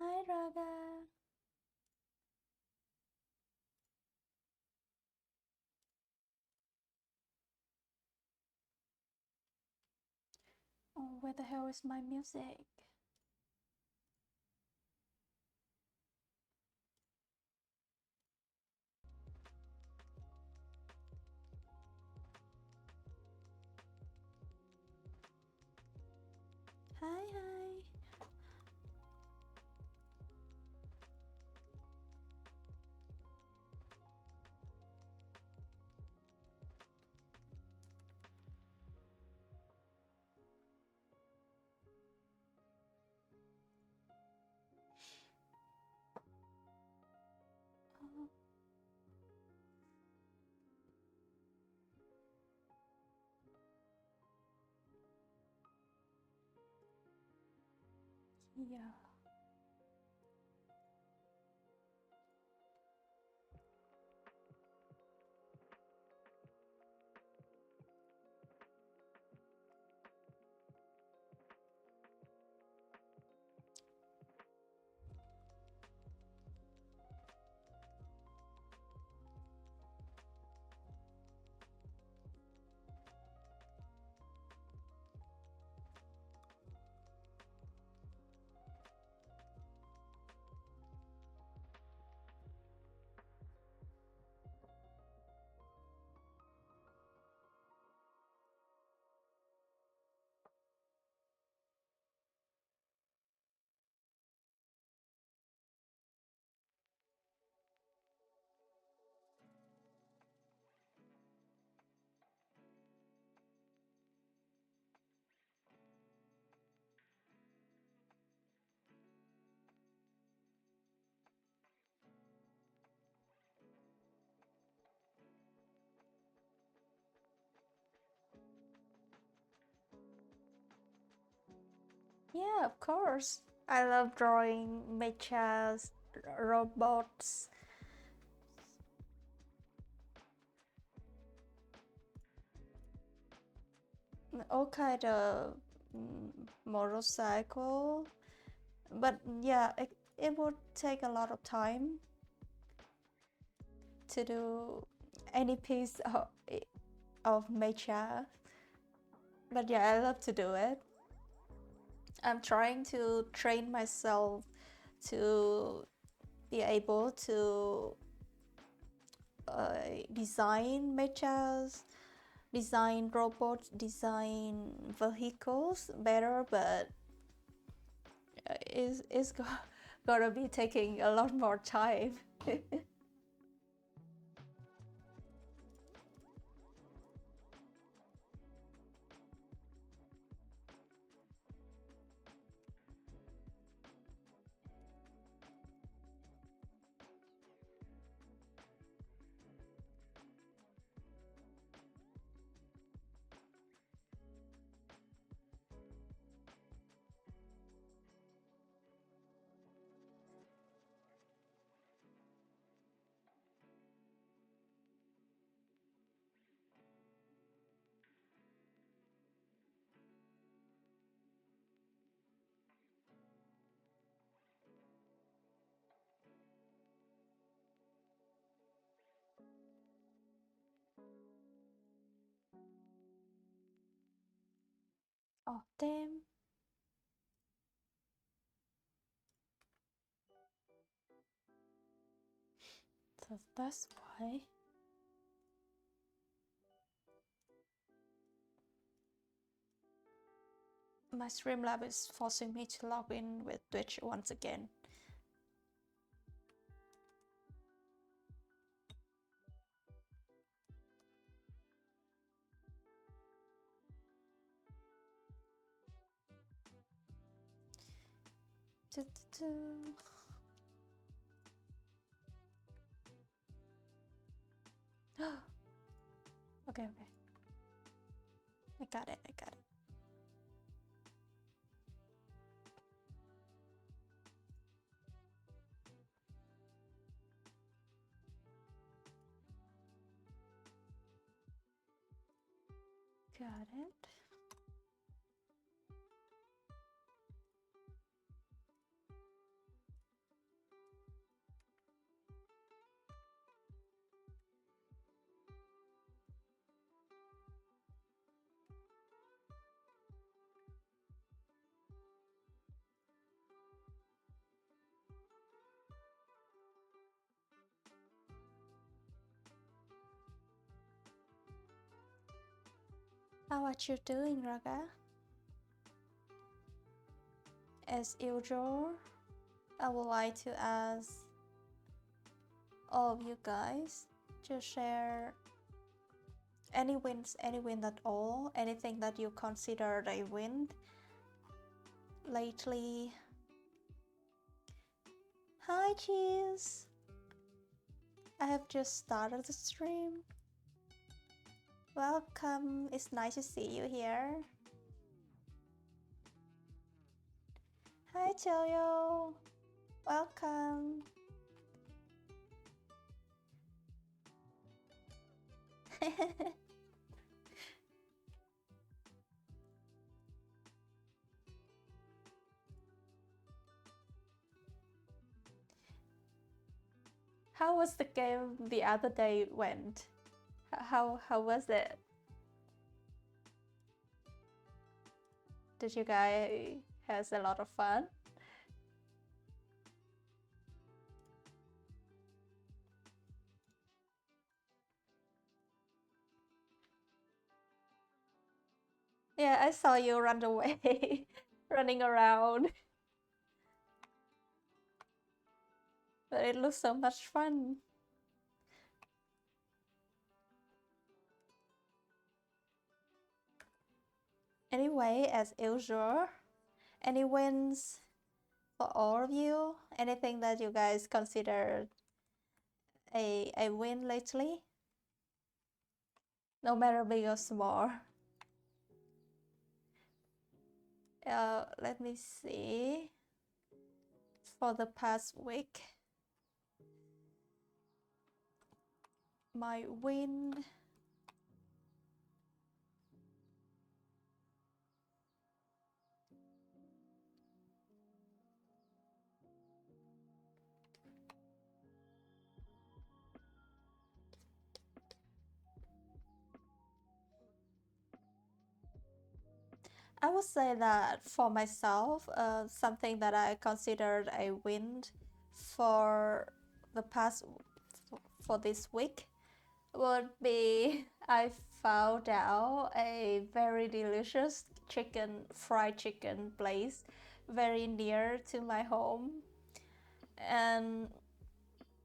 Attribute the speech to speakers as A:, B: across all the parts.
A: Hi Raga. Oh, where the hell is my music? Hi, hi. Oh, yeah. Yeah, of course. I love drawing mechas, robots. All kind of motorcycle. But yeah, it would take a lot of time to do any piece of mecha. But yeah, I love to do it. I'm trying to train myself to be able to design mechas, design robots, design vehicles better, but it's gonna be taking a lot more time. Oh damn. So that's why. My Streamlab is forcing me to log in with Twitch once again. Okay, okay. I got it, I got it. Got it. How are you doing, Raga? As usual, I would like to ask all of you guys to share any wins at all, anything that you consider a win lately. Hi, Cheese! I have just started the stream. Welcome, it's nice to see you here. Hi, Toyo! Welcome! How was the game the other day went? How was it? Did you guys have a lot of fun? Yeah, I saw you run away, running around. But it looks so much fun. Anyway, as usual, any wins for all of you? Anything that you guys consider a win lately? No matter big or small. Let me see. For the past week, my win. I would say that for myself, something that I considered a win for the past for this week would be I found out a very delicious fried chicken place very near to my home. And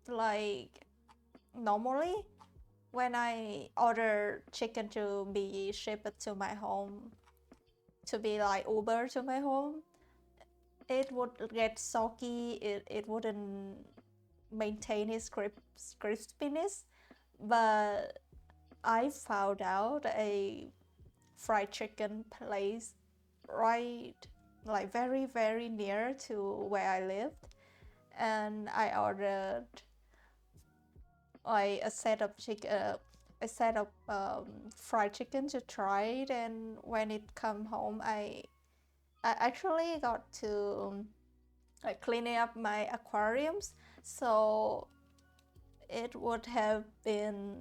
A: like normally when I order chicken to be shipped to my home, to be like Uber to my home, it would get soggy, it wouldn't maintain its crispiness. But I found out a fried chicken place right, like very near to where I lived, and I ordered like a set of fried chicken to try it. And when it come home, I actually got to cleaning up my aquariums, so it would have been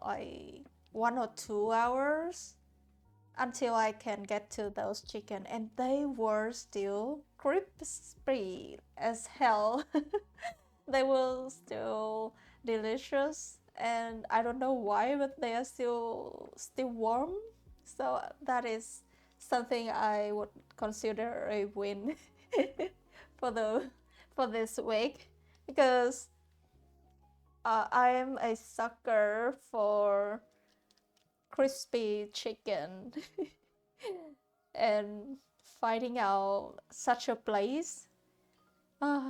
A: like 1 or 2 hours until I can get to those chicken, and they were still crispy as hell. They were still delicious, and I don't know why, but they are still warm. So that is something I would consider a win for this week, because I am a sucker for crispy chicken. And finding out such a place,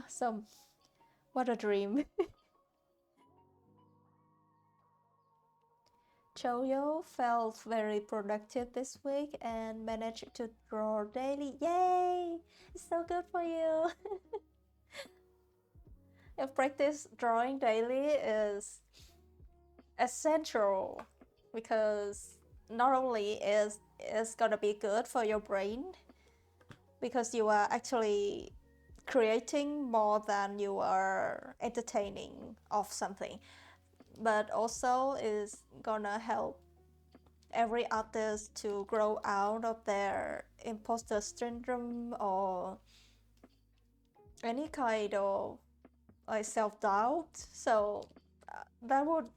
A: so what a dream. Choyo felt very productive this week and managed to draw daily. Yay! It's so good for you. If practice drawing daily is essential, because not only is it's gonna be good for your brain, because you are actually creating more than you are entertaining of something, but also is gonna help every artist to grow out of their imposter syndrome or any kind of like self-doubt. So that would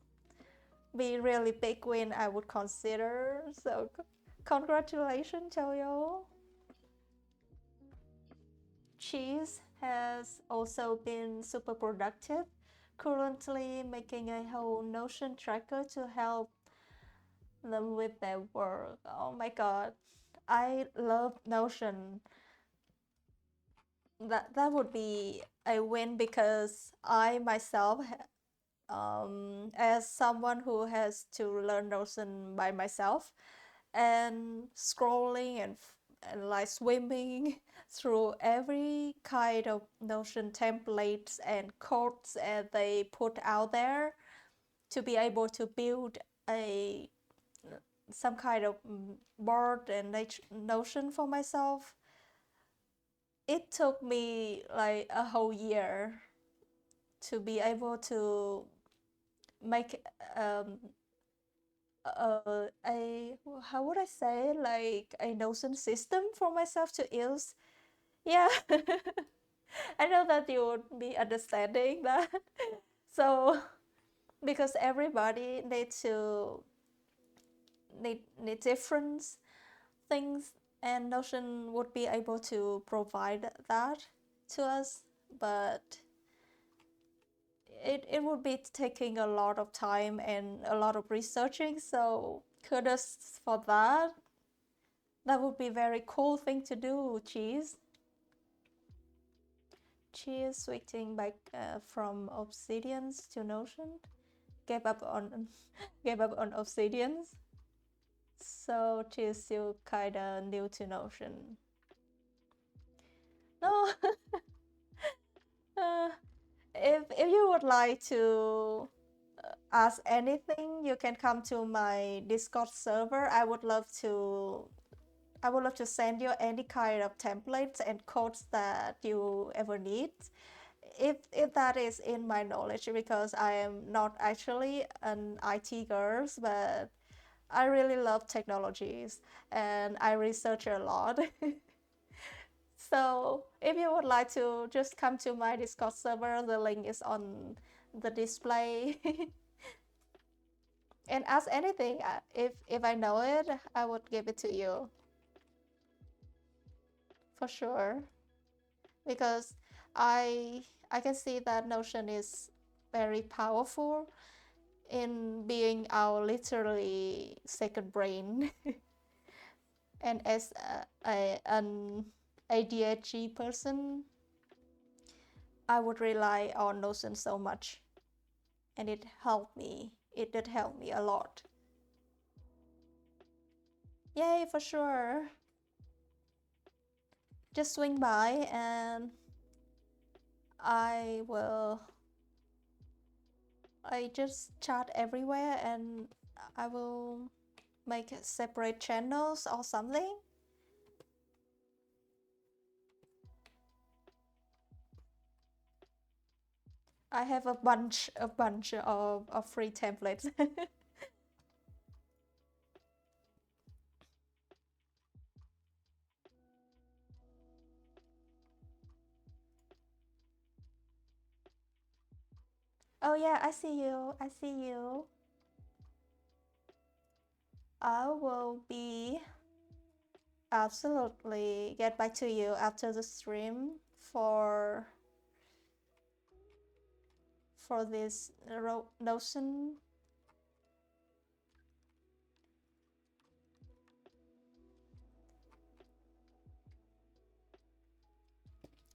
A: be really big win I would consider. So Congratulations, Choyo. Cheese has also been super productive, currently making a whole Notion tracker to help them with their work. Oh my god, I love Notion. That would be a win because I myself, as someone who has to learn Notion by myself, and scrolling and like swimming through every kind of Notion templates and codes and they put out there to be able to build a some kind of board and Notion for myself. It took me like a whole year to be able to make a how would I say, like a Notion system for myself to use. Yeah. I know that you would be understanding that. So because everybody needs to need different things and Notion would be able to provide that to us, but it would be taking a lot of time and a lot of researching, so kudos for that. That would be a very cool thing to do, Cheese. Cheese switching back from Obsidians to Notion. Gave up on gave up on Obsidians. So Cheese still kinda new to Notion. No, if you would like to ask anything, you can come to my Discord server. I would love to send you any kind of templates and codes that you ever need. If that is in my knowledge, because I am not actually an IT girl, but I really love technologies and I research a lot. So if you would like to just come to my Discord server, the link is on the display. And ask anything. If I know it, I would give it to you for sure. Because I can see that Notion is very powerful in being our literally second brain. And as an ADHD person, I would rely on Notion so much, and it helped me. It did help me a lot. Yay, for sure. Just swing by and I just chat everywhere and I will make separate channels or something. I have a bunch of free templates. Oh yeah, I see you. I see you. I will be absolutely get back to you after the stream for this Notion.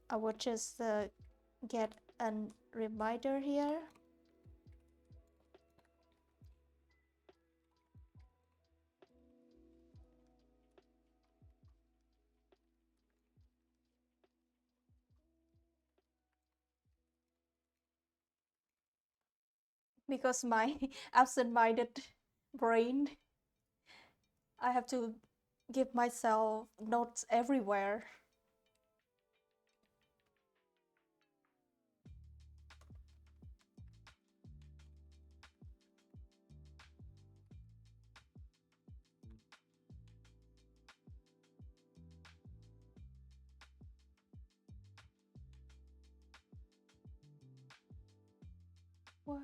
A: I will just get a reminder here. Because my absent-minded brain, I have to give myself notes everywhere. What?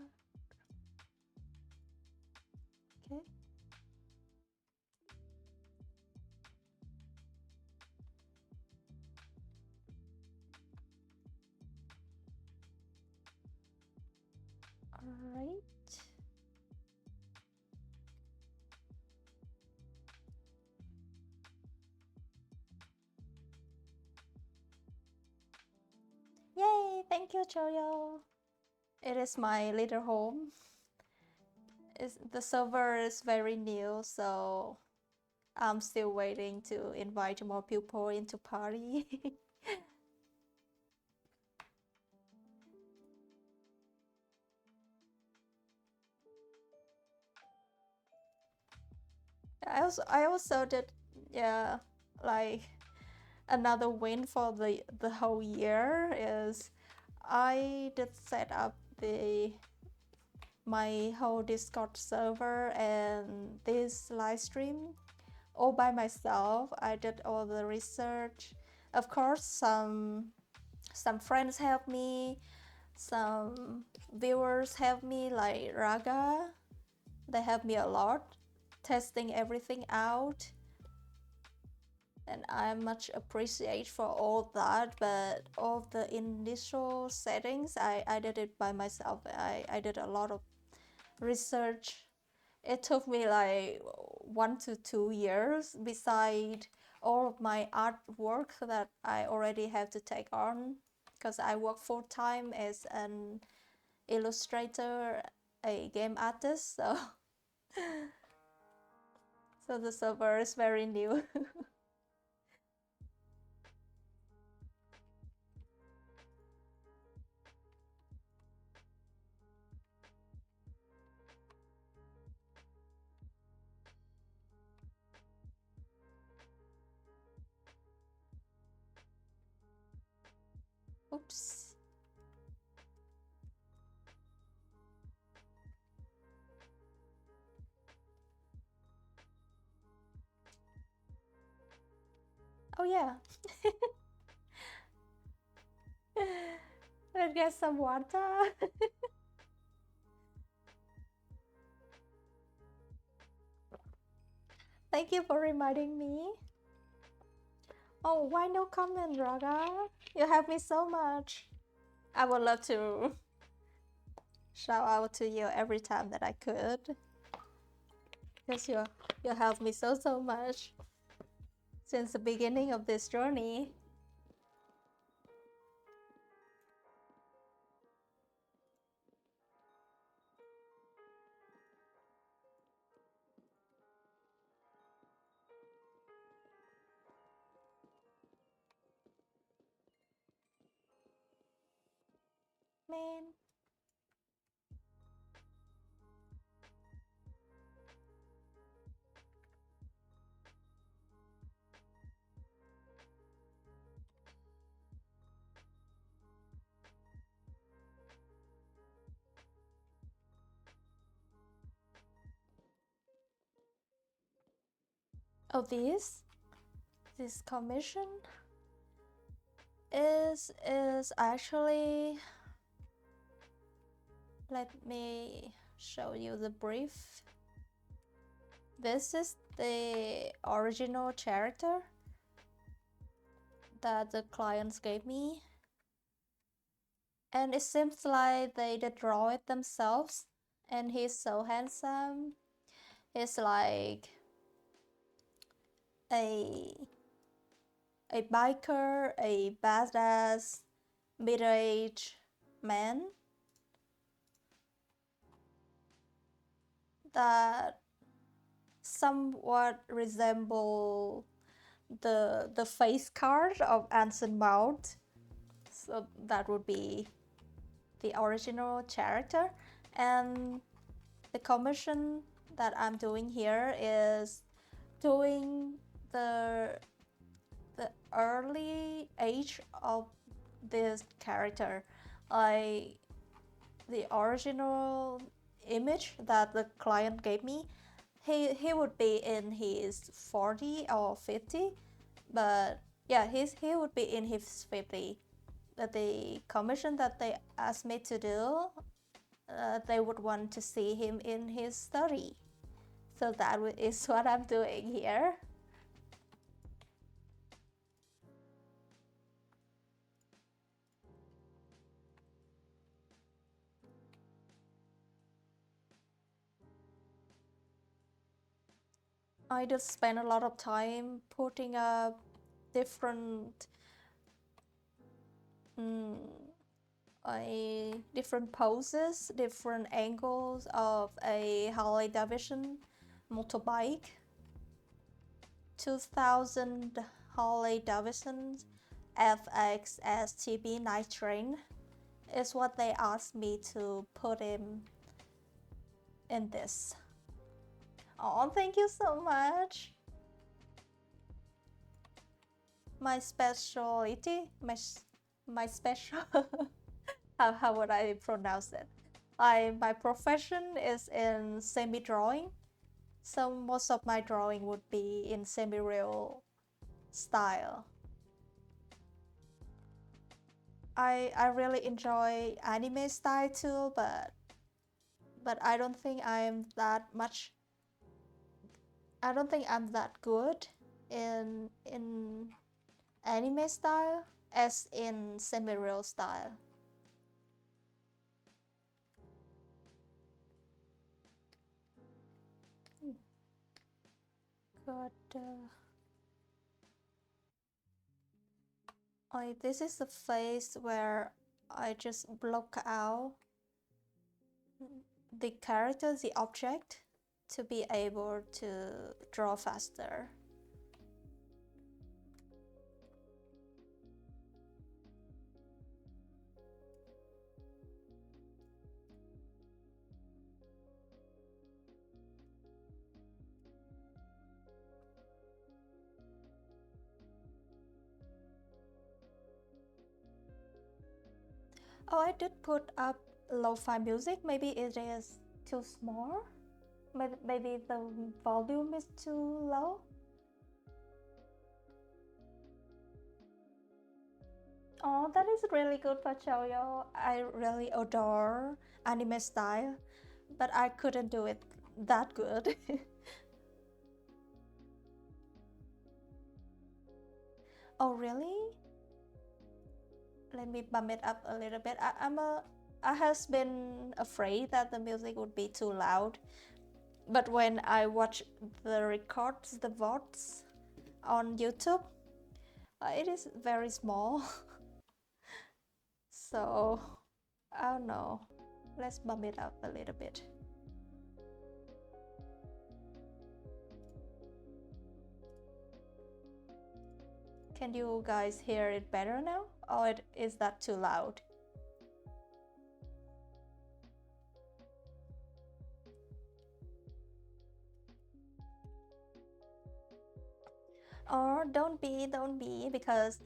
A: Okay. Thank you, Joyo. It is my little home. The server is very new, so I'm still waiting to invite more people into party. I also did, yeah, like another win for the whole year is I did set up my whole Discord server and this live stream all by myself. I did all the research. Of course, some friends helped me, some viewers helped me, like Raga. They helped me a lot, testing everything out, and I much appreciate for all that. But all the initial settings, I did it by myself. I did a lot of research. It took me like 1 to 2 years beside all of my artwork that I already have to take on, because I work full-time as an illustrator, a game artist, so so the server is very new. Oops. Oh yeah. Let's get some water. Thank you for reminding me. Oh, why no comment, Raga? You help me so much. I would love to shout out to you every time that I could, because you helped me so much since the beginning of this journey. Man. Oh, this commission is actually, let me show you the brief. This is the original character that the clients gave me, and it seems like they did draw it themselves, and he's so handsome. He's like a biker, a badass middle-aged man that somewhat resemble the face card of Anson Mount. So that would be the original character, and the commission that I'm doing here is doing the early age of this character. Like the original image that the client gave me, he would be in his 40 or 50, but yeah, he would be in his 50. But the commission that they asked me to do, they would want to see him in his 30. So that is what I'm doing here. I just spend a lot of time putting up different different poses, different angles of a Harley Davidson motorbike. 2000 Harley Davidson FX STB Night Train is what they asked me to put in this. Oh, thank you so much. My specialty, my special, how would I pronounce it? My profession is in semi-drawing, so most of my drawing would be in semi-real style. I really enjoy anime style too, but I don't think I'm that much. I don't think I'm that good in anime style as in semi-real style. But this is the phase where I just block out the character, the object, to be able to draw faster. Oh, I did put up lo-fi music. Maybe it is too small. Maybe the volume is too low. Oh, that is really good for Choyo. I really adore anime style, but I couldn't do it that good. Oh, really? Let me bump it up a little bit. I has been afraid that the music would be too loud, but when I watch the records, the VODs on YouTube, it is very small. So I don't know. Let's bump it up a little bit. Can you guys hear it better now? Or is that too loud? Or don't be, because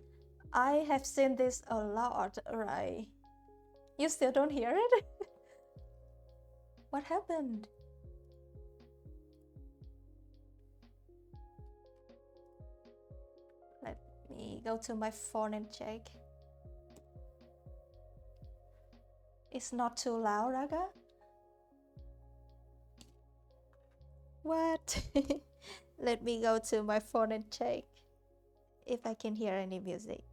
A: I have seen this a lot, right? You still don't hear it? What happened? Let me go to my phone and check. It's not too loud, Raga? What? Let me go to my phone and check if I can hear any music.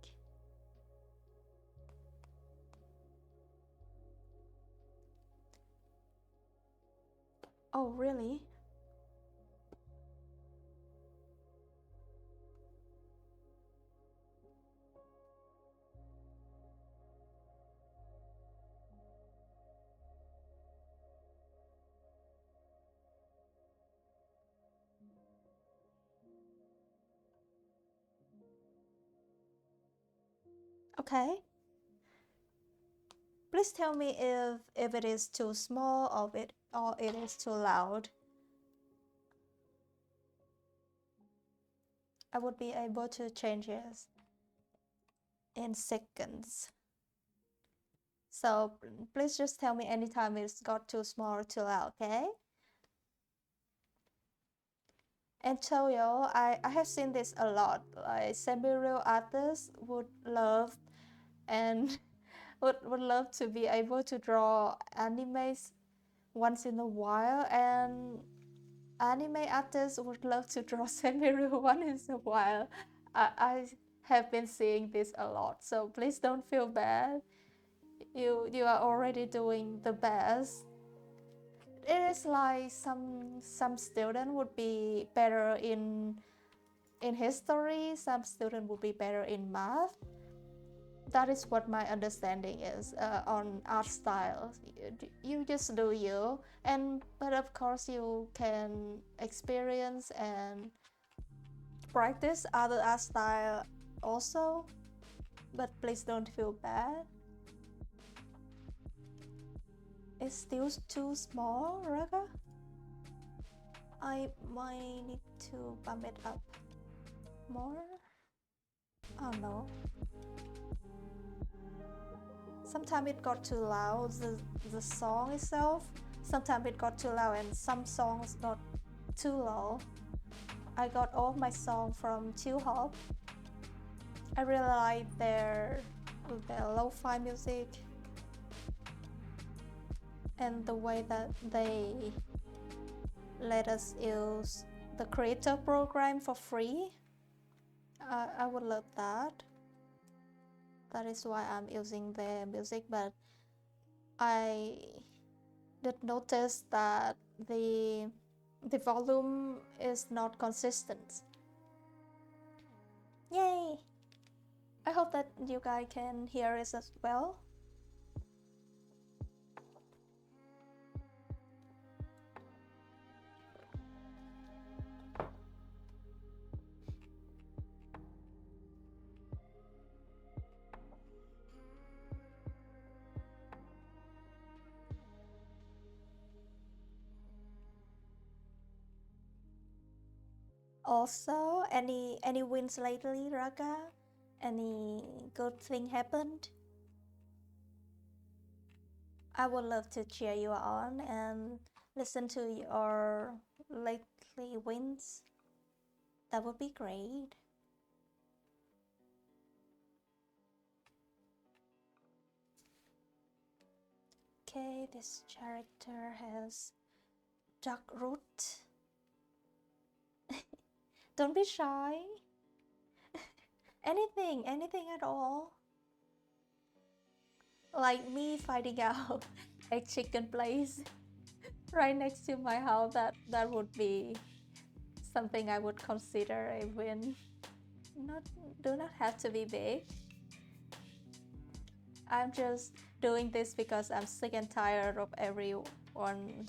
A: Oh, really? Okay. Please tell me if it is too small or it is too loud. I would be able to change it in seconds. So please just tell me anytime it's got too small or too loud, okay? And Toyo, I have seen this a lot. Like semi-real artists would love and would love to be able to draw animes once in a while, and anime artists would love to draw semi-real once in a while. I have been seeing this a lot, so please don't feel bad. You are already doing the best. It is like some student would be better in history, some student would be better in math, that is what my understanding is on art style. You just do you, but of course you can experience and practice other art style also, but please don't feel bad. It's still too small, Raga. I might need to bump it up more. Oh no. Sometimes it got too loud, the song itself. Sometimes it got too loud and some songs got too low. I got all my songs from TubeHop. I really like their lo-fi music and the way that they let us use the creator program for free. I would love that. That is why I'm using their music, but I did notice that the volume is not consistent. Yay! I hope that you guys can hear it as well. Also, any wins lately, Raga? Any good thing happened? I would love to cheer you on and listen to your lately wins. That would be great. Okay, this character has dark root. Don't be shy. anything at all. Like me finding out a chicken place right next to my house, that would be something I would consider a win. Do not have to be big. I'm just doing this because I'm sick and tired of everyone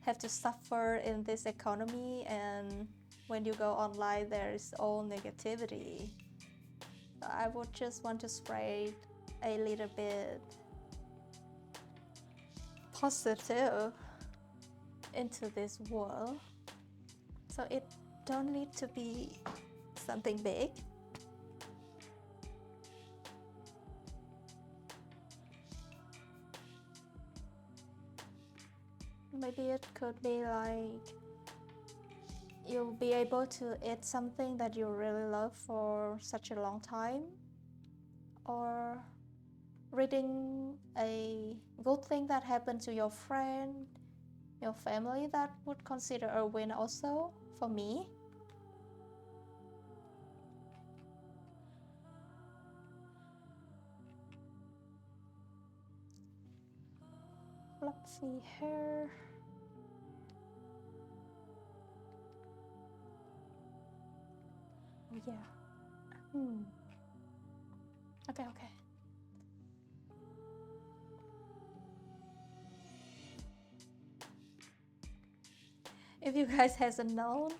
A: have to suffer in this economy, and when you go online there is all negativity. So I would just want to spread a little bit positive into this world. So it don't need to be something big. Maybe it could be like you'll be able to eat something that you really love for such a long time, or reading a good thing that happened to your friend, your family. That would consider a win also for me. Fluffy hair. Oh yeah. Okay. If you guys hasn't known,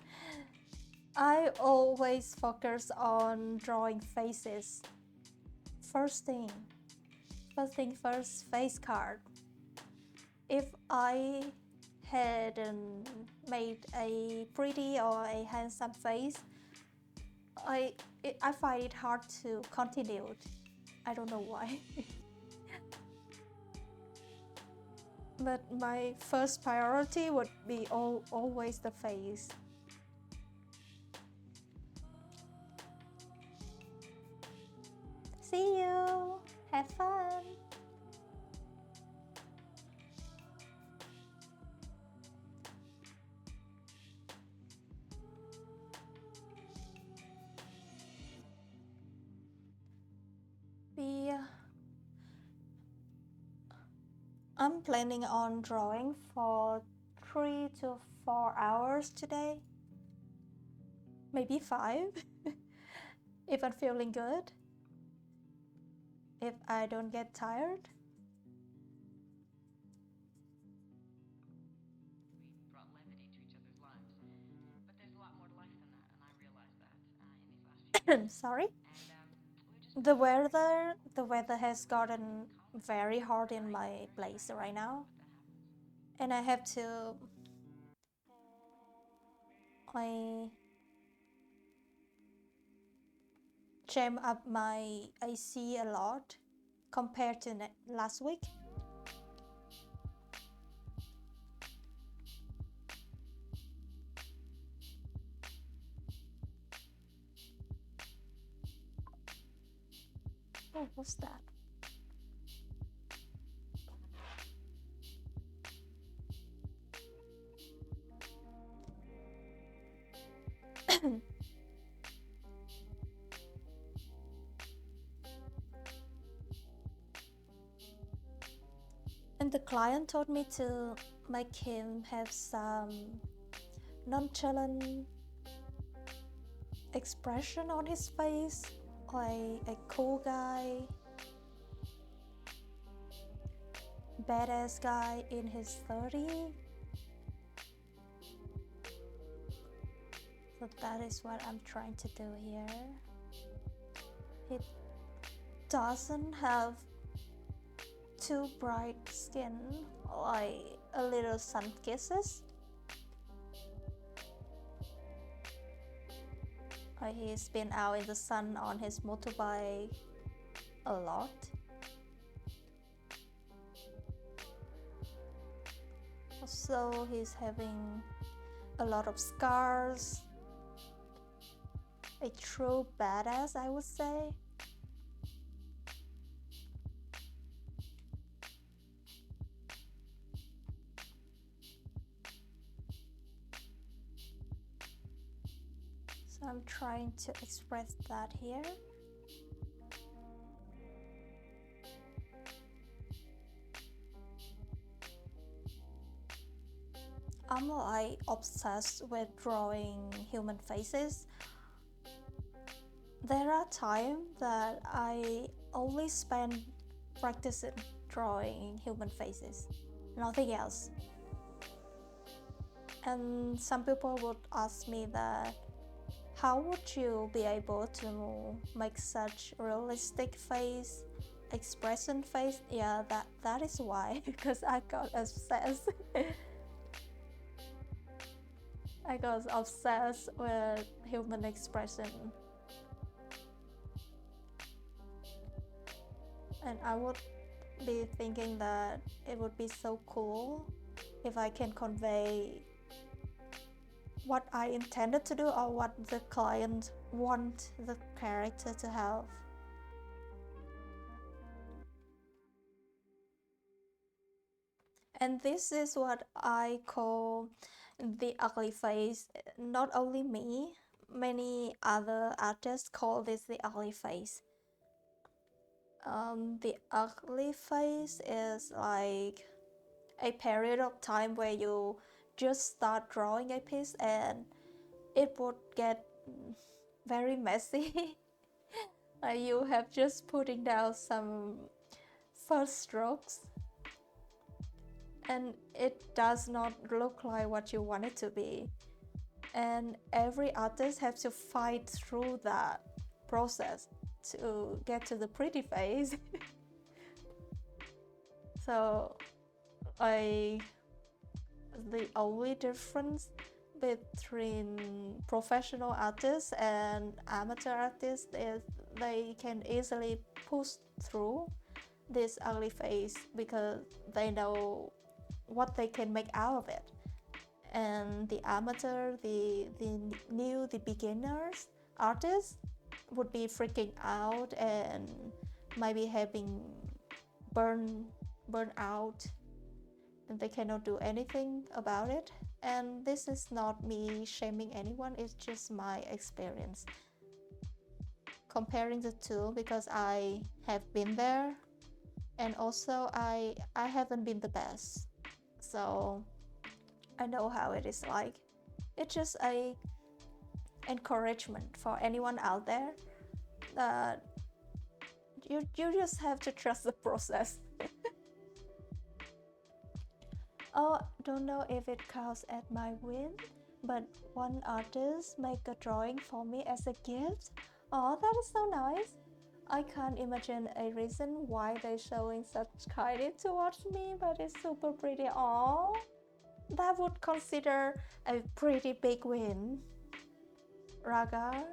A: I always focus on drawing faces. First thing first, face card. If I hadn't made a pretty or a handsome face, I find it hard to continue. I don't know why. But my first priority would be always the face. See you! Have fun! I'm planning on drawing for 3 to 4 hours today. Maybe 5 if I'm feeling good. if I don't get tired.
B: We brought levity to each other's lives, but there's a lot more to life than that, and I realized that in these last few years.
A: Sorry.
B: And
A: The weather has gotten very hard in my place right now, and I have to jam up my AC a lot compared to last week. Oh, what's that? And the client told me to make him have some nonchalant expression on his face, like a cool guy, badass guy in his 30s. So that is what I'm trying to do here. He doesn't have too bright skin, like a little sun kisses. He's been out in the sun on his motorbike a lot. Also, he's having a lot of scars. A true badass, I would say. So I'm trying to express that here. I'm like obsessed with drawing human faces. There are times that I only spend practicing drawing human faces, nothing else. And some people would ask me that, how would you be able to make such realistic face, expression face? Yeah, that is why, because I got obsessed. I got obsessed with human expression. And I would be thinking that it would be so cool if I can convey what I intended to do or what the client want the character to have. And this is what I call the ugly face. Not only me, many other artists call this the ugly face. The ugly phase is like a period of time where you just start drawing a piece and it would get very messy. You have just putting down some first strokes and it does not look like what you want it to be. And every artist has to fight through that process to get to the pretty face. So the only difference between professional artists and amateur artists is they can easily push through this ugly phase because they know what they can make out of it. And the amateur, the beginners artists would be freaking out and maybe having burn out, and they cannot do anything about it. And this is not me shaming anyone, it's just my experience comparing the two, because I have been there and also I haven't been the best, so I know how it is like. It's just a encouragement for anyone out there that You just have to trust the process. Oh, don't know if it counts as my win, but one artist make a drawing for me as a gift. Oh, that is so nice. I can't imagine a reason why they're showing such kindness towards me, but it's super pretty. Oh, that would consider a pretty big win. Raga,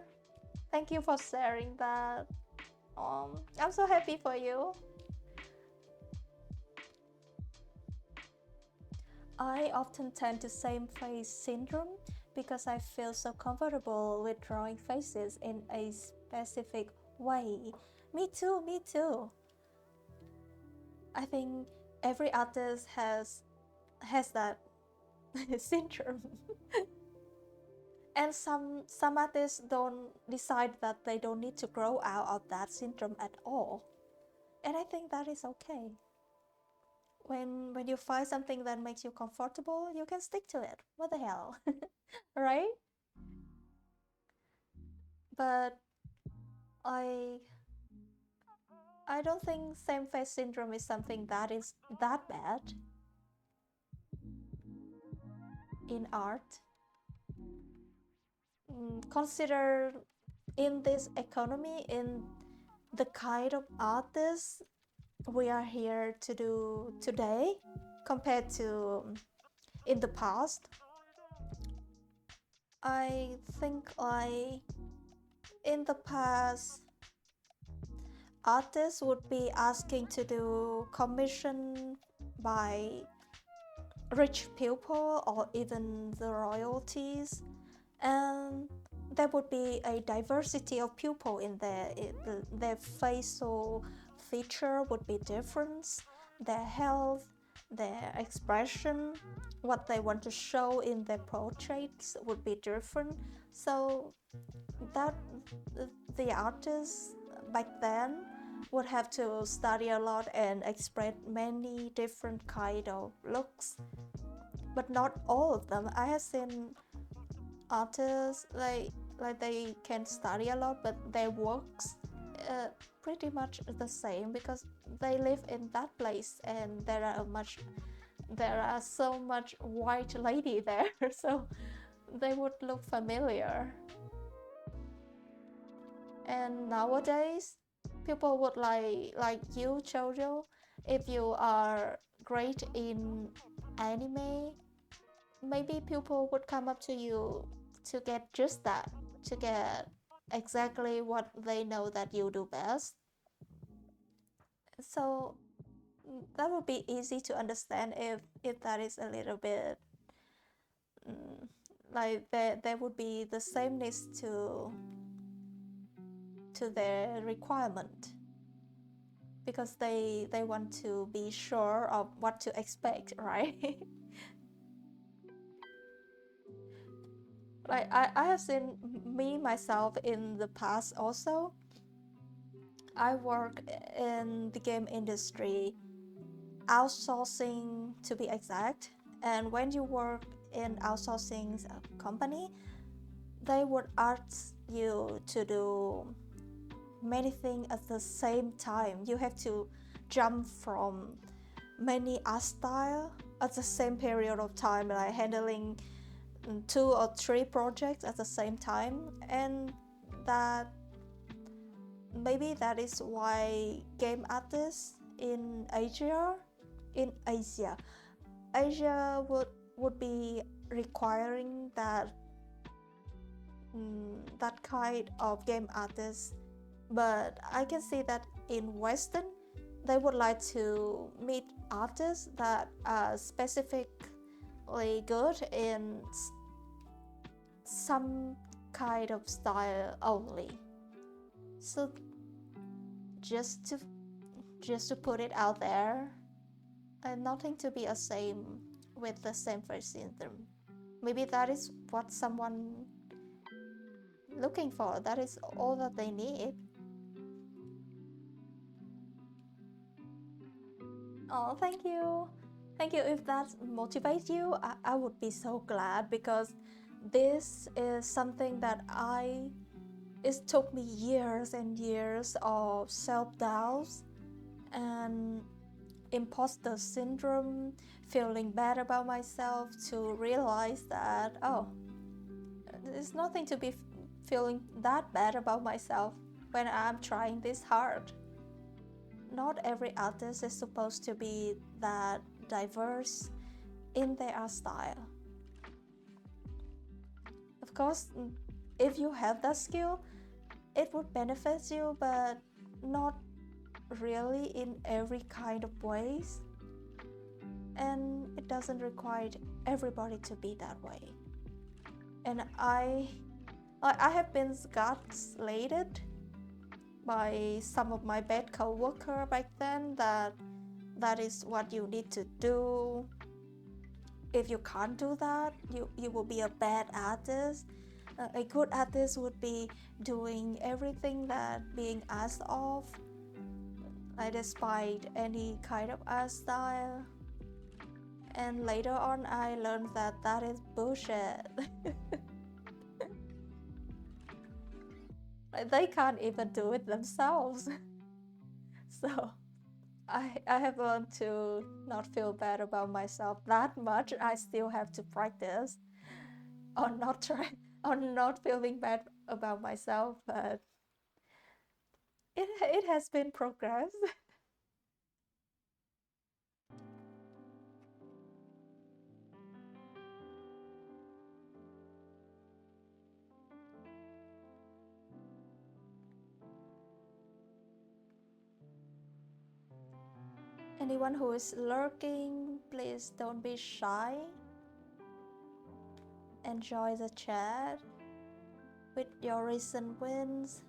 A: thank you for sharing that. I'm so happy for you. I often tend to same face syndrome because I feel so comfortable with drawing faces in a specific way. Me too, me too. I think every artist has that syndrome. And some artists don't decide that they don't need to grow out of that syndrome at all. And I think that is okay. When you find something that makes you comfortable, you can stick to it. What the hell? Right? But I don't think same face syndrome is something that is that bad in art. Consider in this economy, in the kind of artists we are here to do today compared to in the past. I think in the past artists would be asking to do commission by rich people or even the royalties, and there would be a diversity of people in there. Their facial feature would be different, their health, their expression, what they want to show in their portraits would be different. So that the artists back then would have to study a lot and express many different kind of looks, but not all of them. I have seen artists like they can study a lot, but their works pretty much the same because they live in that place and there are so much white lady there, so they would look familiar. And nowadays people would like you, Jojo, if you are great in anime, maybe people would come up to you to get just that, to get exactly what they know that you do best. So that would be easy to understand if that is a little bit like there would be the sameness to their requirement because they want to be sure of what to expect, right? Like I have seen me myself in the past also. I work in the game industry, outsourcing to be exact. And when you work in outsourcing company, they would ask you to do many things at the same time. You have to jump from many art style at the same period of time, like handling 2 or 3 projects at the same time. And that maybe that is why game artists in Asia would be requiring that that kind of game artists. But I can see that in Western they would like to meet artists that are specifically good in some kind of style only. So just to put it out there, and nothing to be ashamed with the same face syndrome. Maybe that is what someone looking for. That is all that they need. Oh, thank you. Thank you. If that motivates you, I would be so glad because this is something that I it took me years and years of self-doubts and imposter syndrome, feeling bad about myself, to realize that, oh, there's nothing to be feeling that bad about myself when I'm trying this hard. Not every artist is supposed to be that diverse in their style. Of course, if you have that skill, it would benefit you, but not really in every kind of ways. And it doesn't require everybody to be that way. And I have been gaslighted by some of my bad co-worker back then that is what you need to do. If you can't do that, you will be a bad artist. A good artist would be doing everything that being asked of, despite any kind of art style. And later on, I learned that that is bullshit. They can't even do it themselves. So I have learned to not feel bad about myself that much. I still have to practice on not feeling bad about myself, but it has been progress. Anyone who is lurking, please don't be shy. Enjoy the chat with your recent wins,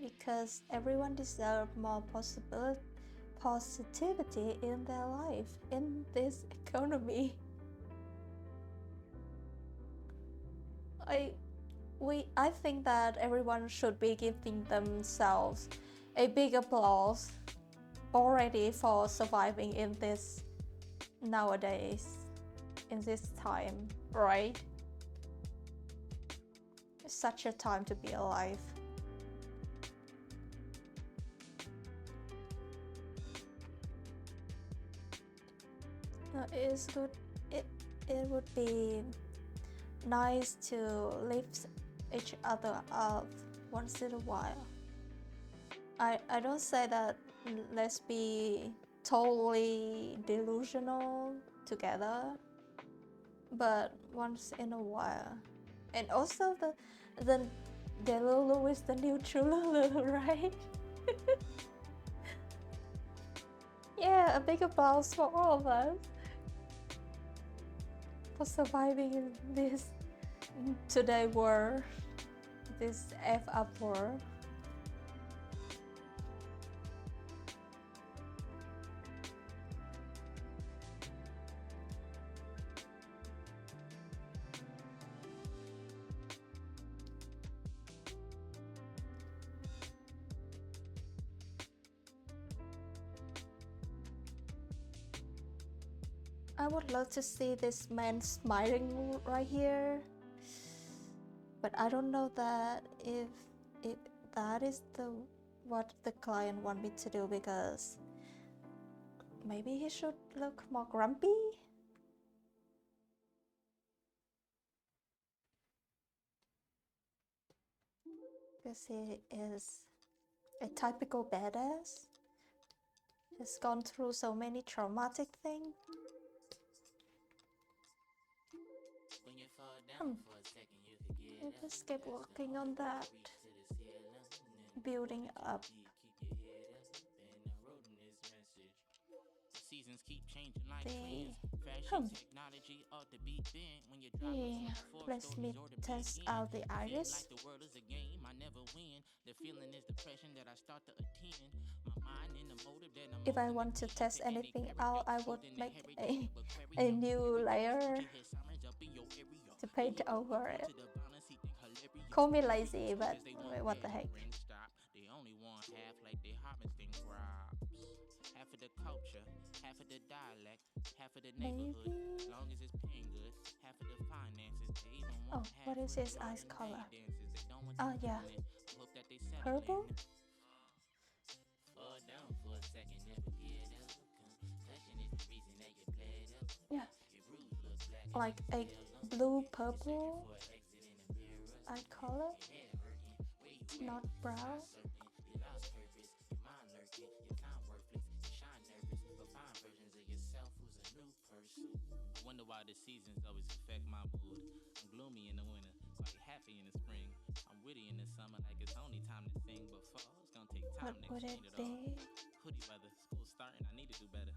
A: because everyone deserves more positivity in their life in this economy. I think that everyone should be giving themselves a big applause already for surviving in this nowadays, in this time, right? It's such a time to be alive. It is good. It would be nice to lift each other up once in a while. I don't say that let's be totally delusional together, but once in a while. And also the Delulu is the new Chululu, right? Yeah, a big applause for all of us for surviving in this today world, this F-up world. I would love to see this man smiling right here, but I don't know that if that is what the client want me to do, because maybe he should look more grumpy. Because he is a typical badass. He's gone through so many traumatic things. You just keep working on that, building up. Let me test out the iris. If I want to test anything out, I would make a new layer to paint over it. Call me lazy, but what the heck. Maybe Oh, what is his eyes color? Oh yeah, purple? Yeah, like a blue purple eye color, not brown.
C: I wonder why the seasons always affect my mood. I'm gloomy in the winter, quite happy in the spring. I'm witty in the summer, like it's only time to sing. But fall's gonna take
A: What
C: time to
A: would
C: explain
A: it
C: it all.
A: be?
C: Hoodie weather, school's starting, I need to do better.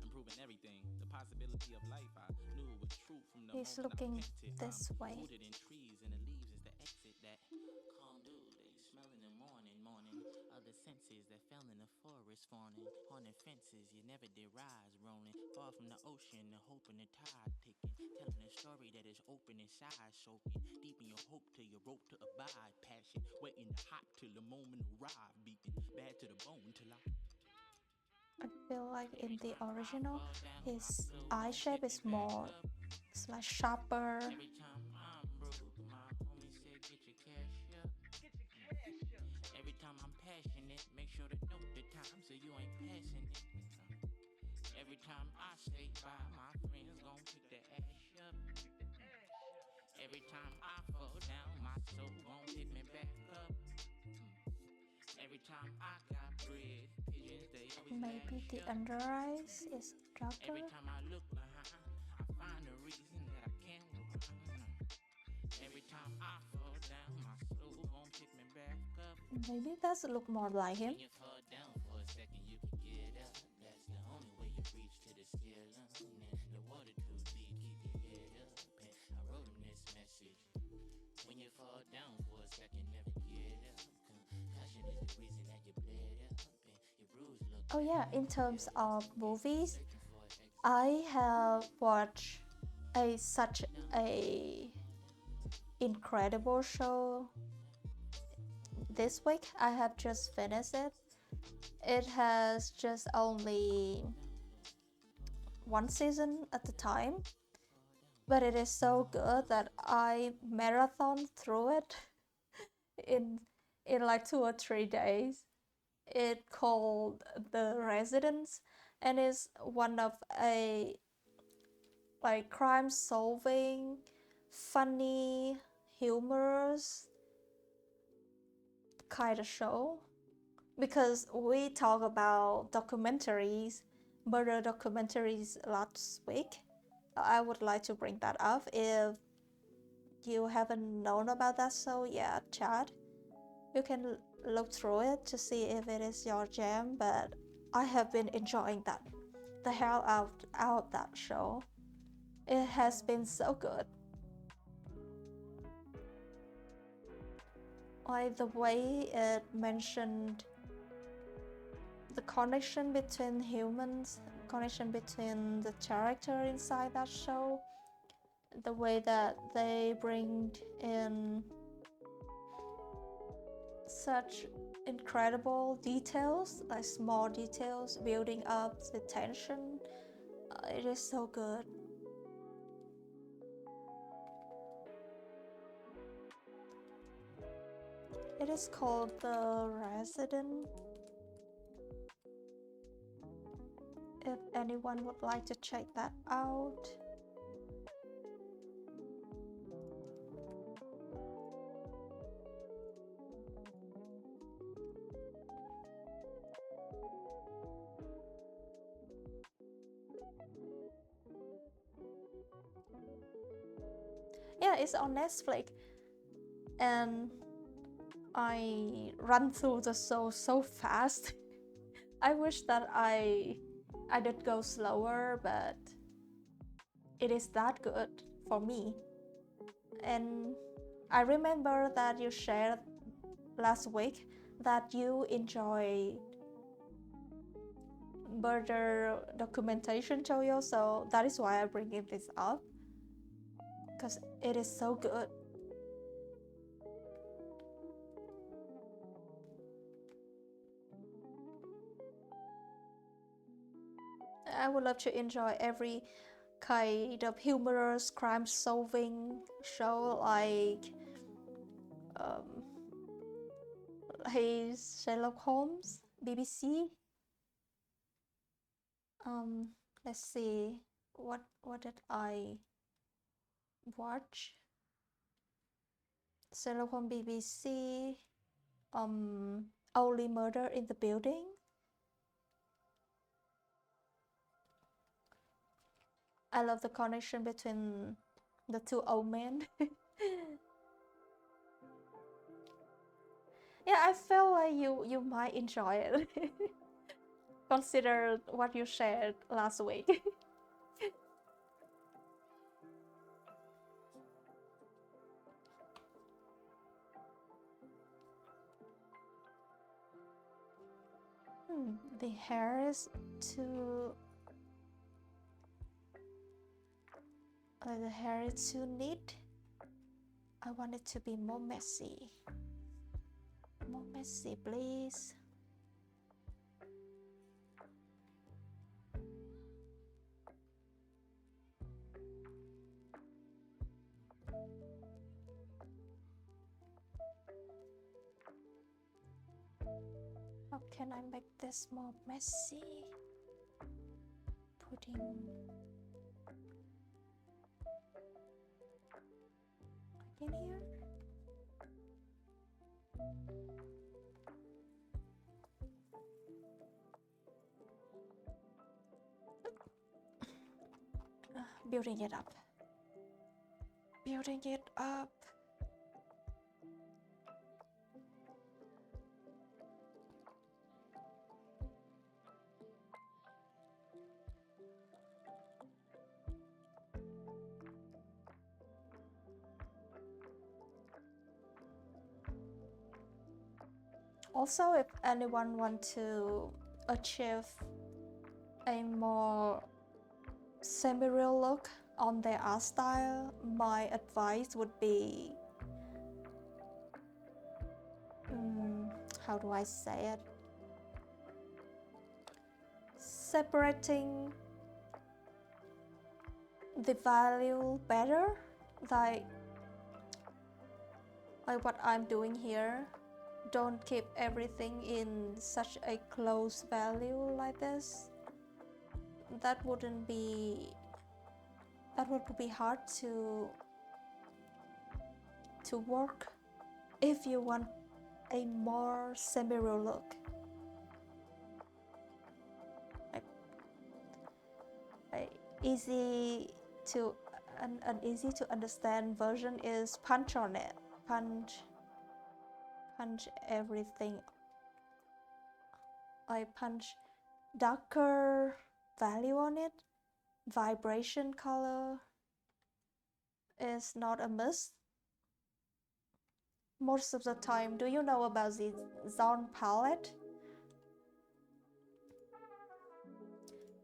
C: Improving everything, the possibility of life. I knew it was true from the
A: He's
C: moment I
A: looking
C: picked it.
A: this
C: I'm
A: way.
C: rooted in trees, and the leaves is the exit that calm dude. They smell in the morning, other senses that fell in the forest fawning. Haunted fences, you never did rise, rolling far from the ocean, the hope in the tide ticking. Telling a story that is open inside, soaking deep in your hope till your rope to abide. Passion, waiting to hop till the moment arrive. Beating bad to the bone till I
A: I feel like in the original, his eye shape is more slash sharper.
C: every time I'm broke, my homie said get your cash up. Every time I'm passionate, make sure to note the time so you ain't passing it. Every time I say bye, my friends gon' pick the ash up. Every time I fall down, my soul gon' pick me back up. Every time I got bread, pigeons they always
A: Maybe
C: lash
A: the
C: up.
A: under eyes is darker.
C: Every time I look behind, I find a reason that I can't run. Every time I fall down, my soul gon' pick me back up.
A: Maybe that's look more like him.
C: When you fall down for a second, you can get up. That's the only way you reach to the ceiling. The water too deep, keep your head up. And I wrote him this message. When you fall down for a second, never get up. Concussion is the reason that you bled up. And your bruise look.
A: Oh yeah, in terms of movies, I have watched such a incredible show this week. I have just finished it. It has just only one season at the time, but it is so good that I marathon through it in like 2 or 3 days. It called The Residence, and is one of a like crime solving, funny, humorous kind of show. Because we talk about documentaries, murder documentaries last week. I would like to bring that up. If you haven't known about that show yet, chat, you can look through it to see if it is your jam. But I have been enjoying that the hell out of that show. It has been so good. Like the way it mentioned the connection between humans, connection between the character inside that show, the way that they bring in such incredible details, like small details, building up the tension. It is so good. It is called The Resident. If anyone would like to check that out. Yeah, it's on Netflix, and I run through the show so fast. I wish that I did go slower, but it is that good for me. And I remember that you shared last week that you enjoy murder documentation, Choyo, so that is why I'm bringing this up, because it is so good. I would love to enjoy every kind of humorous crime solving show like his Sherlock Holmes, BBC. Let's see, what did I watch? Sherlock Holmes, BBC. Only Murder in the Building. I love the connection between the two old men. Yeah, I feel like you might enjoy it. Consider what you shared last week. The hair is too neat. I want it to be more messy. More messy, please. How can I make this more messy? Putting in here. Building it up. Building it up. Also, if anyone wants to achieve a more semi-real look on their art style, my advice would be, how do I say it? Separating the value better, like what I'm doing here. Don't keep everything in such a close value like this. That would be hard to work if you want a more semi-real look. An easy to understand version is punch on it. Punch everything. I punch darker value on it. Vibration color is not a must. Most of the time, do you know about the zone palette?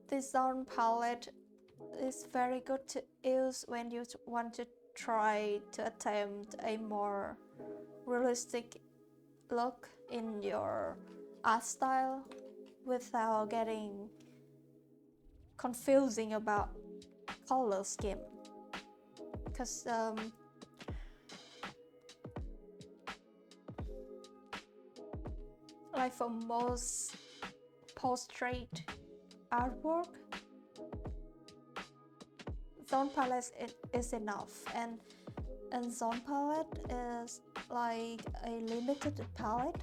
A: This zone palette is very good to use when you want to try to attempt a more realistic look in your art style without getting confusing about color scheme, because like for most portrait artwork, zone palette is enough, and zone palette is like a limited palette.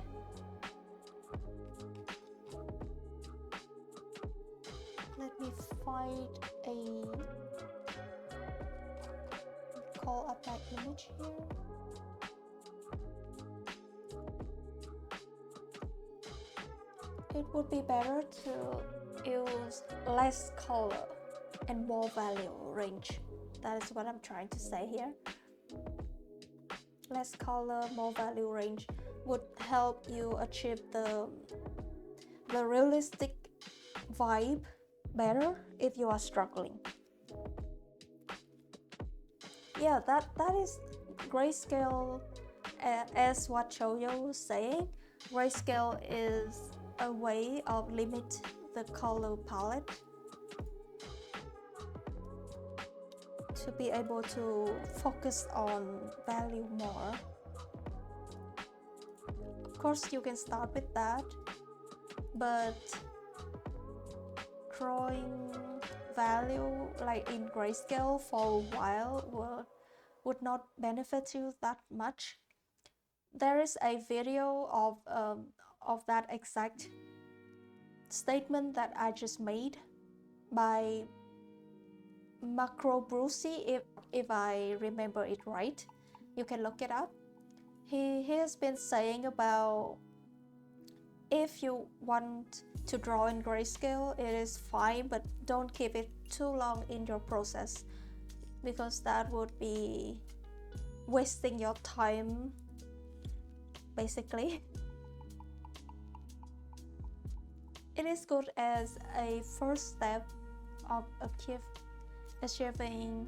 A: Let me find call up my image here. It would be better to use less color and more value range. That is what I'm trying to say here. Less color, more value range would help you achieve the realistic vibe better if you are struggling. Yeah, that is grayscale. As what Choyo was saying, grayscale is a way of limit the color palette. to be able to focus on value more. Of course, you can start with that, but drawing value like in grayscale for a while would not benefit you that much. There is a video of that exact statement that I just made by Macro Brucey, if I remember it right. You can look it up. He has been saying about if you want to draw in grayscale, it is fine, but don't keep it too long in your process, because that would be wasting your time, basically. It is good as a first step of achieving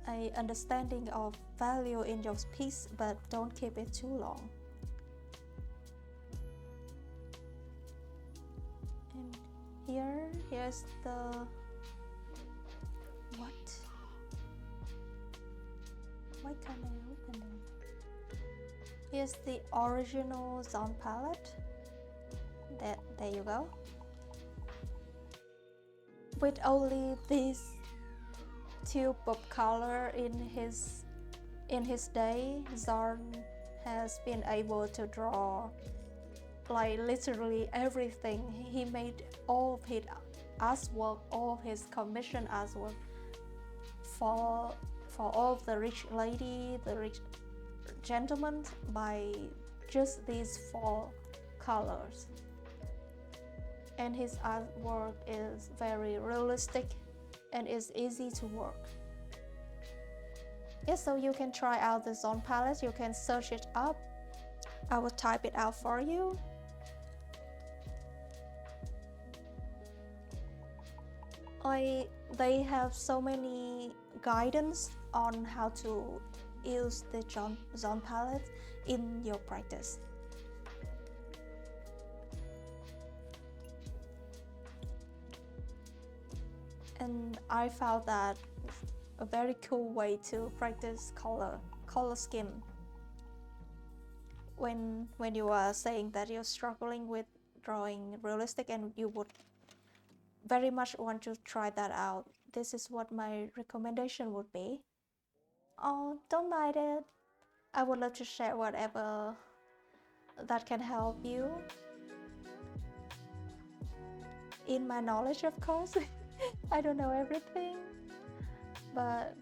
A: an understanding of value in your piece, but don't keep it too long. And here's the why can't I open it? Here's the original zone palette. There you go. With only this tube of color in his day, Zorn has been able to draw like literally everything. He made all of his artwork, all of his commission artwork for all of the rich lady, the rich gentlemen, by just these 4 colors. And his artwork is very realistic and is easy to work. Yes, so you can try out the zone palette. You can search it up. I will type it out for you. They have so many guidance on how to use the zone palette in your practice. And I found that a very cool way to practice color scheme. When you are saying that you're struggling with drawing realistic and you would very much want to try that out, this is what my recommendation would be. Oh, don't mind it. I would love to share whatever that can help you. In my knowledge, of course. I don't know everything, but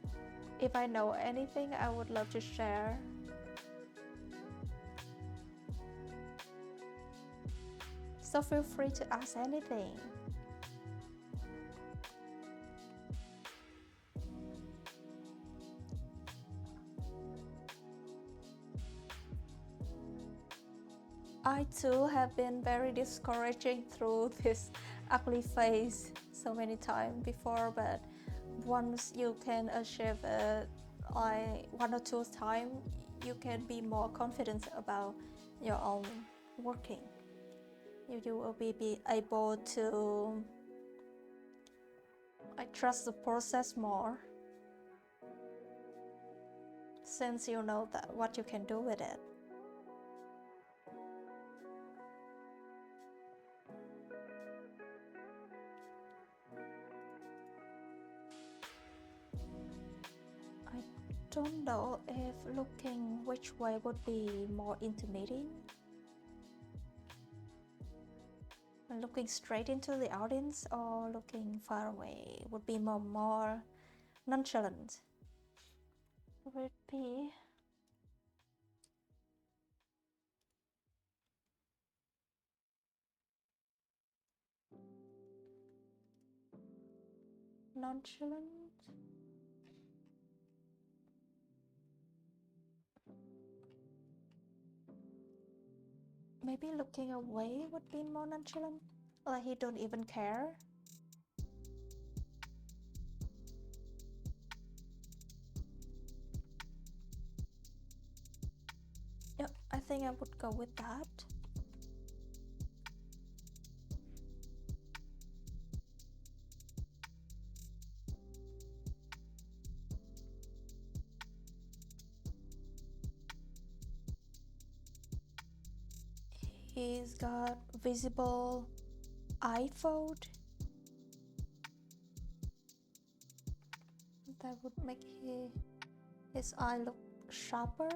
A: if I know anything, I would love to share. So feel free to ask anything. I too have been very discouraging through this ugly phase so many times before, but once you can achieve it like 1 or 2 times, you can be more confident about your own working. You will be able to trust the process more, since you know that what you can do with it. I don't know if looking which way would be more intimidating. Looking straight into the audience or looking far away would be more nonchalant. Would be nonchalant. Maybe looking away would be more nonchalant, like he don't even care. Yeah, I think I would go with that. he's got visible eye fold. That would make his eye look sharper.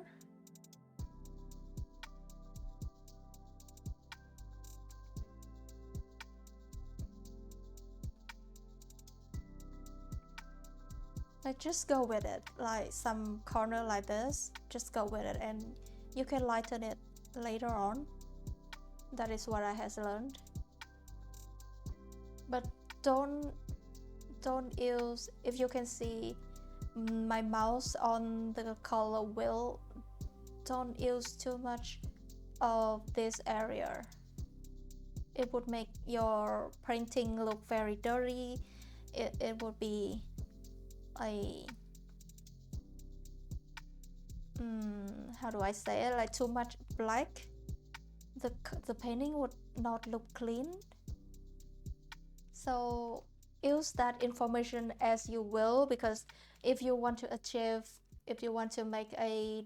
A: Like just go with it, like some corner like this, just go with it, and you can lighten it later on. That is what I has learned. But don't use, if you can see my mouse on the color wheel, don't use too much of this area. It would make your painting look very dirty. It would be how do I say it, like too much black. The painting would not look clean. So use that information as you will, because if you want to achieve, if you want to make a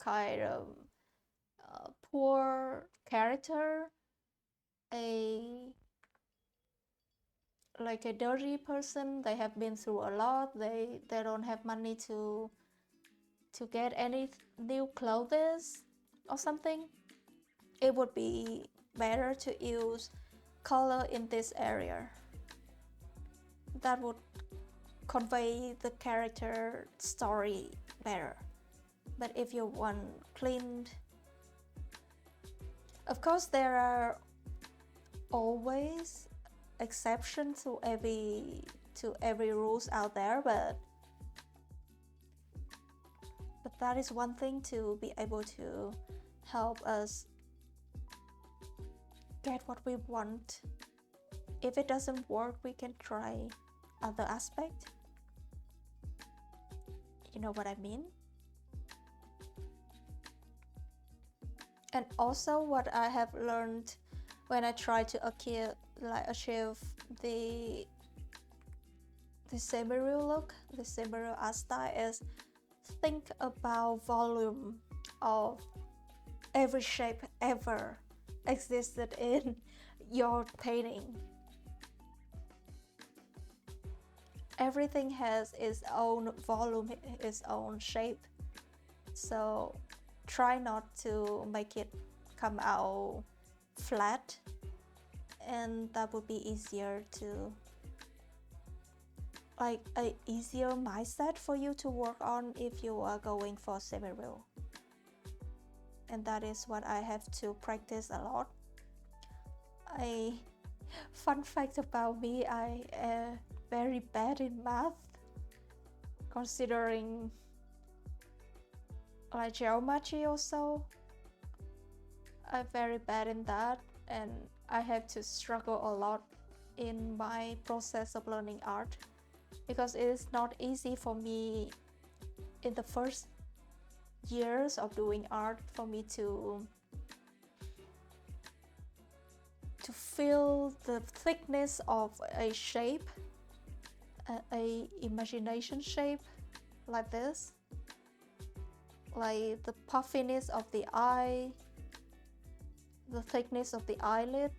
A: kind of poor character, like a dirty person, they have been through a lot, they don't have money to get any new clothes or something, it would be better to use color in this area. That would convey the character story better. But if you want cleaned, of course there are always exceptions to every rules out there, but that is one thing to be able to help us get what we want. If it doesn't work, we can try other aspect. You know what I mean? And also what I have learned when I try to achieve the semi-real look, the semi-real art style, is think about volume of every shape ever existed in your painting. Everything has its own volume, its own shape. So try not to make it come out flat, and that would be easier to, like, a easier mindset for you to work on if you are going for semi-real. And that is what I have to practice a lot. Fun fact about me, I am very bad in math, considering like geometry also. I'm very bad in that, and I have to struggle a lot in my process of learning art, because it is not easy for me in the first years of doing art for me to feel the thickness of a shape, a imagination shape like this, like the puffiness of the eye, the thickness of the eyelid,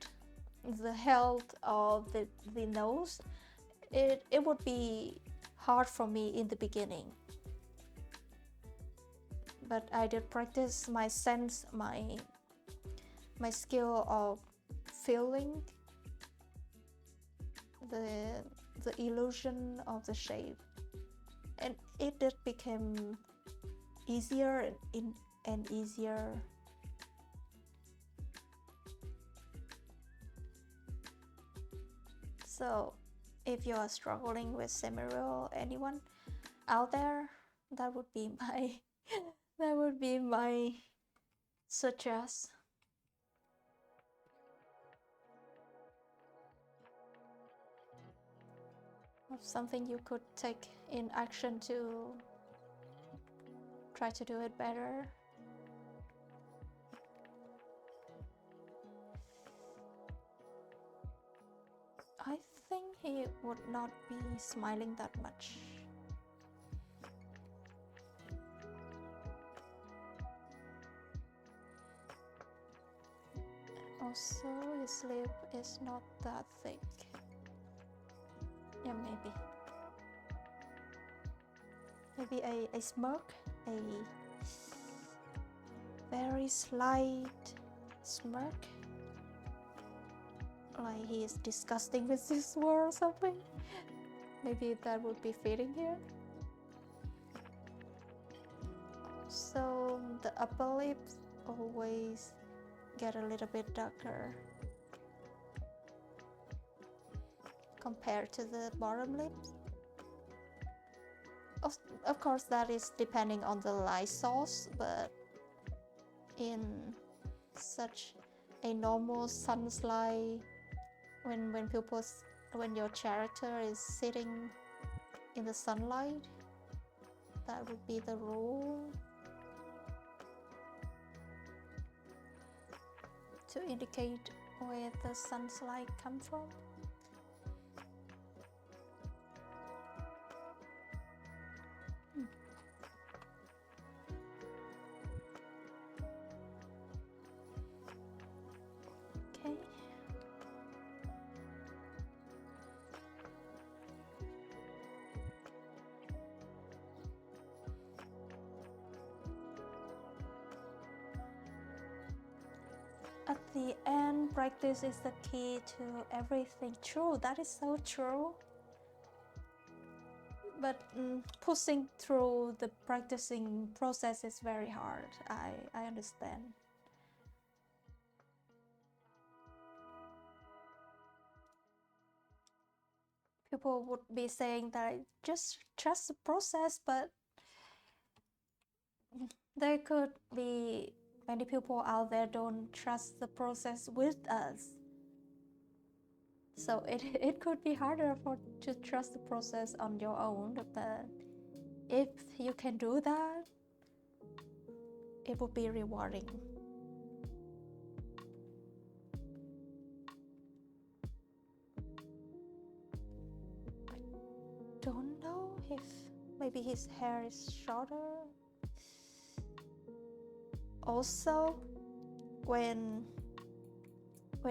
A: the health of the nose. It would be hard for me in the beginning, but I did practice my sense, my skill of feeling the illusion of the shape, and it did become easier and easier. So if you are struggling with semi-real, anyone out there, that would be my that would be my suggest. Of something you could take in action to try to do it better. I think he would not be smiling that much. Also, his lip is not that thick. Yeah, maybe a smirk, a very slight smirk, like he is disgusting with this world or something. Maybe that would be fitting here. So the upper lips always get a little bit darker compared to the bottom lips. Of course, that is depending on the light source, but in such a normal sunlight, when your character is sitting in the sunlight, that would be the rule to indicate where the sunlight come from. Okay. At the end, practice is the key to everything. True, that is so true. But pushing through the practicing process is very hard. I understand. People would be saying that just trust the process, but there could be many people out there don't trust the process with us. So it could be harder to trust the process on your own, but if you can do that, it would be rewarding. I don't know if maybe his hair is shorter. Also, when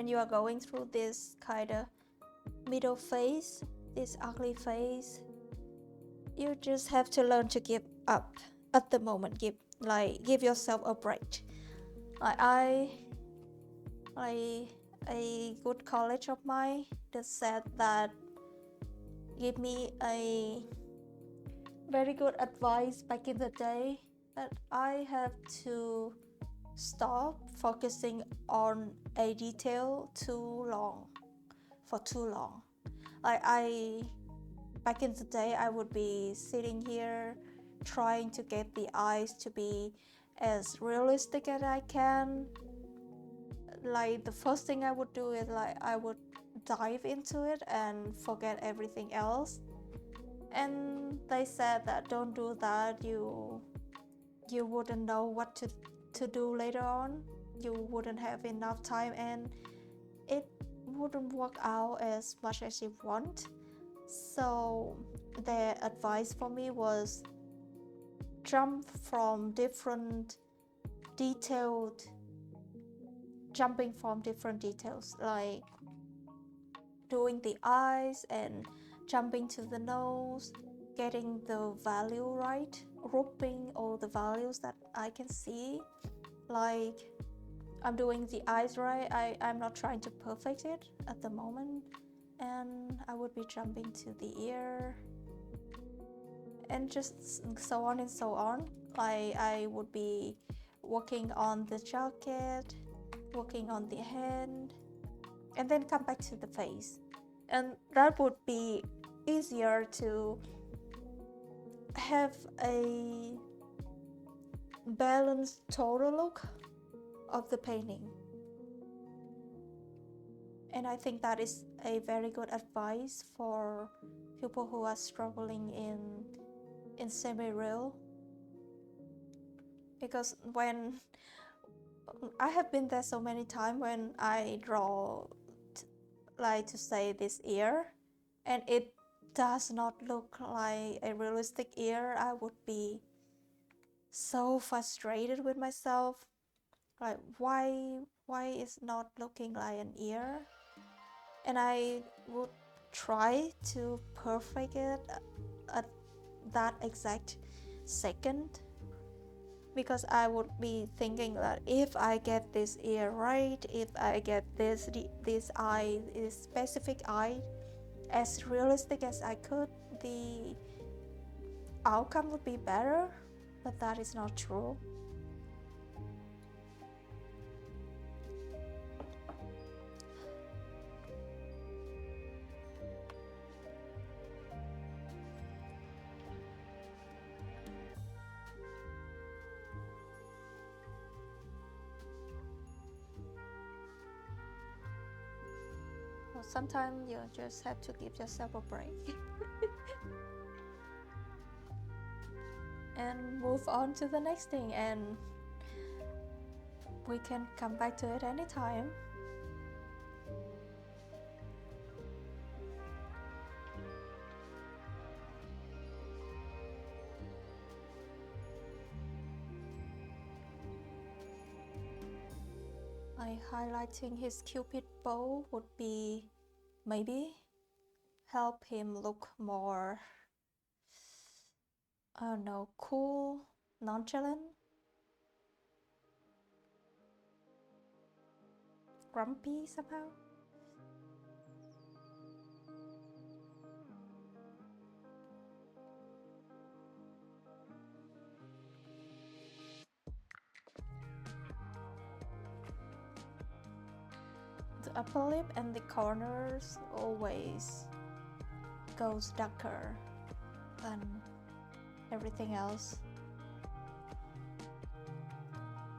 A: you are going through this kind of middle phase, this ugly phase, you just have to learn to give up at the moment. Give yourself a break. A good colleague of mine just said that give me a very good advice back in the day, that I have to stop focusing on a detail for too long. Back in the day, I would be sitting here trying to get the eyes to be as realistic as I can. Like the first thing I would do is I would dive into it and forget everything else. And they said that don't do that. You wouldn't know what to do later on. You wouldn't have enough time and it wouldn't work out as much as you want. So their advice for me was jumping from different details, like doing the eyes and jumping to the nose, getting the value right, grouping all the values that I can see. Like I'm doing the eyes right, I'm not trying to perfect it at the moment, and I would be jumping to the ear and just so on and so on. I would be working on the jacket, working on the hand, and then come back to the face. And that would be easier to have a balanced total look of the painting. And I think that is a very good advice for people who are struggling in semi-real. Because when I have been there so many times when I draw like to say this ear and it does not look like a realistic ear, I would be so frustrated with myself. like why it's not looking like an ear, and I would try to perfect it at that exact second, because I would be thinking that if I get this ear right, if I get this eye, this specific eye as realistic as I could, the outcome would be better, but that is not true. So sometimes you just have to give yourself a break and move on to the next thing, and we can come back to it anytime. Like highlighting his cupid bow would be maybe help him look more, I don't know, cool, nonchalant, grumpy somehow. The upper lip and the corners always goes darker than everything else.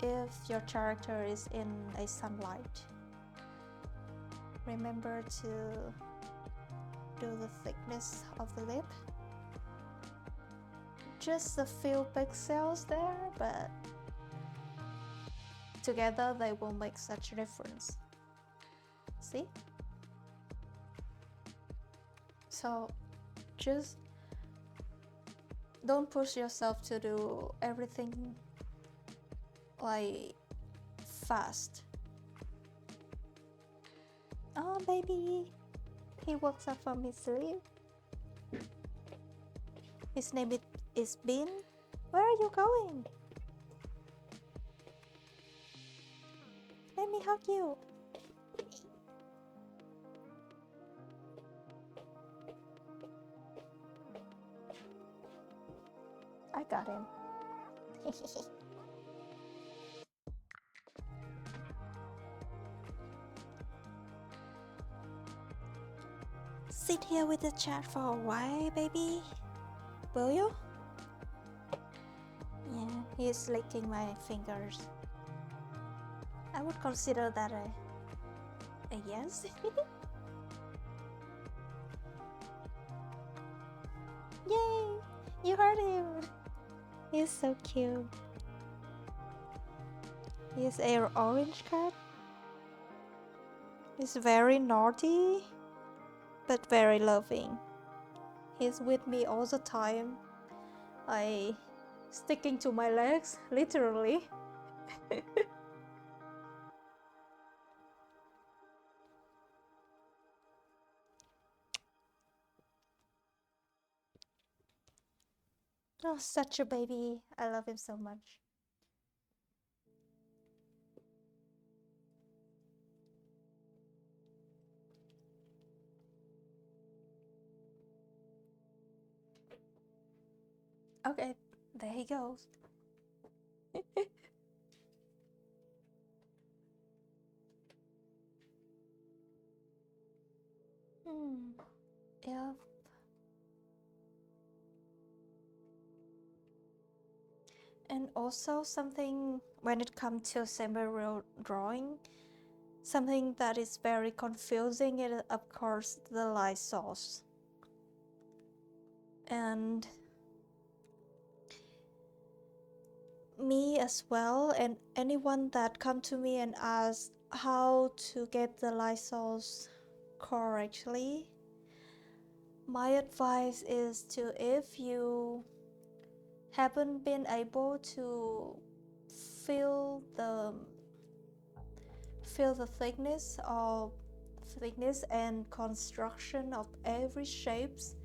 A: If your character is in a sunlight, remember to do the thickness of the lip. Just a few pixels there, but together they will make such a difference. See? So just don't push yourself to do everything like fast. Oh baby, he wakes up from his sleep. His name is Bean. Where are you going? Let me hug you. I got him. Sit here with the chat for a while, baby. Will you? Yeah, he's licking my fingers. I would consider that a yes. Yay! You heard him. He's so cute. He's an orange cat. He's very naughty, but very loving. He's with me all the time. Sticking to my legs, literally. Oh, such a baby. I love him so much. Okay, there he goes. Yeah. And also something when it comes to semi-real drawing, something that is very confusing is of course the light source. And me as well, and anyone that come to me and ask how to get the light source correctly, my advice is to, if you haven't been able to feel the feel the thickness and construction of every shapes,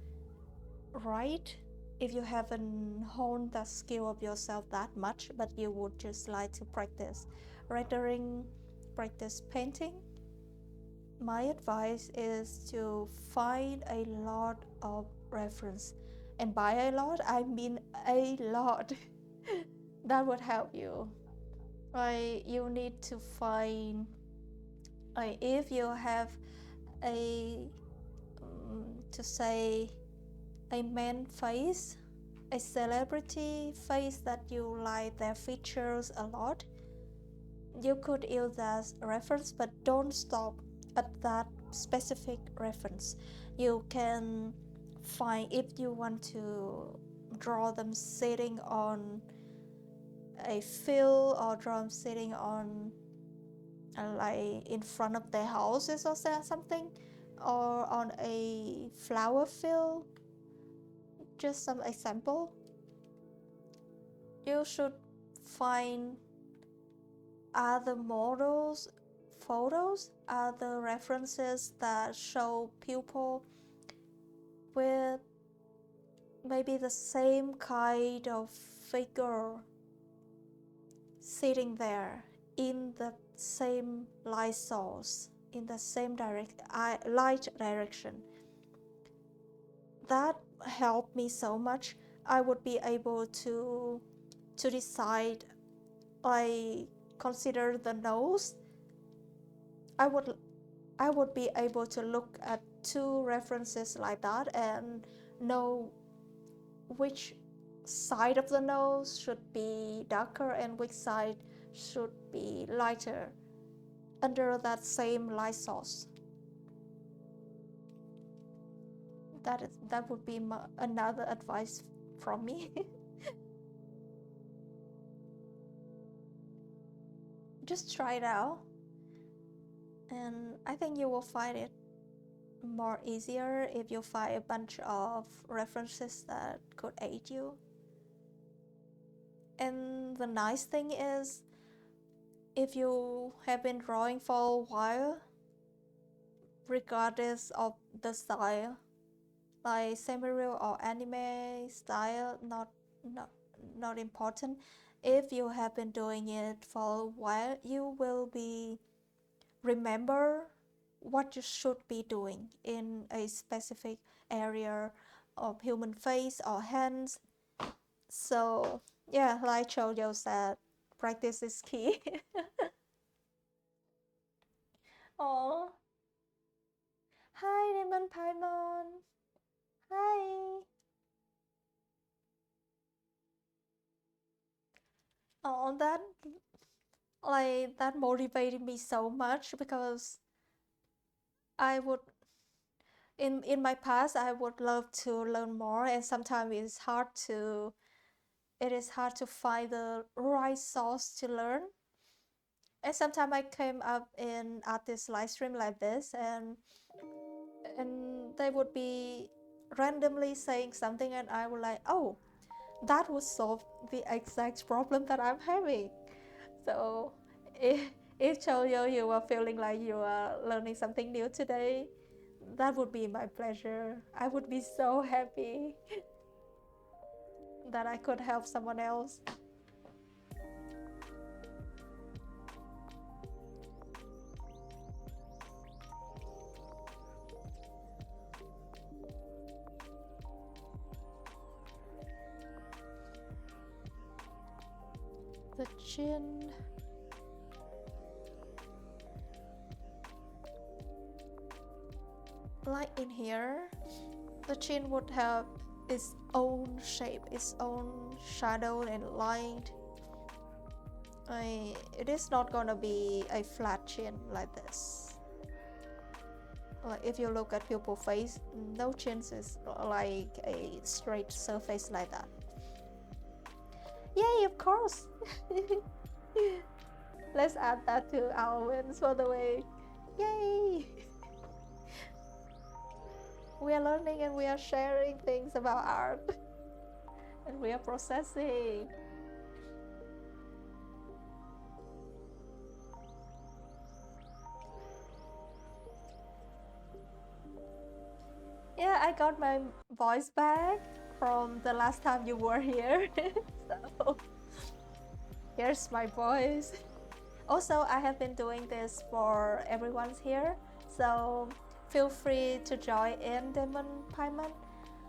A: right? If you haven't honed that skill of yourself that much, but you would just like to practice rendering, practice painting, my advice is to find a lot of reference. And by a lot, I mean a lot. That would help you. You need to find, if you have to say, a man face, a celebrity face that you like their features a lot, you could use as a reference, but don't stop at that specific reference. You can find, if you want to draw them sitting on a field or draw them sitting on like in front of their houses or something, or on a flower field, just some example, you should find other models, photos, other references that show people with maybe the same kind of figure sitting there in the same light source, in the same light direction. That helped me so much. I would be able to decide, I consider the nose. I would be able to look at two references like that and know which side of the nose should be darker and which side should be lighter under that same light source. That would be another advice from me. Just try it out, and I think you will find it more easier if you find a bunch of references that could aid you. And the nice thing is, if you have been drawing for a while, regardless of the style, like semi-real or anime style, not important. If you have been doing it for a while, you will be remember what you should be doing in a specific area of human face or hands. So yeah, like Chojo said, practice is key. Oh, hi Demon Paimon. Hi. Oh, that motivated me so much, because I would, in my past, I would love to learn more, and sometimes it is hard to find the right source to learn. And sometimes I came up in artist live stream like this, and they would be randomly saying something, and I would like, oh, that would solve the exact problem that I'm having. So if Choyo, you are feeling like you are learning something new today, that would be my pleasure. I would be so happy that I could help someone else. The chin. Like in here, the chin would have its own shape, its own shadow and light. It is not gonna be a flat chin like this. Like if you look at people's face, no chins is like a straight surface like that. Yay, of course. Let's add that to our wins for the week. Yay. We are learning and we are sharing things about art. And we are processing. I got my voice back from the last time you were here. So here's my voice. Also, I have been doing this for everyone's here, so feel free to join in, Demon Payment.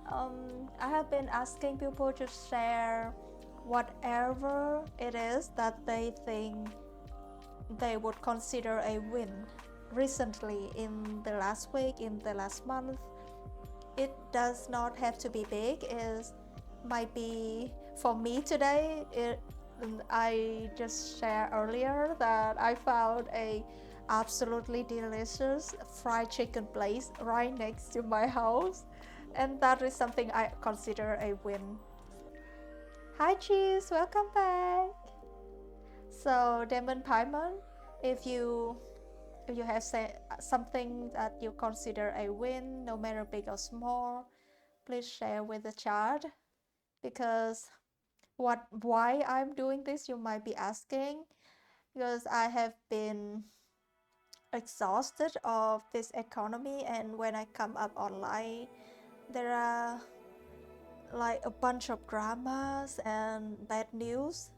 A: I have been asking people to share whatever it is that they think they would consider a win recently, in the last week, in the last month. It does not have to be big. It might be, for me today, I just shared earlier that I found a absolutely delicious fried chicken place right next to my house, and that is something I consider a win. Hi Cheese, welcome back. So Demon Paimon, if you have said something that you consider a win, no matter big or small, please share with the chat. Because why I'm doing this, you might be asking. Because I have been exhausted of this economy, and when I come up online, there are like a bunch of dramas and bad news.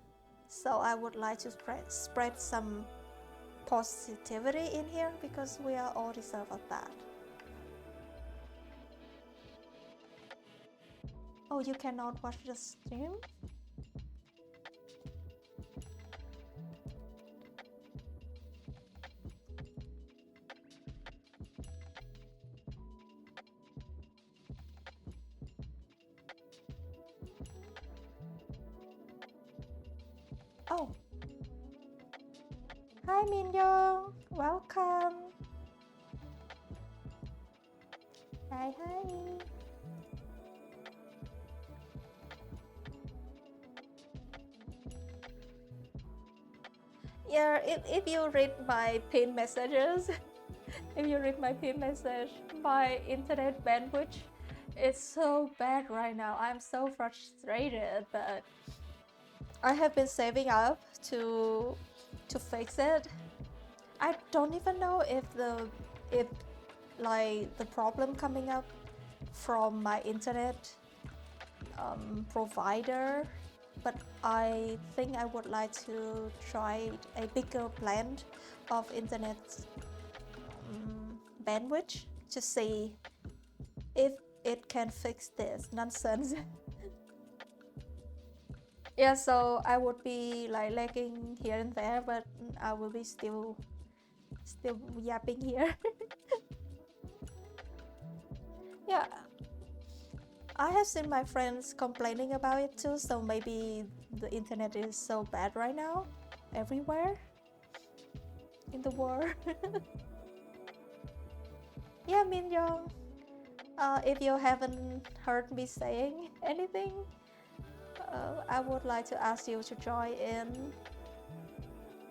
A: So I would like to spread some positivity in here, because we are all deserve of that. Oh, you cannot watch the stream? Oh. Hi Minyoung, welcome. Hi, hi. Yeah, if you read my pinned messages, if you read my pinned message, my internet bandwidth is so bad right now. I'm so frustrated, but I have been saving up to fix it. I don't even know if like the problem coming up from my internet provider, but I think I would like to try a bigger plan of internet bandwidth to see if it can fix this nonsense. Yeah, so I would be like lagging here and there, but I will be still yapping here. Yeah, I have seen my friends complaining about it too, so maybe the internet is so bad right now everywhere in the world. Yeah, Minyoung, if you haven't heard me saying anything, I would like to ask you to join in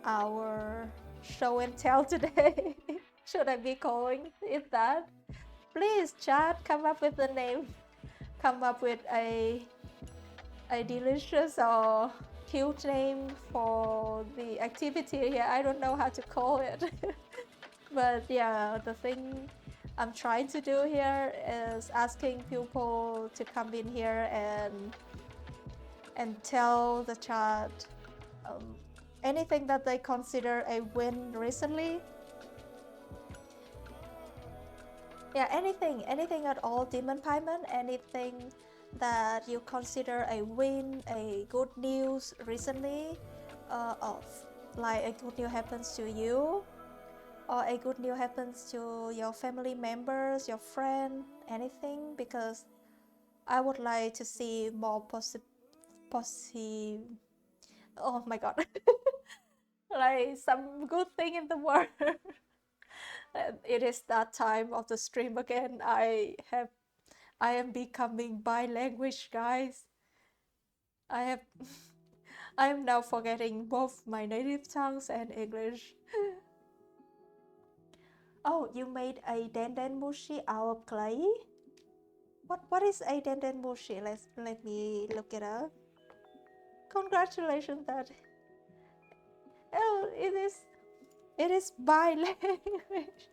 A: our show and tell today. Should I be calling it that? Please, chat, come up with a name. Come up with a delicious or cute name for the activity. Yeah, I don't know how to call it. But yeah, the thing I'm trying to do here is asking people to come in here and tell the chat anything that they consider a win recently. Yeah, anything at all, Demon Payment, anything that you consider a win, a good news recently, of like a good news happens to you, or a good news happens to your family members, your friend, anything, because I would like to see more oh my god, like some good thing in the world. It is that time of the stream again. I am becoming bi-language, guys. I am now forgetting both my native tongues and English. Oh, you made a denden mushi out of clay? What is a denden mushi? Let me look it up. Congratulations that. Oh, it is bi-language.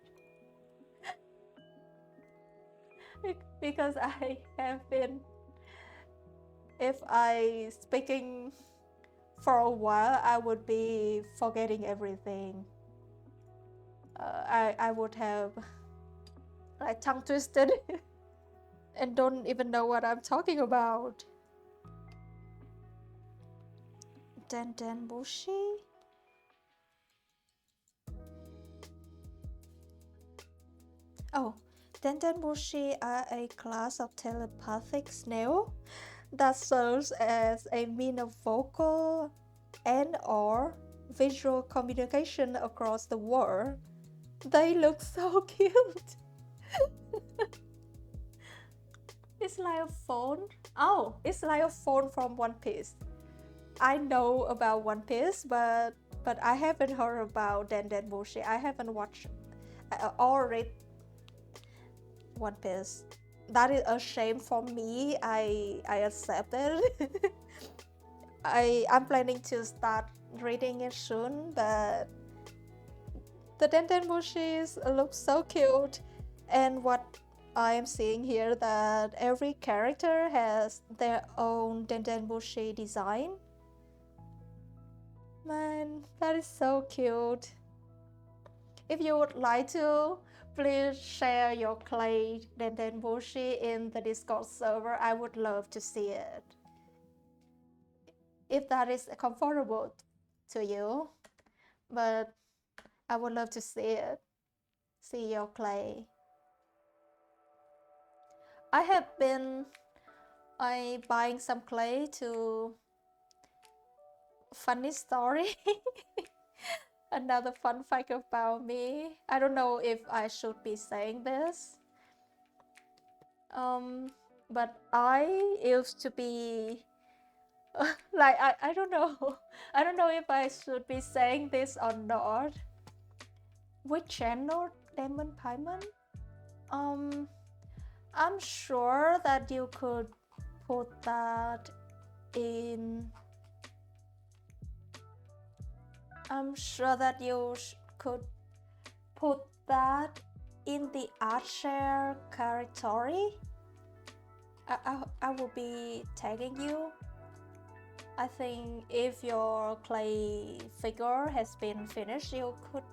A: because I have been, if I speaking for a while, I would be forgetting everything. I would have like tongue twisted and don't even know what I'm talking about. Den Bushi? Oh, Den Bushi are a class of telepathic snail that serves as a means of vocal and or visual communication across the world. They look so cute. It's like a phone. Oh, it's like a phone from One Piece. I know about One Piece, but I haven't heard about Den Bushi. I haven't watched or read One Piece. That is a shame for me. I accept it. I'm planning to start reading it soon, but the Bushis look so cute, and what I am seeing here that every character has their own Bushi design. Man, that is so cute. If you would like to, please share your clay Bushi in the Discord server. I would love to see it. If that is comfortable to you, but I would love to see it. See your clay. I have been buying some clay to funny story. Another fun fact about me. I don't know if I should be saying this. But I used to be like I don't know. I don't know if I should be saying this or not. Which channel, Demon Paimon? I'm sure that you could put that in. I'm sure that you could put that in the art share category. I will be tagging you. I think if your clay figure has been finished, you could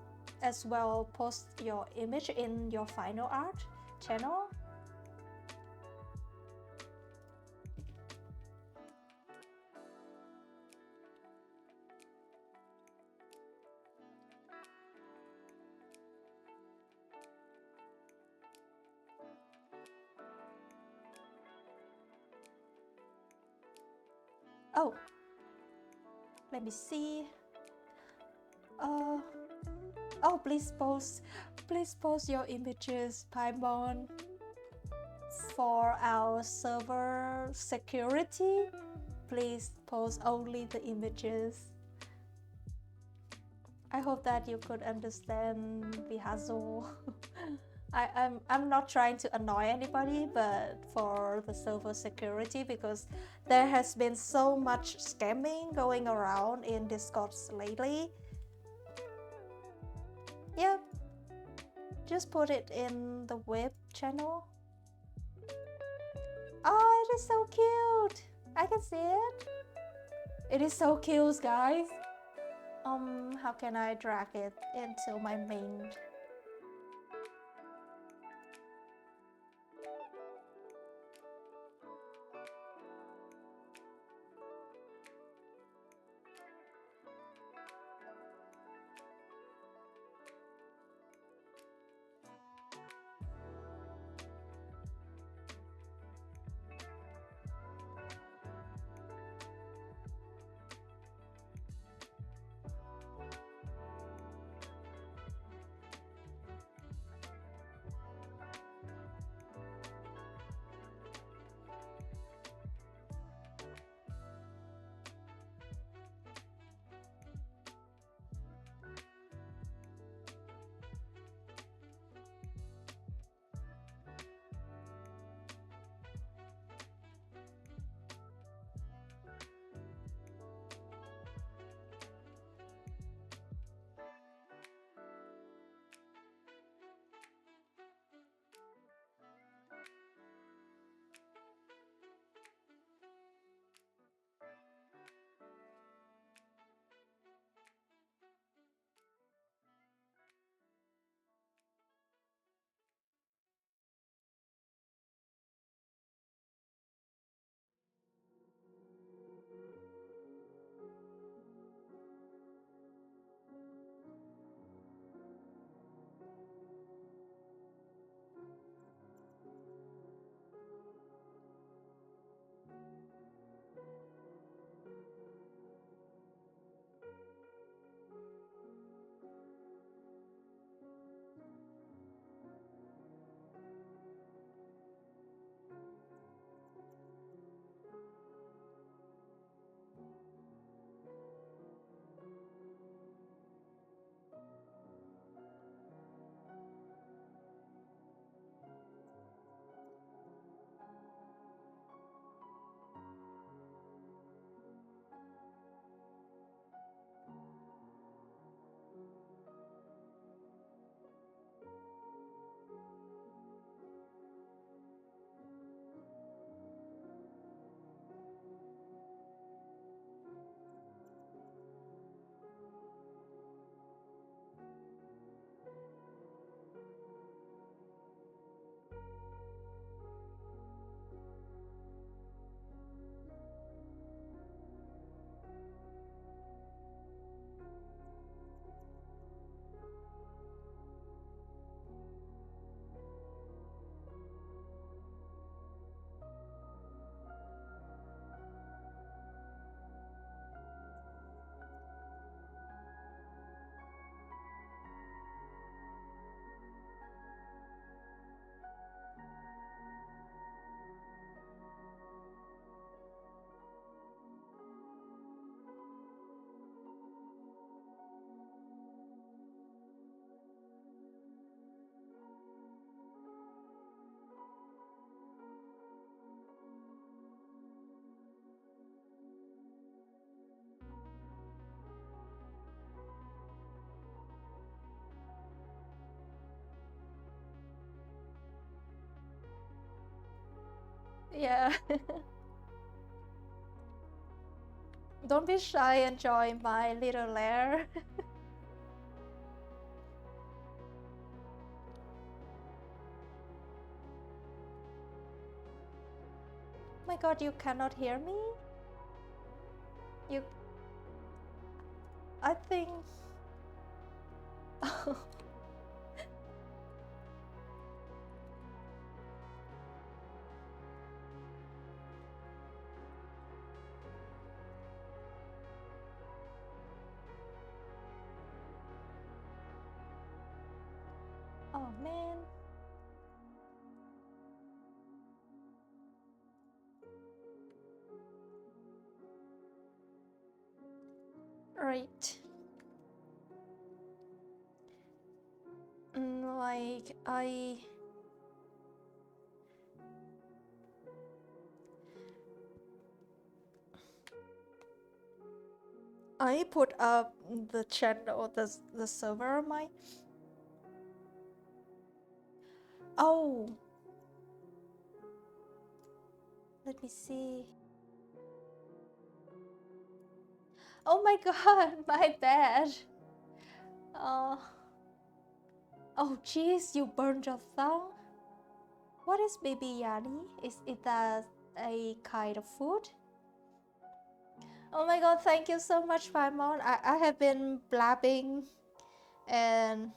A: as well post your image in your final art channel. Oh, let me see. Oh, please post your images, Paimon, for our server security. Please post only the images. I hope that you could understand the hassle. I'm not trying to annoy anybody, but for the server security, because there has been so much scamming going around in Discord lately. Yeah, just put it in the WIP channel. Oh, it is so cute. I can see it. It is so cute, guys. How can I drag it into my main? Yeah. Don't be shy and join my little lair. My god, you cannot hear me? You... I think... Oh man. Right. Like I put up the channel, the server of mine. Oh, let me see. Oh my god, my bad. Uh, oh jeez, you burned your thumb. What is bibiani? Is it a kind of food? Oh my god, thank you so much, Paimon. I have been blabbing and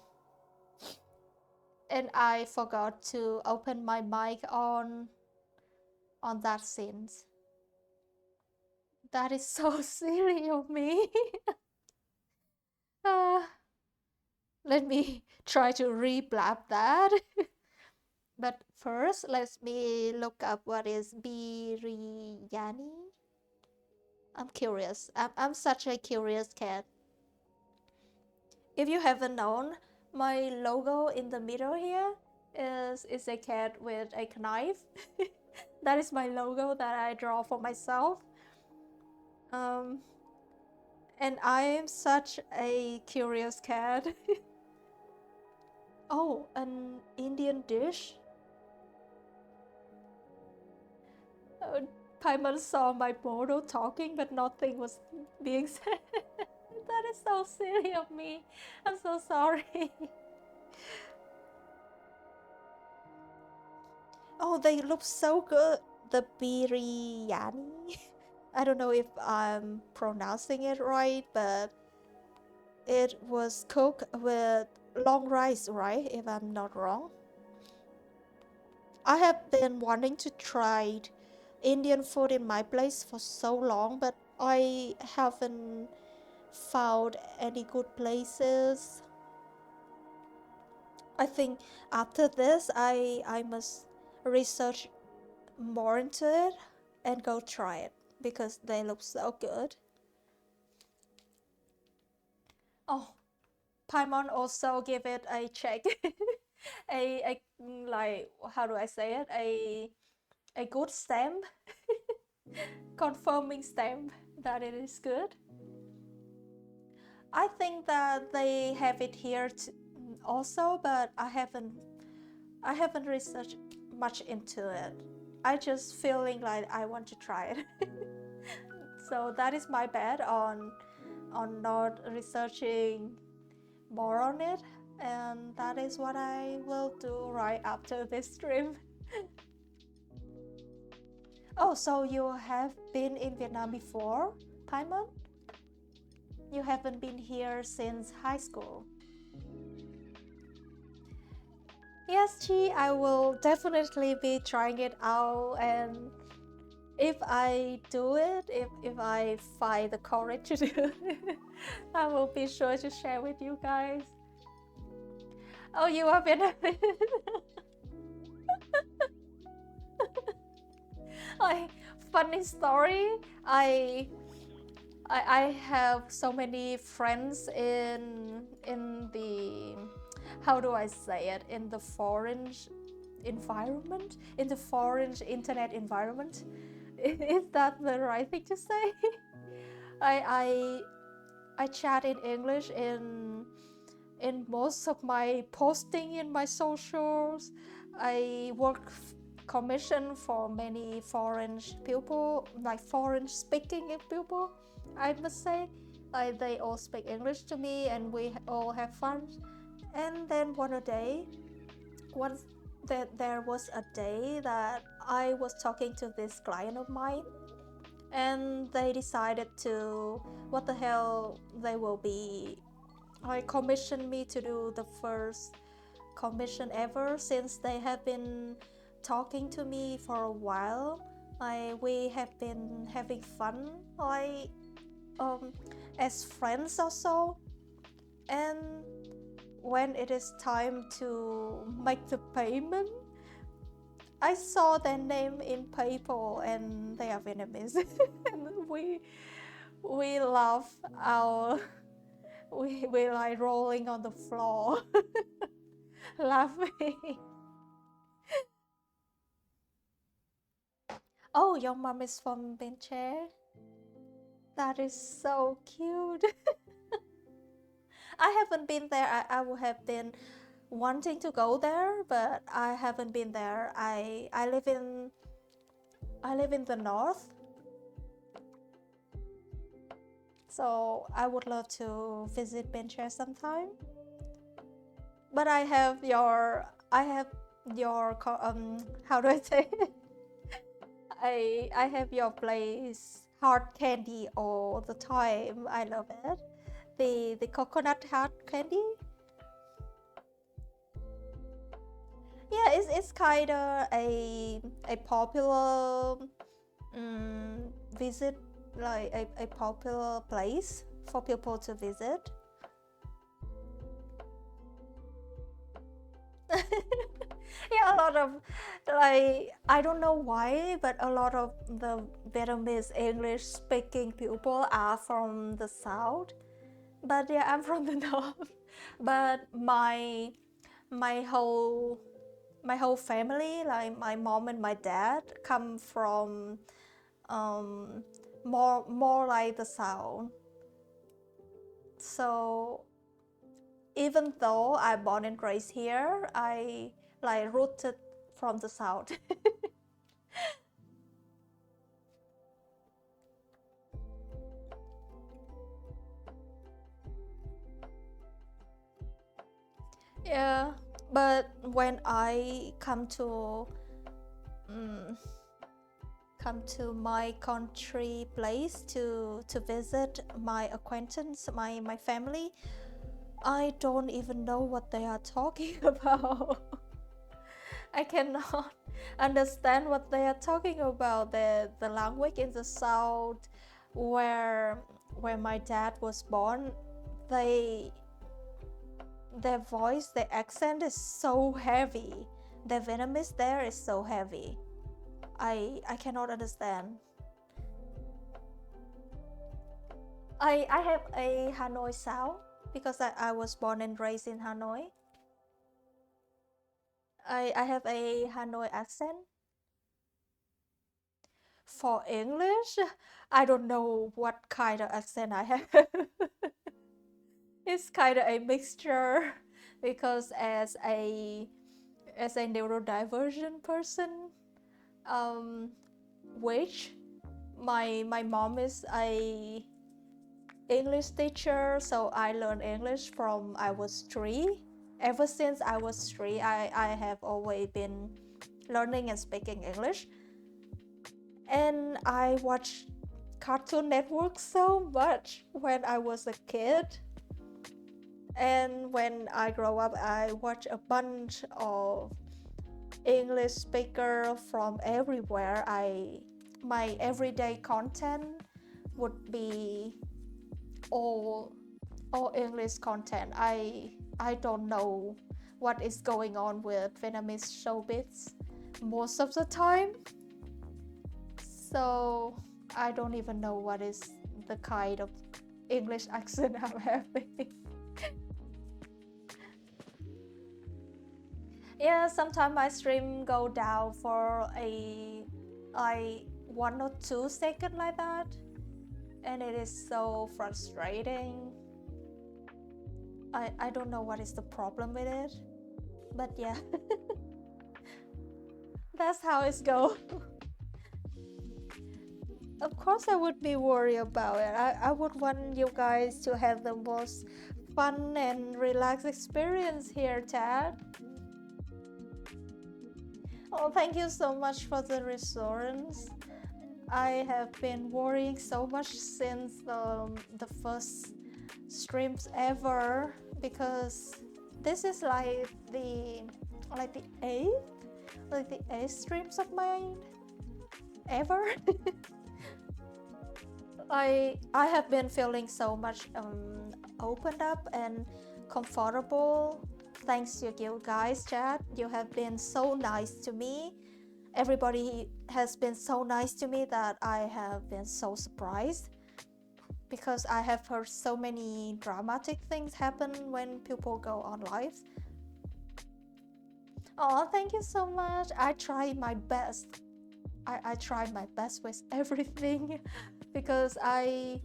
A: I forgot to open my mic on that scene. That is so silly of me. uh, let me try to re-blab that. But first, let me look up what is biryani. I'm curious. I'm such a curious cat. If you haven't known, my logo in the middle here is a cat with a knife. That is my logo that I draw for myself. And I am such a curious cat. Oh, an Indian dish? Paimon saw my model talking, but nothing was being said. That is so silly of me. I'm so sorry. Oh, they look so good. The biryani. I don't know if I'm pronouncing it right, but it was cooked with long rice, right? If I'm not wrong. I have been wanting to try Indian food in my place for so long, but I haven't found any good places. I think after this, I must research more into it and go try it because they look so good. Oh, Paimon also give it a check. a like, how do I say it? A good stamp. Confirming stamp that it is good. I think that they have it here also, but I haven't researched much into it. I just feeling like I want to try it. So that is my bad on not researching more on it, and that is what I will do right after this stream. Oh, so you have been in Vietnam before, Paimon? You haven't been here since high school. Yes, Chi, I will definitely be trying it out, and if I do it, if I find the courage to do it, I will be sure to share with you guys. Oh, you are Vietnamese. Like, funny story. I have so many friends in the, how do I say it, in the foreign environment, in the foreign internet environment. Is that the right thing to say? I chat in English in most of my posting in my socials. I work commission for many foreign people, like foreign speaking people, I must say. Like they all speak English to me and we all have fun. And then there was a day that I was talking to this client of mine, and they decided to, what the hell, they will be, like, commission me to do the first commission ever, since they have been talking to me for a while. Like we have been having fun, like as friends or so. And when it is time to make the payment, I saw their name in PayPal and they are Vietnamese. And we laugh our we like rolling on the floor laughing. Oh, your mom is from Bencher? That is so cute. I haven't been there. I would have been wanting to go there, but I haven't been there. I live in the north, so I would love to visit Bencher sometime. But I have your how do I say it? I have your place hard candy all the time. I love it. The coconut hard candy. Yeah, it's kind of a popular visit, like a popular place for people to visit. Yeah, a lot of, like, I don't know why, but a lot of the Vietnamese English speaking people are from the south. But yeah, I'm from the north. But my whole family, like my mom and my dad, come from more like the south. So even though I'm born and raised here, I like rooted from the south. Yeah, but when I come to my country place to visit my acquaintance, my family, I don't even know what they are talking about. I cannot understand what they are talking about. The language in the south, where my dad was born, their voice, their accent is so heavy. The Vietnamese there is so heavy. I cannot understand. I have a Hanoi sound because I was born and raised in Hanoi. I have a Hanoi accent. For English, I don't know what kind of accent I have. It's kind of a mixture because as a neurodivergent person, which my mom is a English teacher, so I learned English from I was 3. Ever since I was 3, I have always been learning and speaking English. And I watched Cartoon Network so much when I was a kid. And when I grow up, I watch a bunch of English speaker from everywhere. My everyday content would be all English content. I don't know what is going on with Vietnamese showbiz most of the time. So I don't even know what is the kind of English accent I'm having. Yeah, sometimes my stream go down for a like 1 or 2 seconds like that, and it is so frustrating. I don't know what is the problem with it, but yeah. That's how it's go. Of course I would be worried about it. I would want you guys to have the most fun and relaxed experience here, Chad. Oh, thank you so much for the reassurance. I have been worrying so much since the first streams ever, because this is like the eighth streams of mine ever. I have been feeling so much opened up and comfortable thanks to you guys, chat. You have been so nice to me. Everybody has been so nice to me that I have been so surprised, because I have heard so many dramatic things happen when people go on live. Oh, thank you so much. I try my best. I try my best with everything because I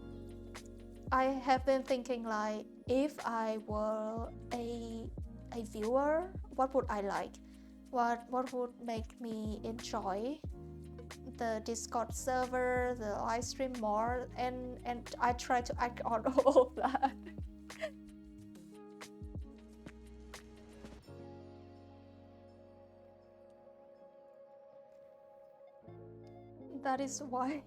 A: have been thinking, like, if I were a viewer, what would I like? What would make me enjoy the Discord server, the live stream more, and I try to act on all of that. That is why,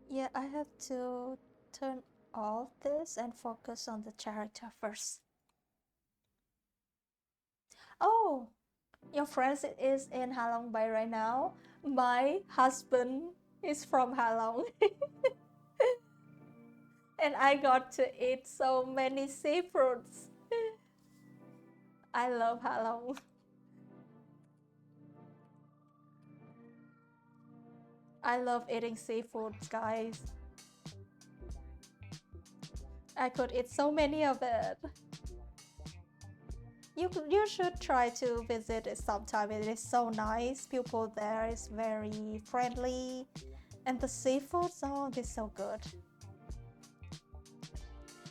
A: yeah, I have to turn off this and focus on the character first. Oh, your friend is in Halong Bay right now. My husband is from Halong. And I got to eat so many seafoods. I love Halong. I love eating seafood, guys. I could eat so many of it. You should try to visit it sometime. It is so nice. People there is very friendly, and the seafood, oh, it's so good.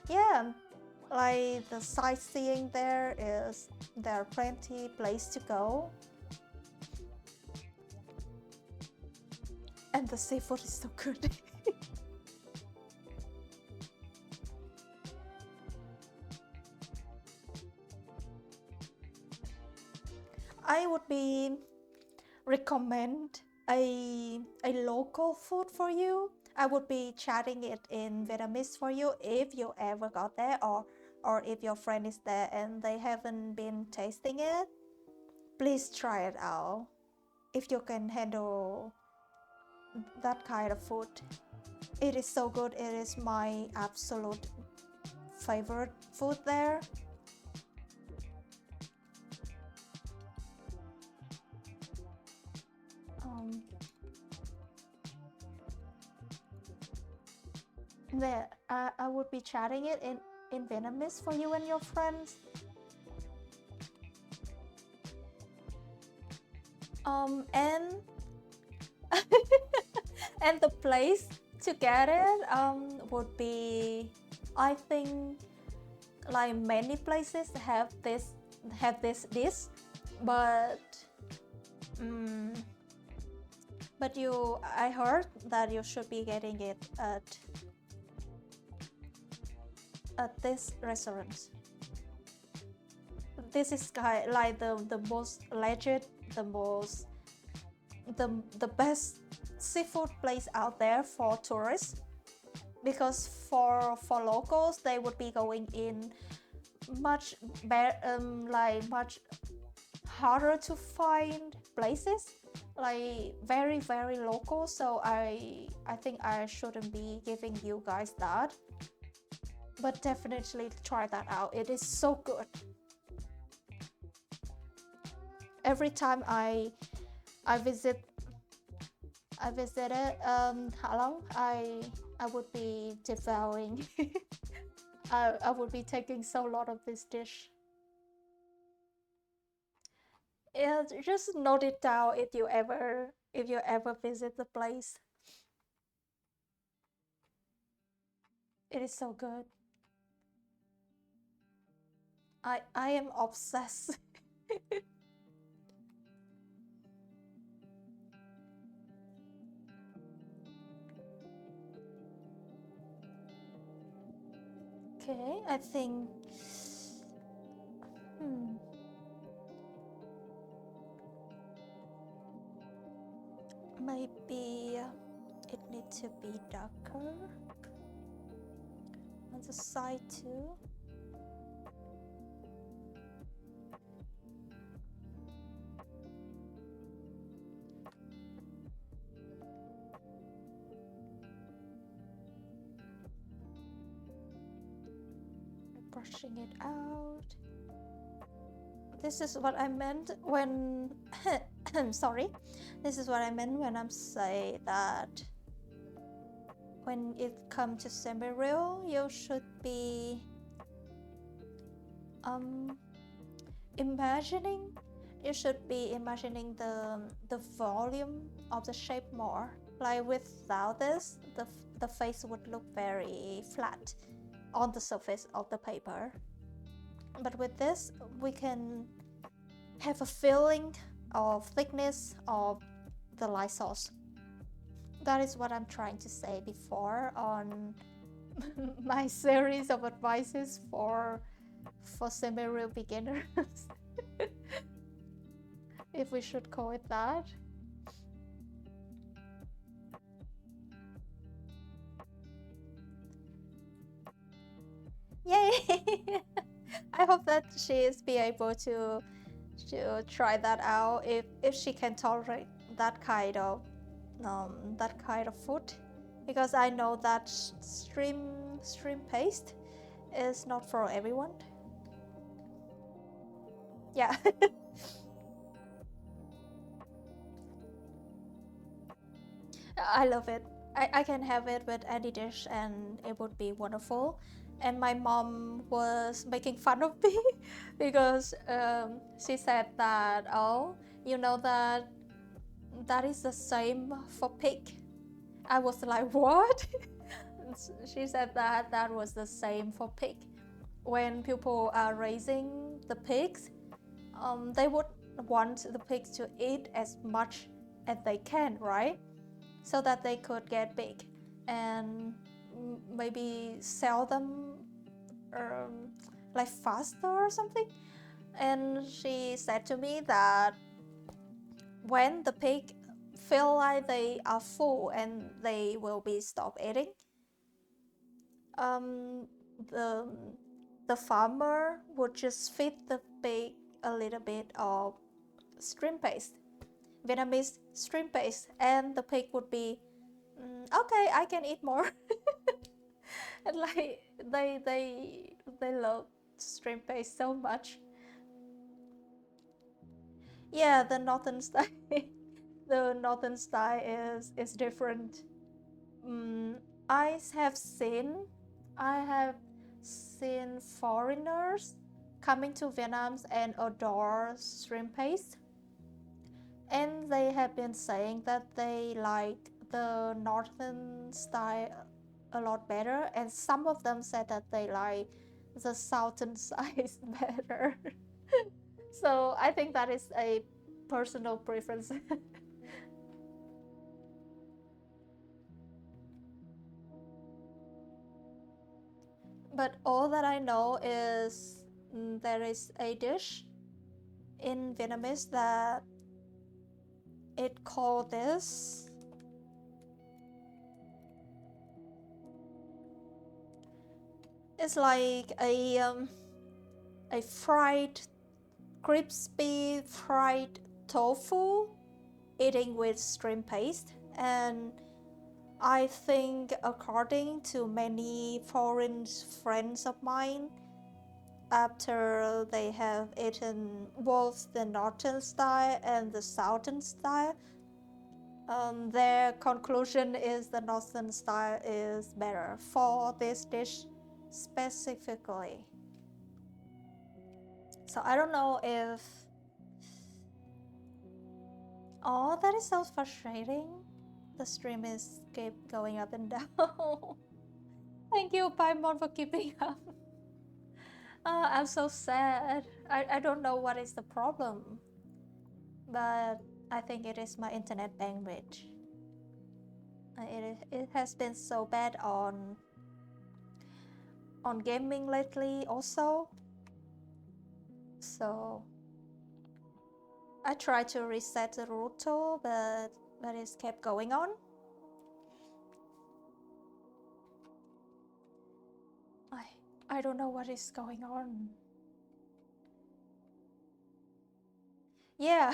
A: Yeah, like the sightseeing there are plenty place to go, and the seafood is so good. I would be recommend a local food for you. I would be chatting it in Vietnamese for you if you ever got there, or if your friend is there and they haven't been tasting it. Please try it out if you can handle that kind of food. It is so good. It is my absolute favorite food there. There, I would be chatting it in Vietnamese for you and your friends. And and the place to get it would be, I think, like many places have this dish, but I heard that you should be getting it at this restaurant. This is like the most legit, the best seafood place out there for tourists, because for locals they would be going in much much harder to find places, like very local. So I think I shouldn't be giving you guys that, but definitely try that out. It is so good. Every time I visited Halong, I would be devouring. I would be taking so lot of this dish. Yeah, just note it down if you ever visit the place. It is so good. I am obsessed. Okay, I think maybe it needs to be darker on the side too. Brushing it out. This is what I meant when sorry, this is what I meant when I'm saying that when it comes to semi-real, you should be imagining the volume of the shape more. Like without this, the face would look very flat on the surface of the paper. But with this, we can have a feeling of thickness of the light source. That is what I'm trying to say before on my series of advices for semi-real beginners. If we should call it that. Yay! I hope that she is be able to try that out if she can tolerate that kind of food, because I know that stream paste is not for everyone. Yeah. I love it. I can have it with any dish and it would be wonderful. And my mom was making fun of me because she said that, oh, you know that is the same for pig. I was like, what? She said that was the same for pig. When people are raising the pigs, they would want the pigs to eat as much as they can, right? So that they could get big and maybe sell them like faster or something. And she said to me that when the pig feel like they are full and they will be stop eating, the farmer would just feed the pig a little bit of stream paste, Vietnamese stream paste, and the pig would be okay, I can eat more. And like they love stream paste so much. Yeah, the northern style the northern style is different. I have seen foreigners coming to Vietnam and adore shrimp paste, and they have been saying that they like the northern style a lot better, and some of them said that they like the southern style better. So I think that is a personal preference. But all that I know is there is a dish in Vietnamese that it called this. It's like a fried, crispy fried tofu eating with shrimp paste. And I think according to many foreign friends of mine, after they have eaten both the northern style and the southern style, their conclusion is the northern style is better for this dish specifically. So I don't know if... Oh, that is so frustrating. The stream is keep going up and down. Thank you, Paimon, for keeping up. I'm so sad. I don't know what is the problem, but I think it is my internet bandwidth. It has been so bad on on gaming lately also. So I tried to reset the router, but it kept going on. I don't know what is going on. Yeah,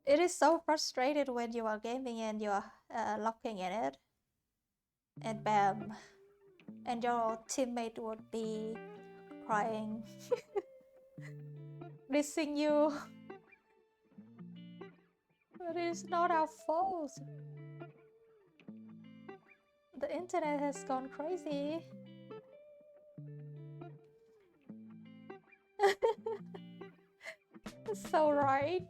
A: it is so frustrated when you are gaming and you are locking in it, and bam, and your teammate would be crying, dissing you. But it's not our fault. The internet has gone crazy. So right.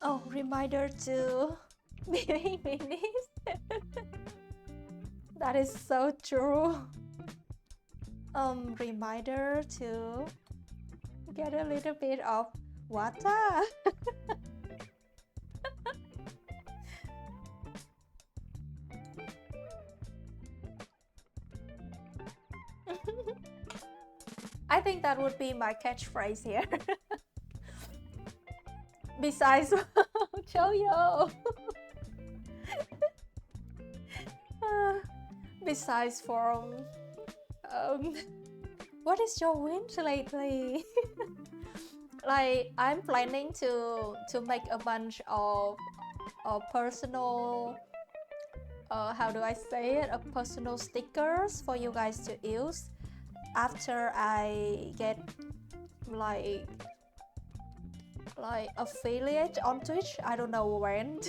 A: Oh, reminder to be minis. That is so true. Reminder to get a little bit of water. I think that would be my catchphrase here. Besides, Choyo. Besides from, what is your wins lately? Like, I'm planning to make a bunch of personal, how do I say it? Personal stickers for you guys to use after I get like affiliate on Twitch. I don't know when,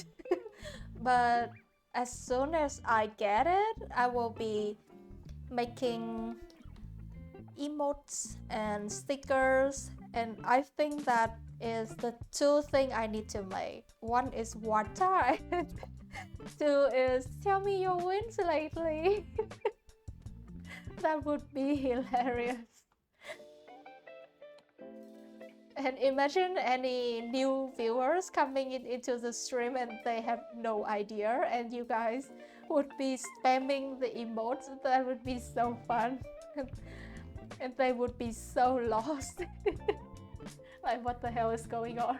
A: but as soon as I get it, I will be making emotes and stickers, and I think that is the two things I need to make. One is water and two is tell me your wins lately. That would be hilarious. And imagine any new viewers coming into the stream and they have no idea, and you guys would be spamming the emotes. That would be so fun. And they would be so lost. Like, what the hell is going on?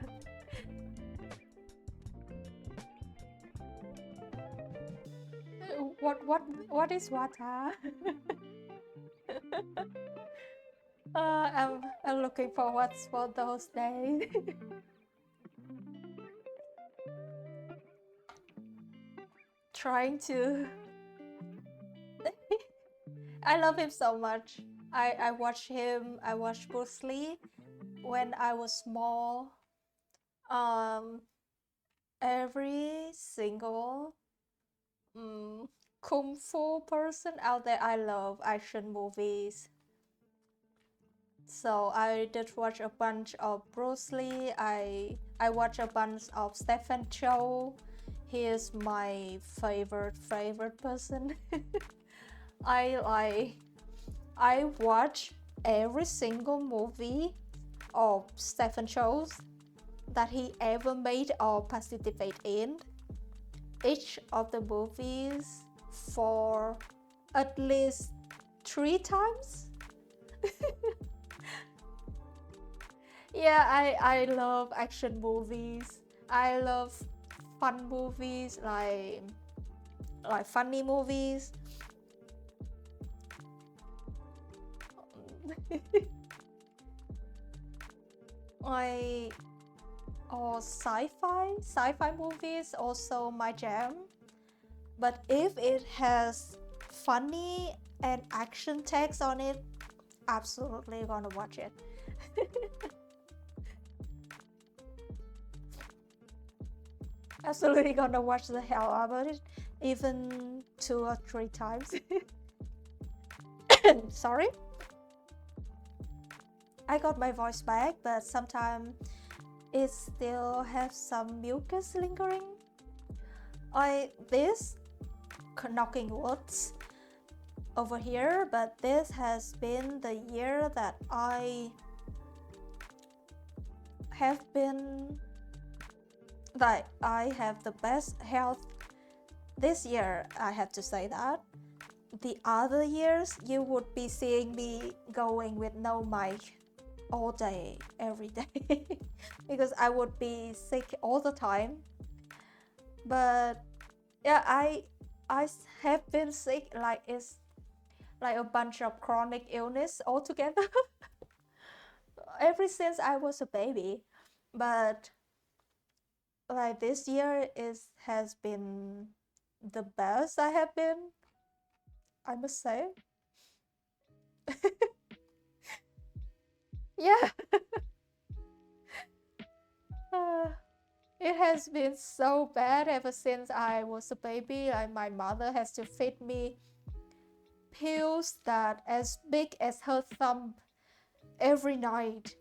A: What is water? I'm looking forward for those days. Trying to. I love him so much. I watched him. I watched Bruce Lee when I was small. Every single kung fu person out there. I love action movies. So I did watch a bunch of Bruce Lee. I watched a bunch of Stephen Chow. He is my favorite person. I watch every single movie of Stephen Chow that he ever made or participate in. Each of the movies for at least 3 times. Yeah, I love action movies. I love fun movies, like funny movies. Or sci-fi movies also my jam. But if it has funny and action text on it, absolutely gonna watch it. Absolutely gonna watch the hell out of it, even 2 or 3 times. Sorry, I got my voice back, but sometimes it still has some mucus lingering. This knocking woods over here, but this has been the year that I have been like I have the best health this year. I have to say that. The other years, you would be seeing me going with no mic all day, every day, because I would be sick all the time. But yeah, I have been sick like it's like a bunch of chronic illness altogether ever since I was a baby. But like this year has been the best I have been, I must say. Yeah. It has been so bad ever since I was a baby. Like my mother has to feed me pills that as big as her thumb every night.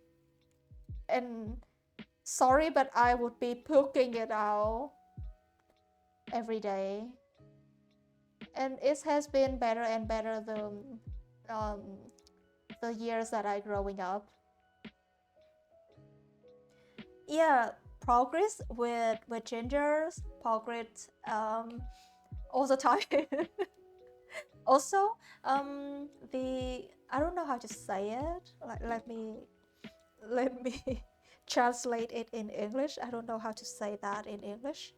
A: And sorry, but I would be puking it out every day. And it has been better and better the years that I growing up. Yeah, progress with gingers, progress all the time. Also, the I don't know how to say it. Like let me translate it in English. I don't know how to say that in English.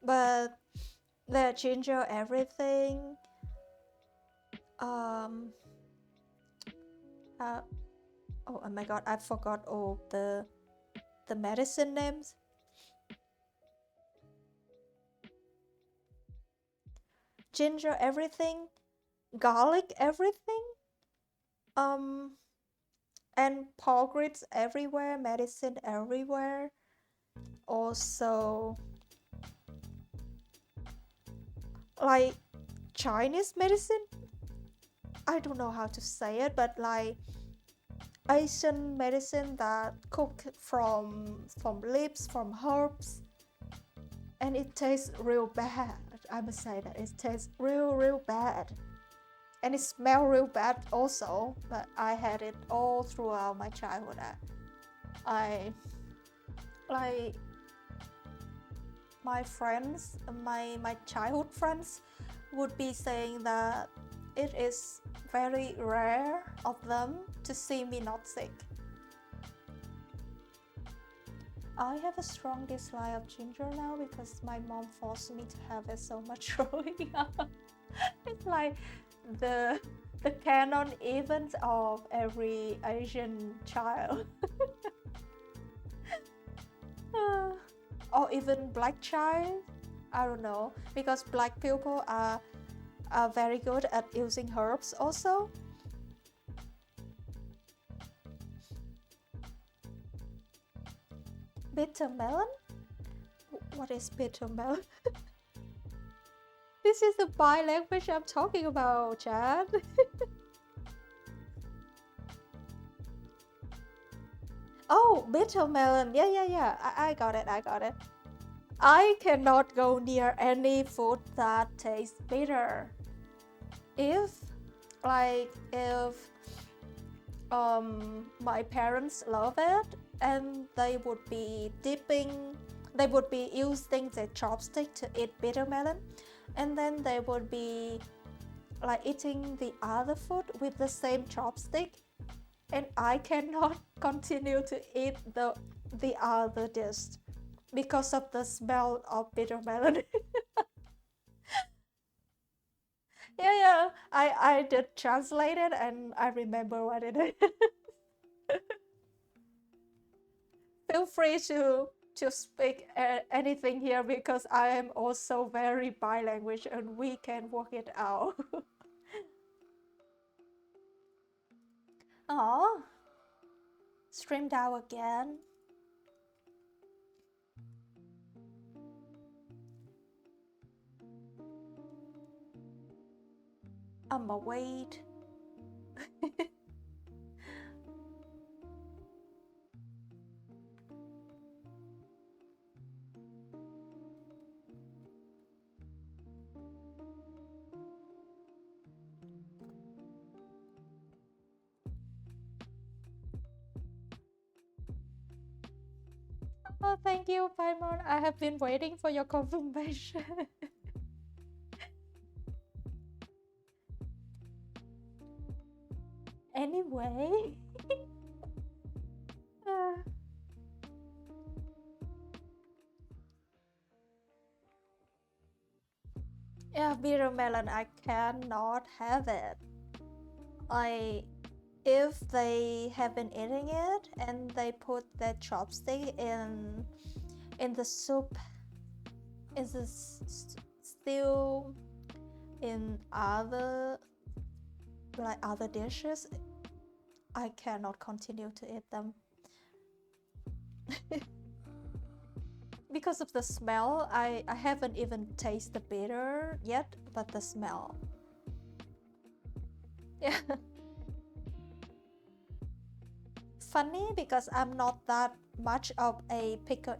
A: But the ginger everything. Oh my god, I forgot all the medicine names. Ginger everything, garlic everything, and progress everywhere, medicine everywhere. Also, like Chinese medicine. I don't know how to say it, but like Asian medicine that cook from leaves, from herbs, and it tastes real bad. I must say that it tastes real bad, and it smells real bad also. But I had it all throughout my childhood. I like my friends, my childhood friends, would be saying that it is very rare of them to see me not sick. I have a strong dislike of ginger now because my mom forced me to have it so much growing up. It's like the canon event of every Asian child. Or even black child. I don't know, because black people are very good at using herbs also. Bitter melon? What is bitter melon? This is the bi language I'm talking about, Chad. Oh, bitter melon. Yeah. I got it. I cannot go near any food that tastes bitter. If my parents love it and they would be using the chopstick to eat bitter melon, and then they would be like eating the other food with the same chopstick, and I cannot continue to eat the other dish because of the smell of bitter melon. Yeah, I did translate it and I remember what it is. Feel free to speak anything here because I am also very bilanguage and we can work it out. Oh, stream down again. I'ma wait. Oh, thank you, Paimon. I have been waiting for your confirmation. Anyway. Yeah, bitter melon, I cannot have it. If they have been eating it and they put their chopstick in the soup, in the stew, in other dishes, I cannot continue to eat them. Because of the smell. I haven't even tasted the bitter yet, but the smell. Yeah. Funny because I'm not that much of a picky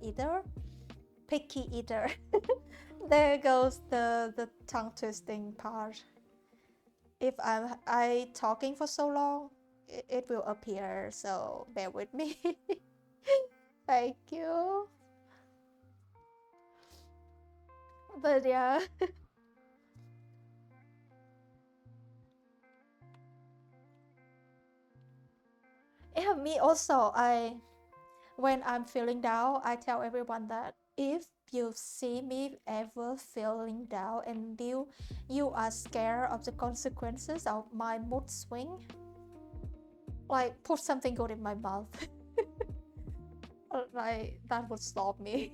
A: eater. There goes the tongue twisting part. If I talking for so long, it will appear, so bear with me. Thank you. But yeah. Yeah, me also. When I'm feeling down, I tell everyone that if you see me ever feeling down and you are scared of the consequences of my mood swing, like put something good in my mouth. Like that would stop me.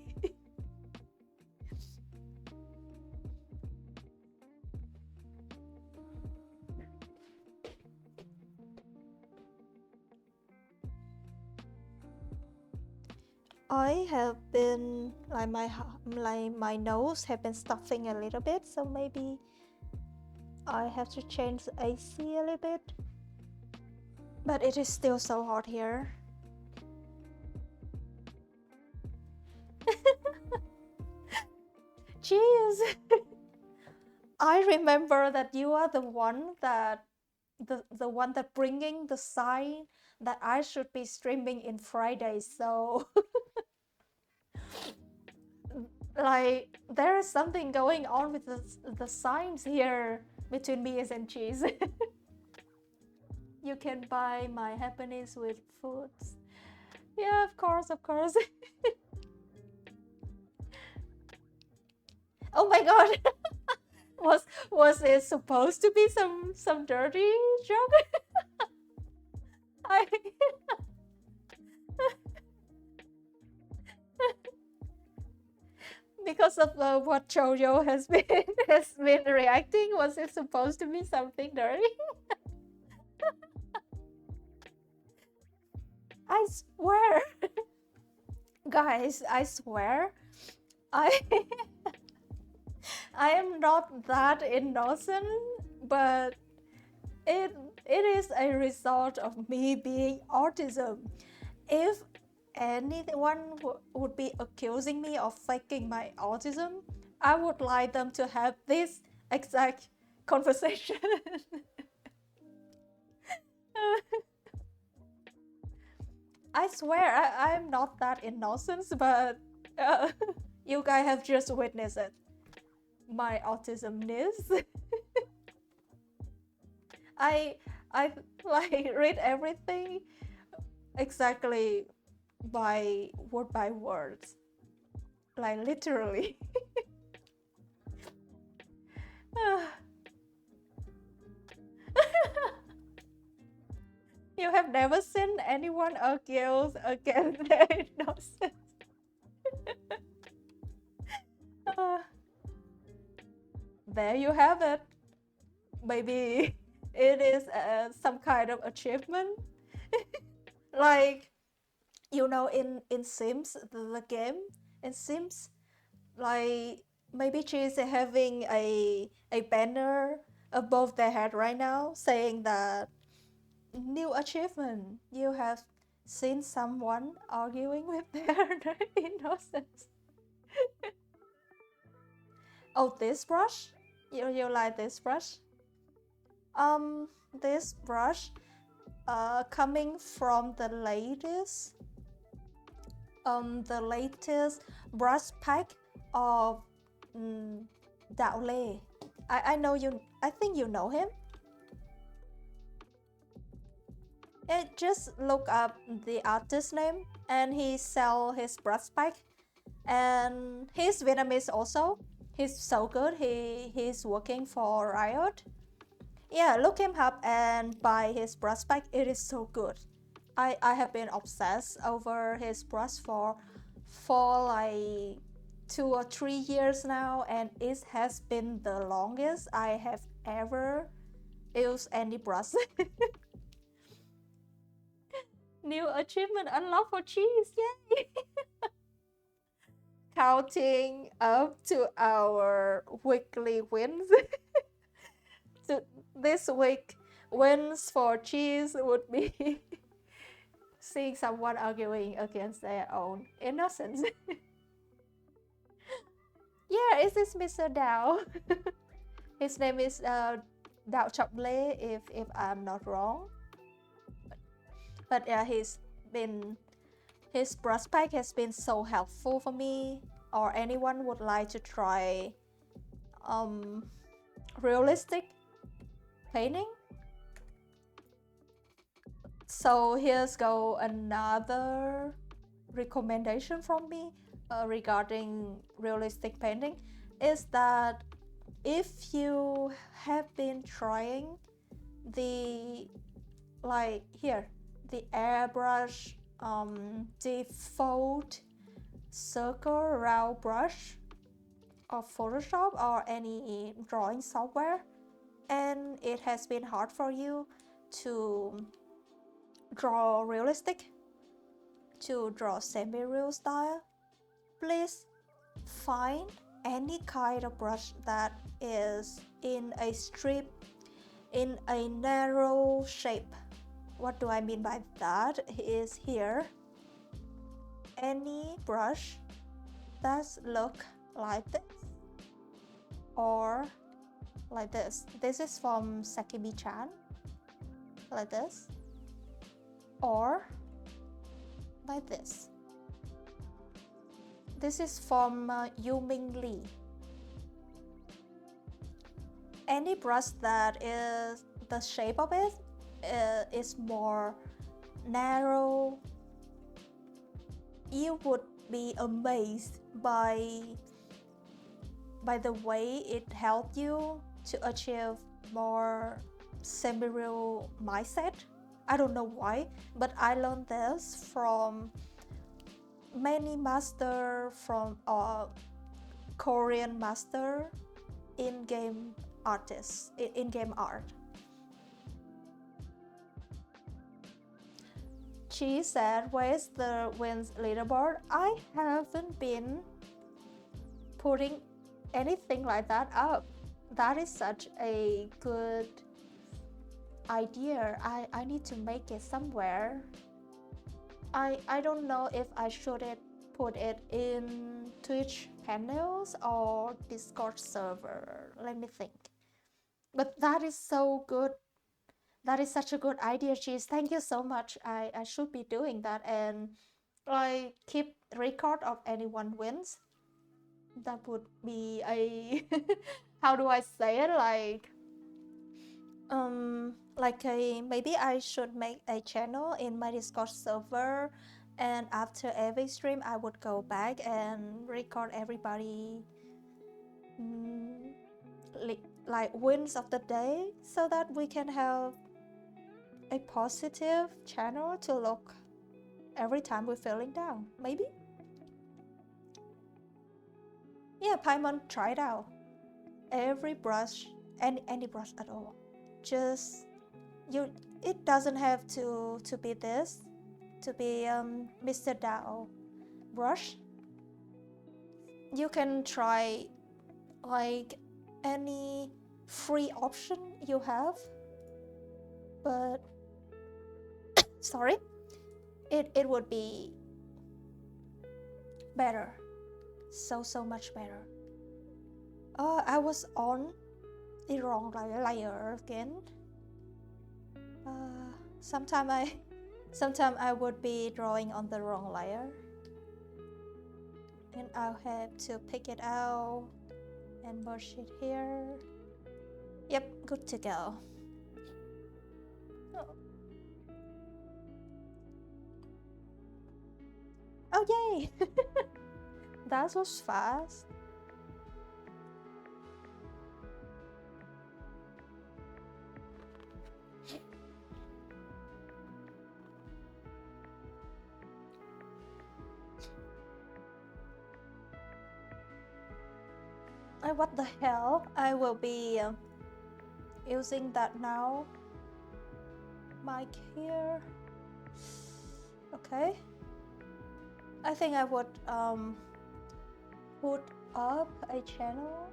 A: I have been like my nose have been stuffing a little bit, so maybe I have to change the AC a little bit. But it is still so hot here. Cheers. I remember that you are the one that the one that bringing the sign that I should be streaming in Friday. So like there is something going on with the signs here between me and cheese. You can buy my happiness with foods. Yeah, of course, of course. Oh my god. was it supposed to be some dirty joke? I because of what Jojo has been reacting, was it supposed to be something dirty? I swear. Guys, I swear. I I am not that innocent, but it is a result of me being autism. If anyone would be accusing me of faking my autism, I would like them to have this exact conversation. I swear I'm not that innocent, but you guys have just witnessed it. My autismness. I like read everything exactly by words, like literally. You have never seen anyone accuse against their innocence. There you have it. Maybe it is some kind of achievement. Like, you know, in Sims, the game, in Sims, like maybe she's having a banner above their head right now saying that new achievement, you have seen someone arguing with their innocence. Oh, this brush? You like this brush? This brush coming from the latest the latest brush pack of Đạo Lê. I know you. I think you know him. Just look up the artist name, and he sell his brush pack, and he's Vietnamese also. He's so good. He's working for Riot. Yeah, look him up and buy his brush pack. It is so good. I have been obsessed over his brush for like 2 or 3 years now, and it has been the longest I have ever used any brush. New achievement unlocked for cheese, yay! Counting up to our weekly wins. So this week, wins for cheese would be seeing someone arguing against their own innocence. Yeah, it is Mr. Dao. His name is Dao Chọc Lê, if I'm not wrong. But yeah, his brush pack has been so helpful for me, or anyone would like to try realistic painting. So here's go another recommendation from me regarding realistic painting, is that if you have been trying the the airbrush default circle round brush of Photoshop or any drawing software, and it has been hard for you to draw realistic, to draw semi-real style, please find any kind of brush that is in a strip, in a narrow shape. What do I mean by that is here, any brush that look like this or like this. This is from Sakimi-chan, like this, or like this. This is from Yuming Lee. Any brush that is the shape of it is more narrow, you would be amazed by the way it helped you to achieve more semi-real mindset. I don't know why, but I learned this from many master, from Korean master in-game artists, in-game art. She said, where's the wins leaderboard? I haven't been putting anything like that up. That is such a good idea. I need to make it somewhere. I don't know if I should put it in Twitch panels or Discord server. Let me think. But that is so good. That is such a good idea, Cheese. Thank you so much. I should be doing that, and I keep record of anyone wins. That would be a how do I say it, like a, maybe I should make a channel in my Discord server, and after every stream I would go back and record everybody like wins of the day, so that we can have a positive channel to look every time we're feeling down. Maybe. Yeah, Paimon, try it out. Every brush, any brush at all. Just it doesn't have to be this, to be Mr. Dao brush. You can try like any free option you have, but sorry, it would be better, so much better. I was on the wrong layer again. Sometimes I would be drawing on the wrong layer. And I'll have to pick it out and merge it here. Yep, good to go. Oh yay! That was fast. What the hell? I will be using that now. Mic here. Okay. I think I would put up a channel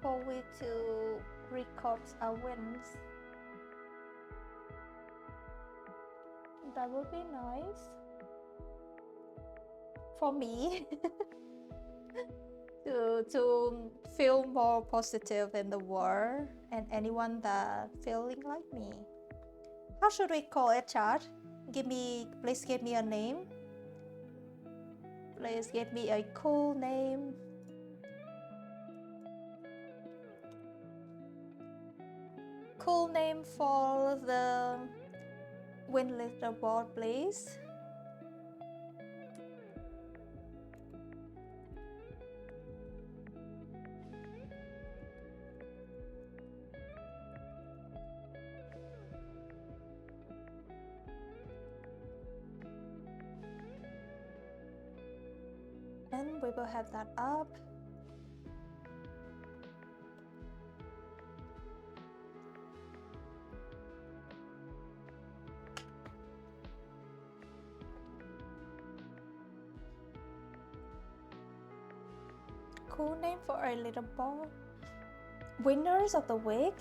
A: for we to record our wins. That would be nice for me. to feel more positive in the world and anyone that feeling like me. How should we call it, chat? Please give me a name. Please give me a cool name. Cool name for the win leaderboard, please. And we will have that up. Cool name for a little ball. Winners of the week.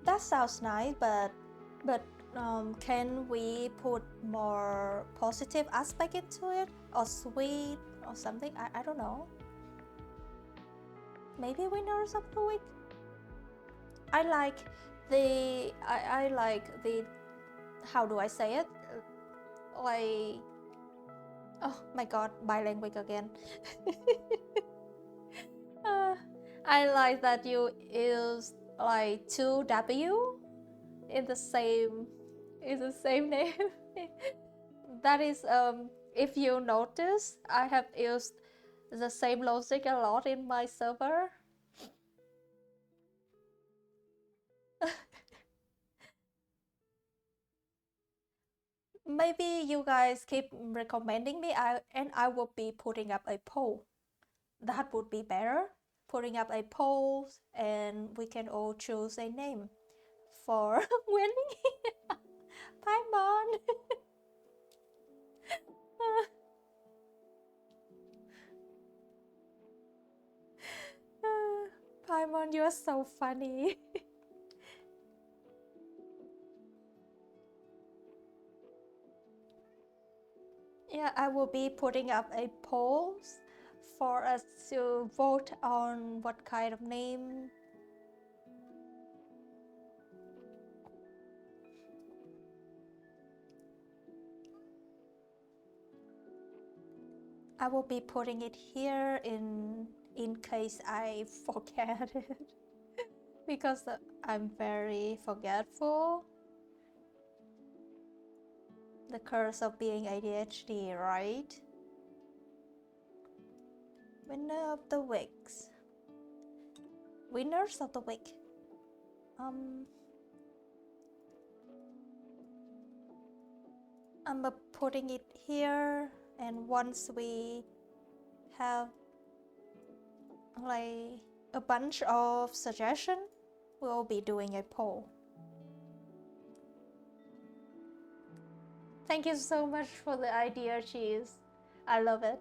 A: That sounds nice, but can we put more positive aspect into it, or sweet, or something? I don't know. Maybe winners of the week. I like the how do I say it? Like, oh my god, bilingual again. I like that you use like 2W in the same name. That is if you notice, I have used the same logic a lot in my server. Maybe you guys keep recommending me, and I will be putting up a poll. That would be better. Putting up a poll, and we can all choose a name for winning. Paimon. Paimon, you are so funny. Yeah, I will be putting up a poll for us to vote on what kind of name. I will be putting it here in case I forget it. Because I'm very forgetful. The curse of being ADHD, right? Winner of the weeks. Winners of the week. I'm putting it here, and once we have like a bunch of suggestions, we'll be doing a poll. Thank you so much for the idea, Cheese. I love it.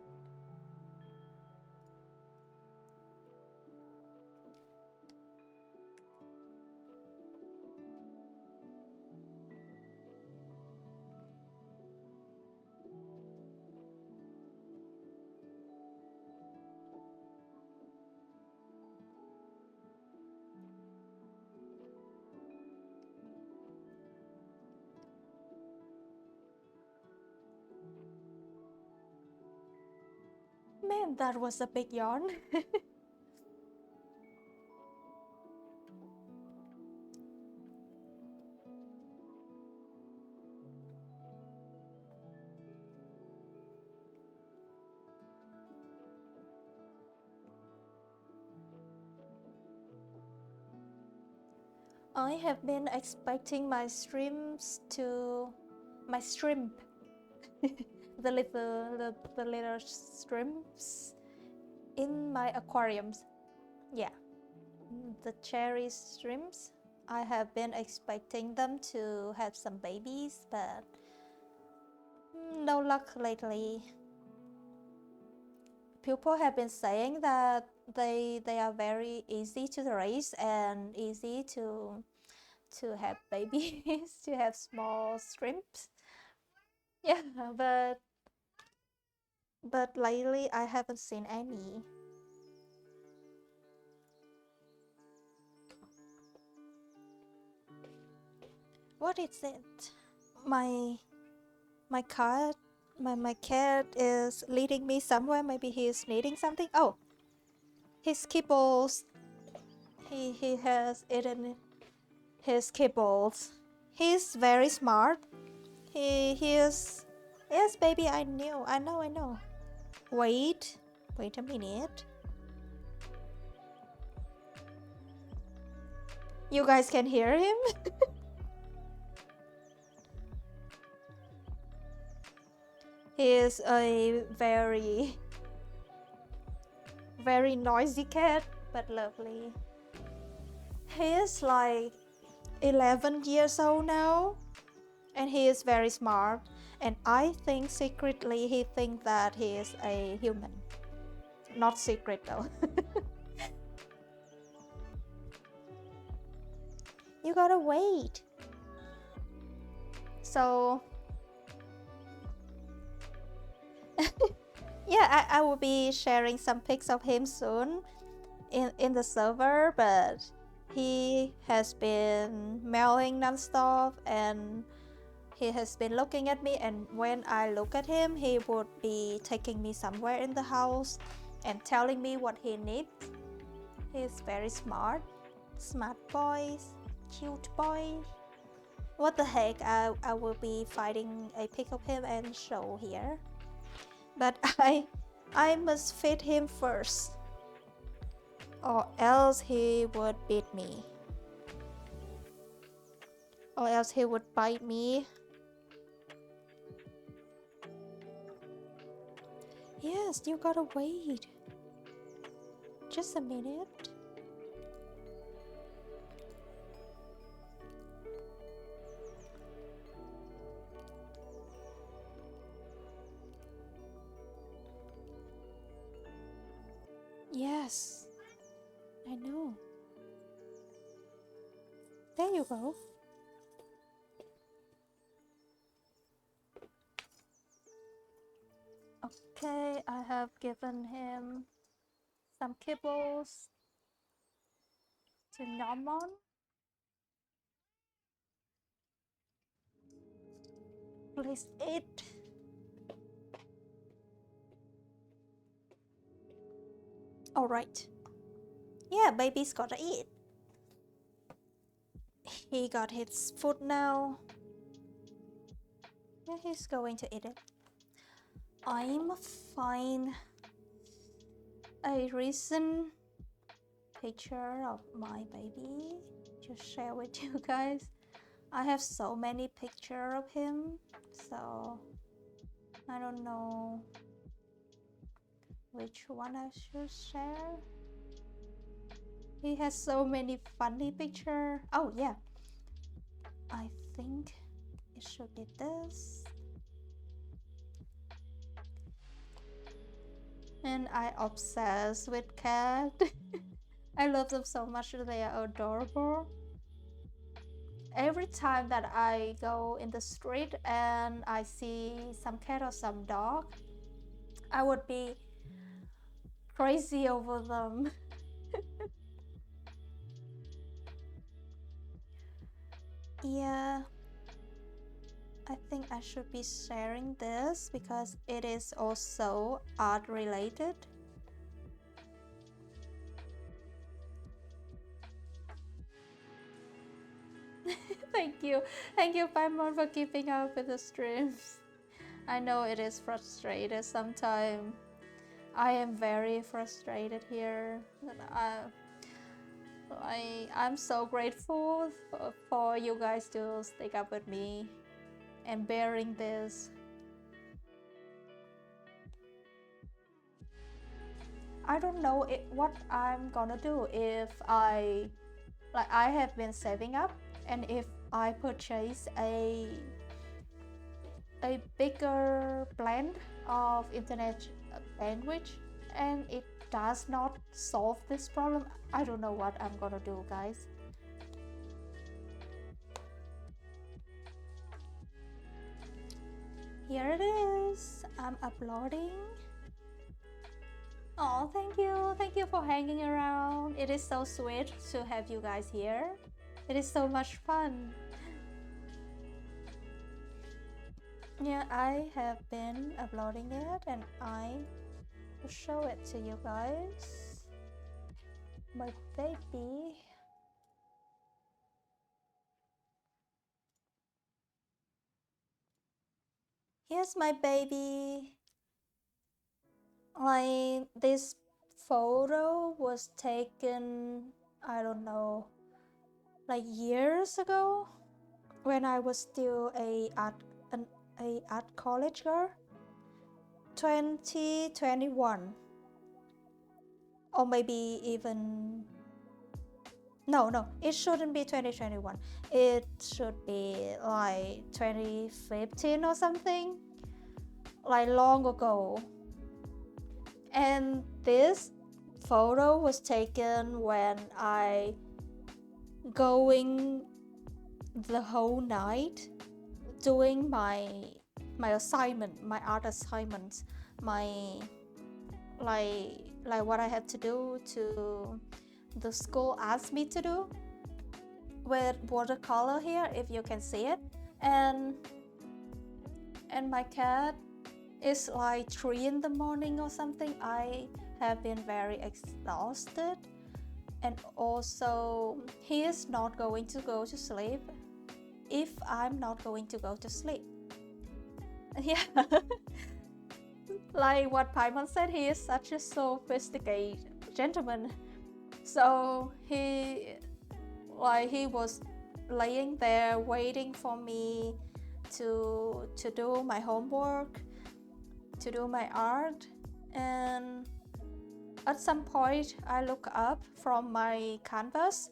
A: Man, that was a big yawn. I have been expecting my shrimp, the little shrimps in my aquariums. Yeah, the cherry shrimps. I have been expecting them to have some babies, but no luck lately. People have been saying that they are very easy to raise and easy to have babies, to have small shrimps. Yeah, but lately I haven't seen any. What is it? My cat, my cat is leading me somewhere. Maybe he is needing something. Oh, his kibbles. He has eaten his kibbles. He's very smart. He is. Yes, baby. I know. Wait a minute. You guys can hear him. He is a very noisy cat, but lovely. He is like 11 years old now, and he is very smart, and I think secretly he thinks that he is a human. Not secret though. You gotta wait. So yeah, I will be sharing some pics of him soon in the server, but he has been meowing nonstop and he has been looking at me, and when I look at him, he would be taking me somewhere in the house and telling me what he needs. He's very smart boy, cute boy. What the heck, I will be finding a pic of him and show here. But I must feed him first, or else he would beat me. Or else he would bite me. Yes, you gotta wait. Just a minute. Yes, I know. There you go. Okay, I have given him some kibbles to nom on. Please eat. Alright. Yeah, baby's gotta eat. He got his food now. Yeah, he's going to eat it. I'm find a recent picture of my baby to share with you guys. I have so many pictures of him, so I don't know which one I should share. He has so many funny pictures. Oh yeah, I think it should be this. And I obsessed with cat. I love them so much. They are adorable. Every time that I go in the street and I see some cat or some dog, I would be crazy over them. Yeah, I think I should be sharing this because it is also art related. Thank you, Paimon, for keeping up with the streams. I know it is frustrated sometimes. I am very frustrated here. I'm so grateful for you guys to stick up with me and bearing this. I don't know what I'm gonna do if I have been saving up, and if I purchase a bigger blend of internet bandwidth and it does not solve this problem. I don't know what I'm gonna do, guys. Here it is. I'm uploading. Oh, thank you for hanging around. It is so sweet to have you guys here. It is so much fun. Yeah, I have been uploading it and I will show it to you guys. My baby. Here's my baby. Like, this photo was taken, I don't know, like years ago when I was still a art college girl. 2021, or maybe even no, it shouldn't be 2021. It should be like 2015 or something, like long ago. And this photo was taken when I going the whole night doing my assignment, my art assignments, my like what I had to do to the school asked me to do with watercolor here, if you can see it. And my cat is like 3 in the morning or something. I have been very exhausted, and also he is not going to go to sleep if I'm not going to go to sleep. Yeah. Like what Paimon said, he is such a sophisticated gentleman. So he was laying there waiting for me to do my homework, to do my art. And at some point I look up from my canvas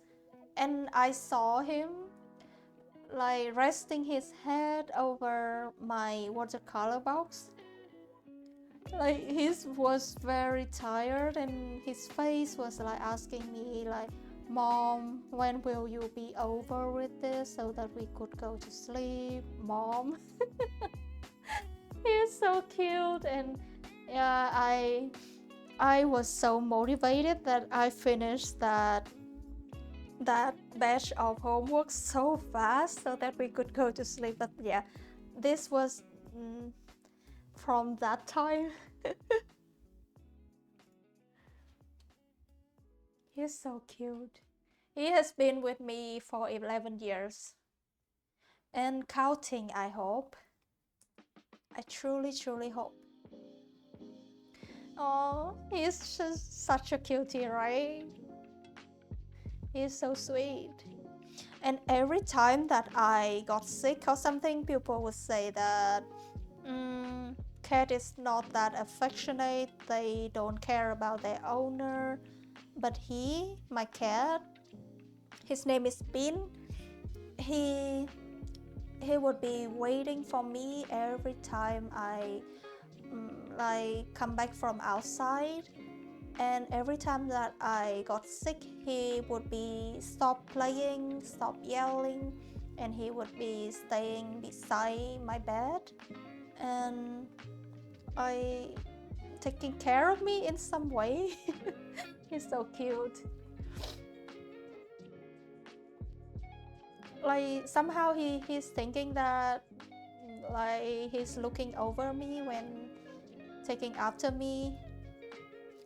A: and I saw him like resting his head over my watercolor box. Like he was very tired and his face was like asking me like, Mom, when will you be over with this so that we could go to sleep, Mom? He's so cute. And yeah, I was so motivated that I finished that batch of homework so fast so that we could go to sleep. But yeah, this was from that time. He's so cute. He has been with me for 11 years. And counting, I hope. I truly hope. Oh, he's just such a cutie, right? He's so sweet. And every time that I got sick or something, people would say that cat is not that affectionate, they don't care about their owner. But my cat, his name is Bean, he would be waiting for me every time I like come back from outside. And every time that I got sick, he would be stop playing, stop yelling, and he would be staying beside my bed and taking care of me in some way. He's so cute. Like somehow he's thinking that like he's looking over me when taking after me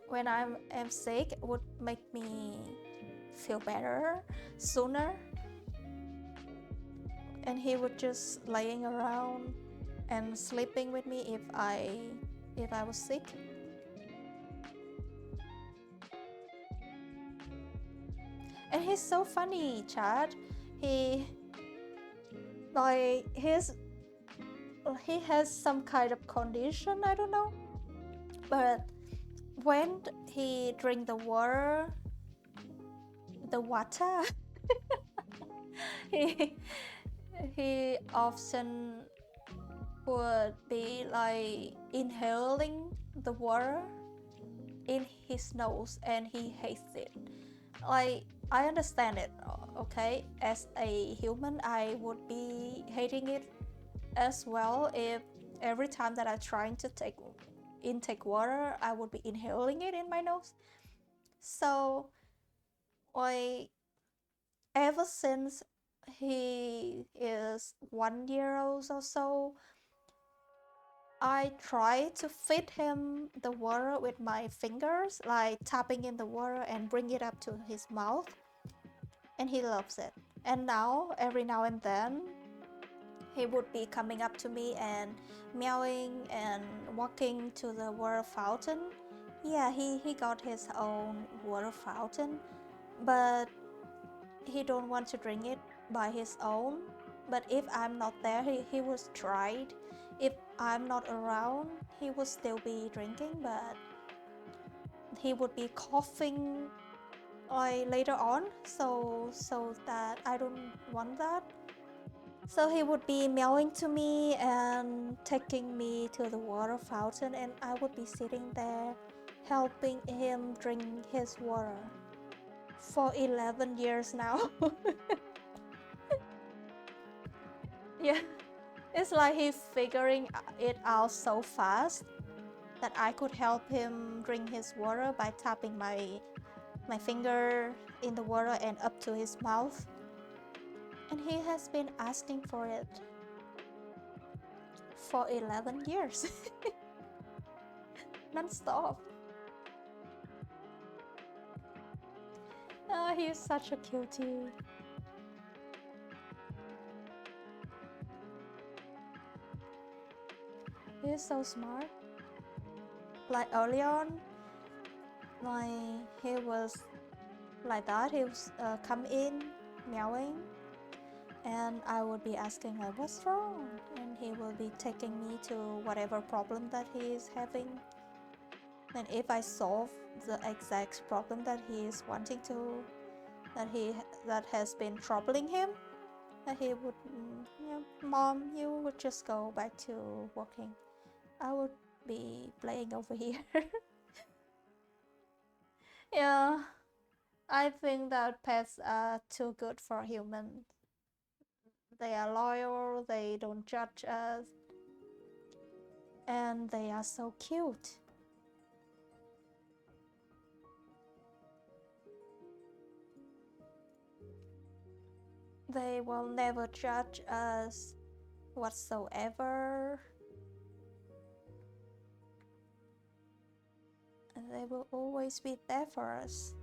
A: when I'm sick would make me feel better sooner. And he would just laying around and sleeping with me if I was sick. And he's so funny, Chad. He has some kind of condition, I don't know. But when he drink the water, he often would be like inhaling the water in his nose, and he hates it. Like, I understand it, okay? As a human, I would be hating it as well if every time that I'm trying to intake water, I would be inhaling it in my nose. So, like, ever since he is 1 year old or so, I try to feed him the water with my fingers, like tapping in the water and bring it up to his mouth, and he loves it. And now, every now and then, he would be coming up to me and meowing and walking to the water fountain. Yeah, he got his own water fountain, but he don't want to drink it by his own. But if I'm not there, he would try it. If I'm not around, he would still be drinking, but he would be coughing later on, so that I don't want that. So he would be meowing to me and taking me to the water fountain, and I would be sitting there helping him drink his water for 11 years now. Yeah, it's like he's figuring it out so fast that I could help him drink his water by tapping my finger in the water and up to his mouth. And he has been asking for it for 11 years. Non-stop. Oh, he's such a cutie. He's so smart. Like early on, like he was like that. He was come in meowing, and I would be asking like, what's wrong? And he will be taking me to whatever problem that he is having. And if I solve the exact problem that he is wanting to, that has been troubling him, he would, yeah, Mom, you would just go back to working. I would be playing over here. Yeah, I think that pets are too good for humans. They are loyal, they don't judge us, and they are so cute. They will never judge us whatsoever. And they will always be there for us.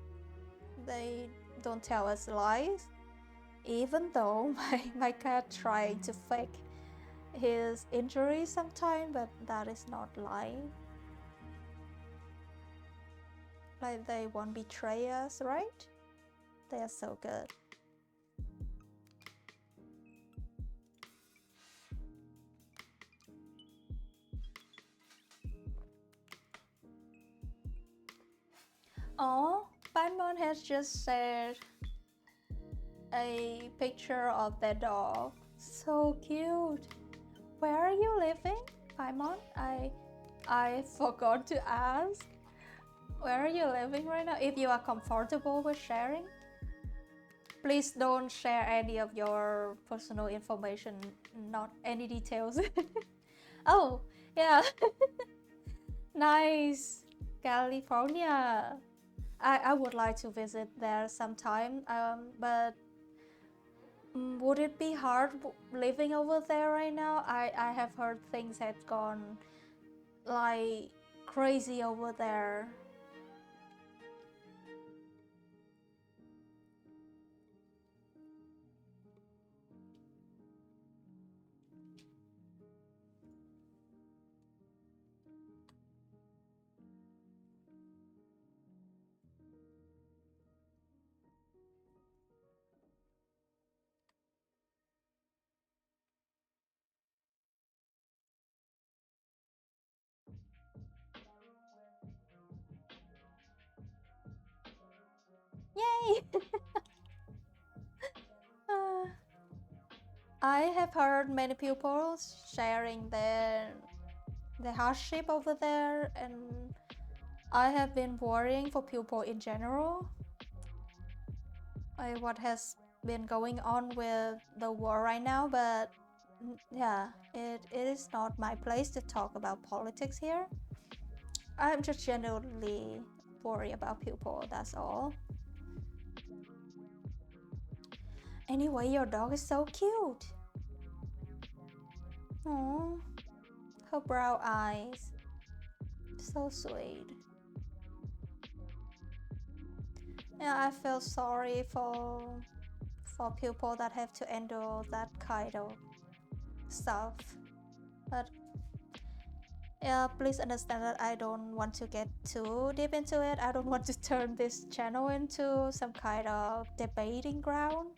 A: They don't tell us lies. Even though my cat trying to fake his injury sometimes, but that is not lying. Like, they won't betray us, right? They are so good. Oh, Paimon has just shared a picture of their dog. So cute. Where are you living, Paimon? I forgot to ask. Where are you living right now? If you are comfortable with sharing, please don't share any of your personal information, not any details. Oh, yeah. Nice. California. I would like to visit there sometime, but Would it be hard living over there right now? I have heard things had gone like crazy over there. Yay! I have heard many people sharing the hardship over there, and I have been worrying for people in general. What has been going on with the war right now, but yeah, it is not my place to talk about politics here. I'm just genuinely worried about people, that's all. Anyway, your dog is so cute. Oh, her brown eyes, so sweet. Yeah, I feel sorry for people that have to endure that kind of stuff, but yeah, please understand that I don't want to get too deep into it. I don't want to turn this channel into some kind of debating ground,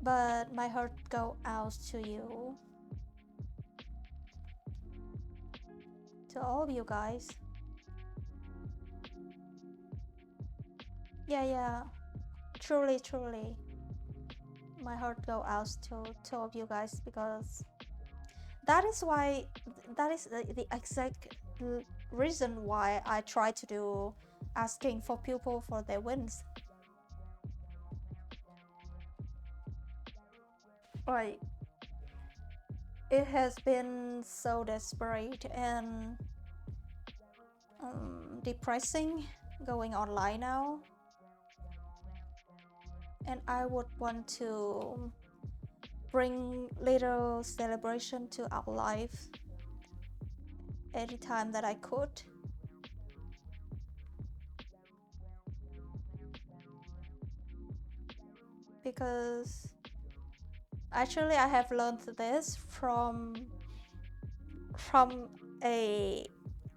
A: but my heart goes out to you, to all of you guys. Yeah, truly my heart goes out to all of you guys, because that is the exact reason why I try to do asking for people for their wins. Right, it has been so desperate and depressing going online now, and I would want to bring little celebration to our life anytime that I could. Because actually I have learned this from a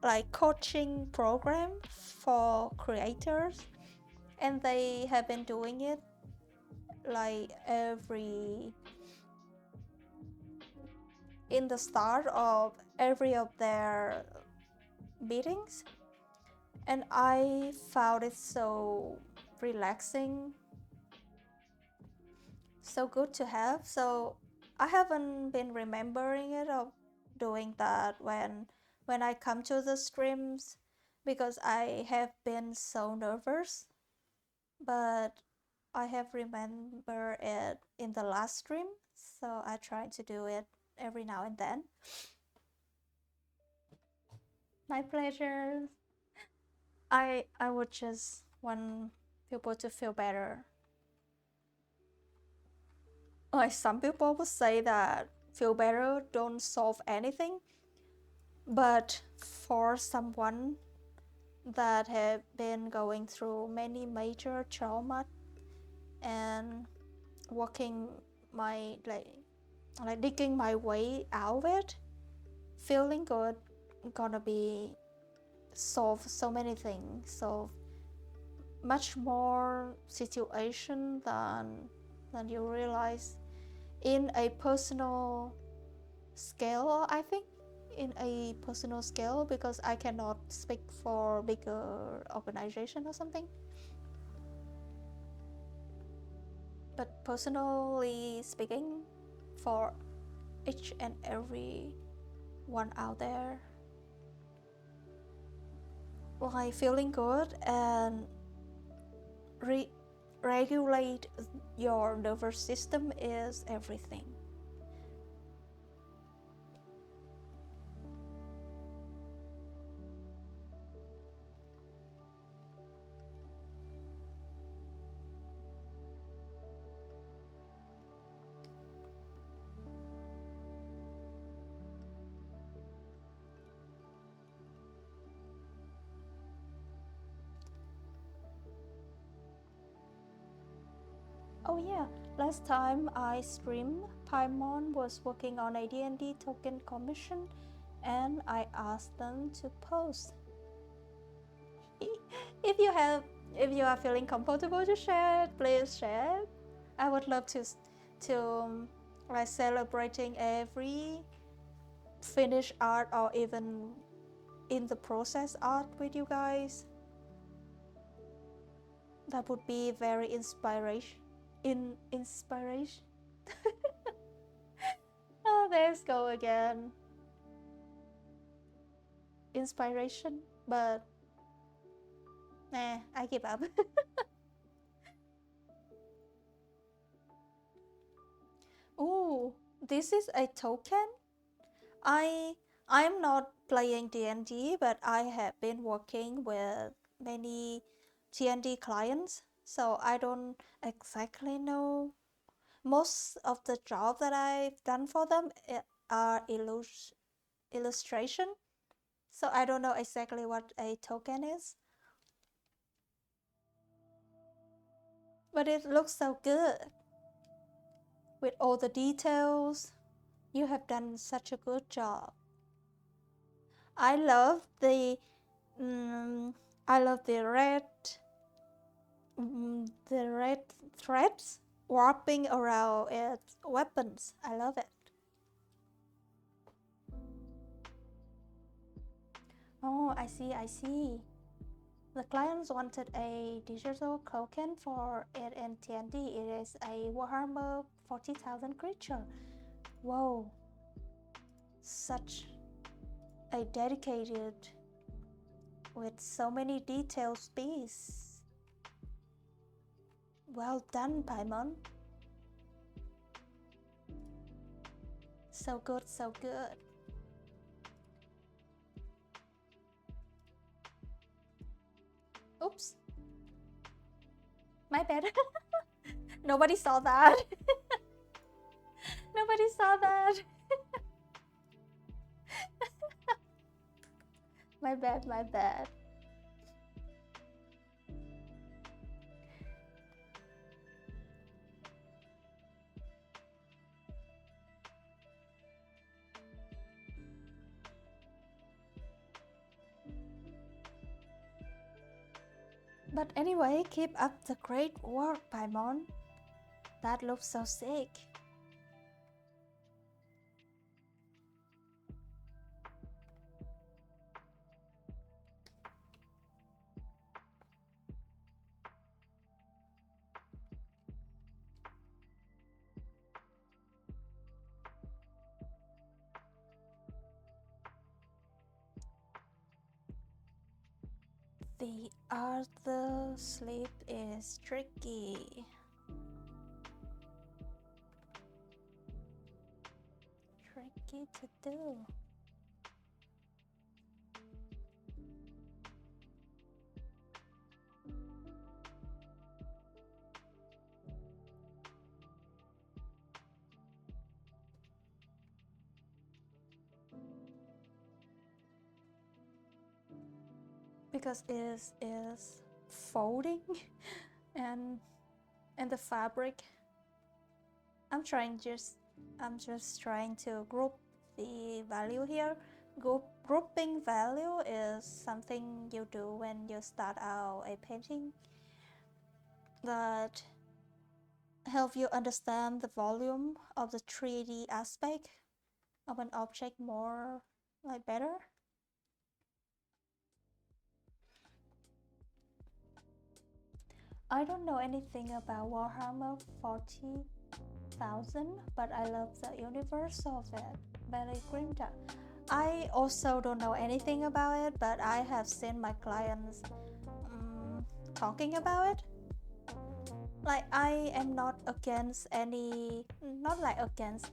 A: like coaching program for creators, and they have been doing it like in the start of every of their meetings, and I found it so relaxing, so good to have. So I haven't been remembering it of doing that when I come to the streams, because I have been so nervous, but I have remembered it in the last stream, so I try to do it every now and then. My pleasure. I would just want people to feel better. Like some people would say that feel better don't solve anything, but for someone that have been going through many major trauma and working my like digging my way out of it, feeling good gonna be solve so many things, solve much more situation than you realize in a personal scale. I think in a personal scale, because I cannot speak for bigger organization or something, but personally speaking, for each and every one out there, like feeling good and regulate your nervous system is everything. Oh yeah, last time I streamed, Paimon was working on a D&D token commission and I asked them to post. If you are feeling comfortable to share it, please share it. I would love to like celebrating every finished art or even in the process art with you guys. That would be very inspiration. Oh, there's go again. Inspiration, but nah, I give up. Ooh, this is a token. I'm not playing D&D, but I have been working with many D&D clients, so I don't exactly know. Most of the job that I've done for them are illustration, so I don't know exactly what a token is. But it looks so good. With all the details, you have done such a good job. I love the red threads warping around its weapons. I love it. Oh, I see. The clients wanted a digital token for it in TND. It is a Warhammer 40,000 creature. Whoa. Such a dedicated with so many details piece. Well done, Paimon. So good, so good. Oops. My bad. Nobody saw that. Nobody saw that. My bad. But anyway, keep up the great work, Paimon. That looks so sick. The other sleep is tricky. Tricky to do. Because it is folding and the fabric. I'm just trying to group the value here. Grouping value is something you do when you start out a painting that help you understand the volume of the 3D aspect of an object more like better. I don't know anything about Warhammer 40,000, but I love the universe of it. Very grimdark. I also don't know anything about it, but I have seen my clients talking about it. Like, I am not against any, not like against,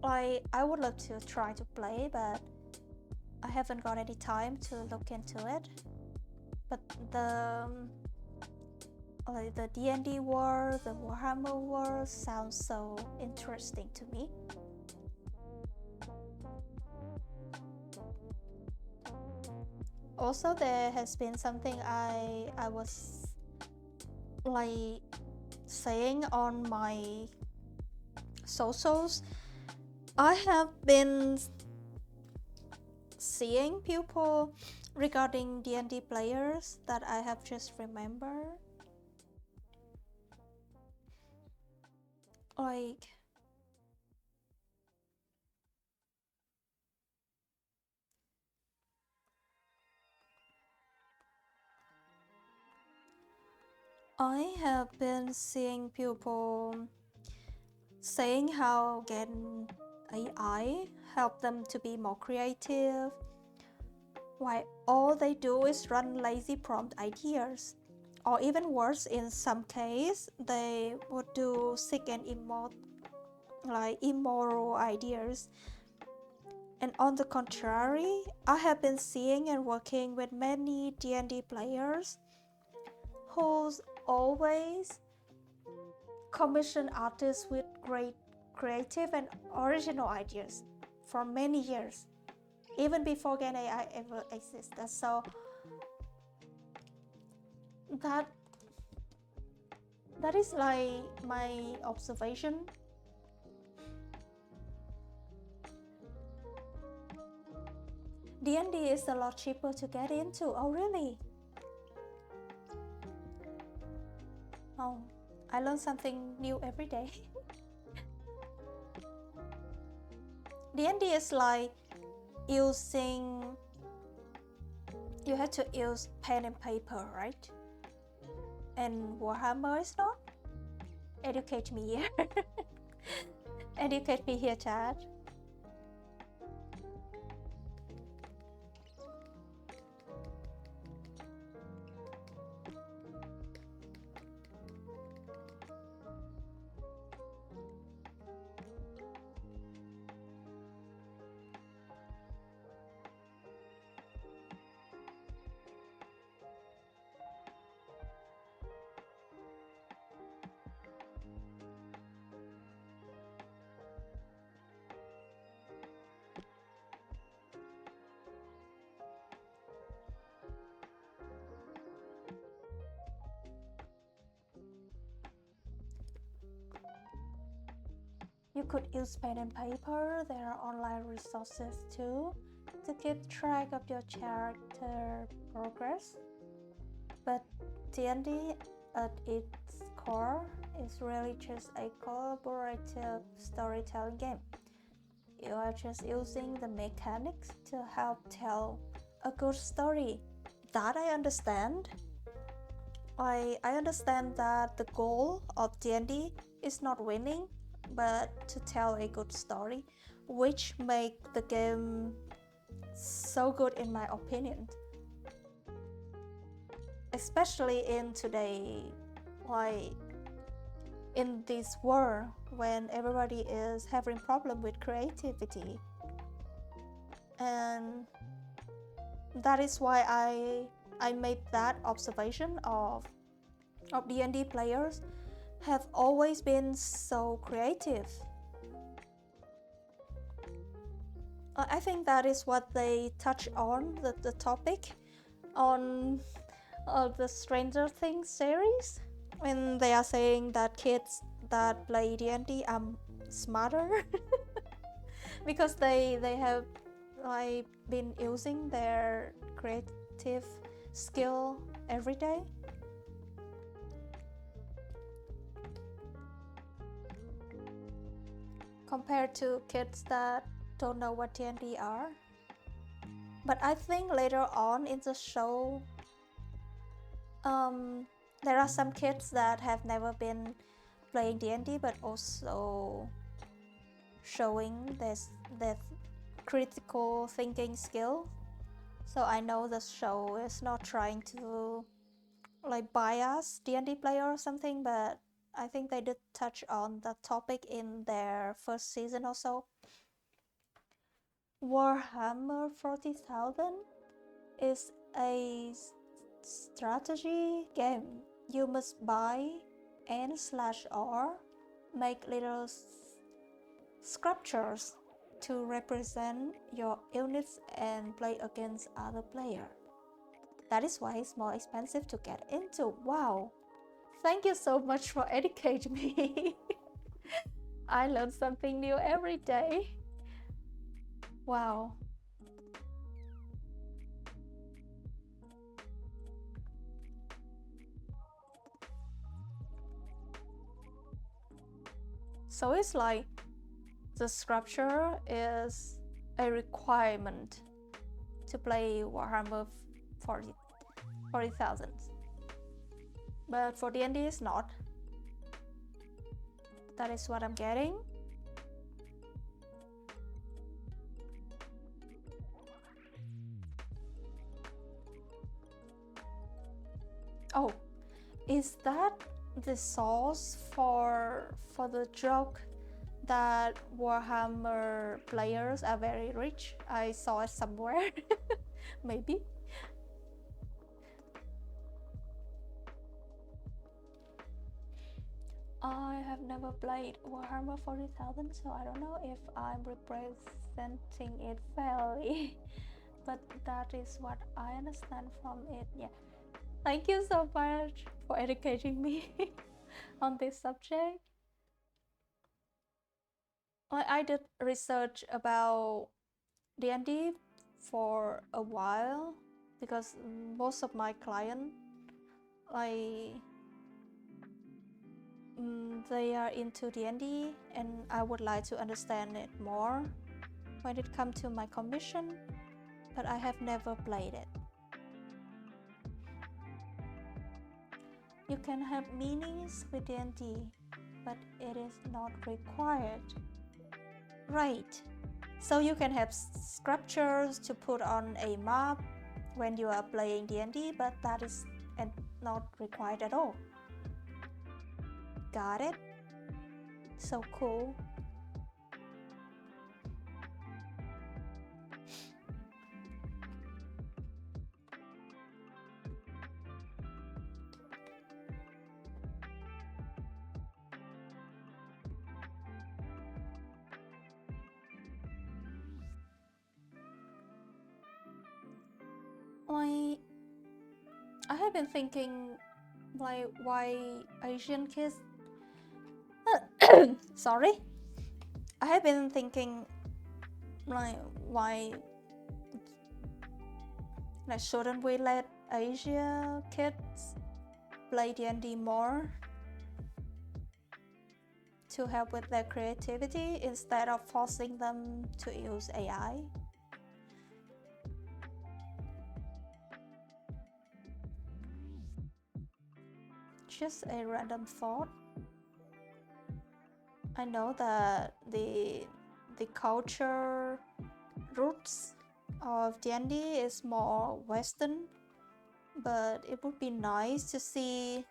A: like, I would love to try to play, but I haven't got any time to look into it. But the D&D world, the Warhammer world sounds so interesting to me. Also, there has been something I was like saying on my socials, I have been seeing people regarding D&D players that I have just remembered. Like, I have been seeing people saying how getting AI help them to be more creative, while all they do is run lazy prompt ideas. Or even worse, in some case, they would do sick and immoral ideas. And on the contrary, I have been seeing and working with many D&D players who's always commission artists with great creative and original ideas for many years, even before Gen AI ever existed. So that is like my observation. D&D is a lot cheaper to get into. Oh really? Oh, I learn something new every day. D&D is like using, you have to use pen and paper, right? And Warhammer is not? Educate me here. Educate me here, chat. You could use pen and paper. There are online resources too to keep track of your character progress. But D&D at its core is really just a collaborative storytelling game. You are just using the mechanics to help tell a good story. That I understand. I understand that the goal of D&D is not winning, but to tell a good story, which make the game so good in my opinion. Especially in today, like in this world when everybody is having problem with creativity. And that is why I made that observation of D&D players have always been so creative. I think that is what they touch on the topic on the Stranger Things series, when they are saying that kids that play D&D are smarter because they have like been using their creative skill every day. Compared to kids that don't know what D&D are. But I think later on in the show, there are some kids that have never been playing D&D but also showing their critical thinking skill. So I know the show is not trying to like bias D&D player or something, but I think they did touch on the topic in their first season or so. Warhammer 40,000 is a strategy game. You must buy N/R, make little sculptures to represent your units and play against other players. That is why it's more expensive to get into. Wow, Thank you so much for educating me. I learn something new every day. Wow. So it's like the sculpture is a requirement to play Warhammer 40,000. But for D&D it's not. That is what I'm getting. Oh, is that the source for the joke that Warhammer players are very rich? I saw it somewhere. Maybe. I have never played Warhammer 40,000, so I don't know if I'm representing it fairly. But that is what I understand from it. Yeah. Thank you so much for educating me on this subject. I did research about D&D for a while because most of my clients, they are into D&D, and I would like to understand it more when it comes to my commission, but I have never played it. You can have meanings with D&D, but it is not required. Right. So you can have sculptures to put on a map when you are playing D&D, but that is not required at all. Got it? So cool. I have been thinking why Asian kids sorry, I have been thinking why shouldn't we let Asia kids play D&D more to help with their creativity instead of forcing them to use AI? Just a random thought. I know that the culture roots of D&D is more Western, but it would be nice to see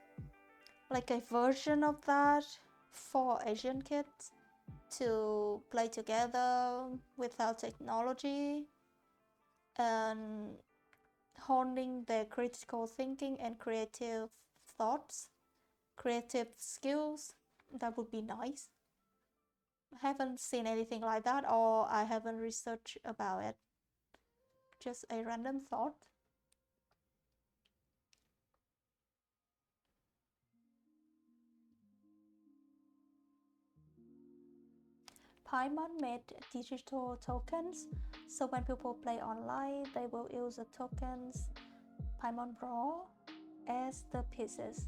A: like a version of that for Asian kids to play together without technology and honing their critical thinking and creative thoughts, creative skills. That would be nice. I haven't seen anything like that, or I haven't researched about it. Just a random thought. Paimon made digital tokens, so when people play online, they will use the tokens Paimon Raw as the pieces.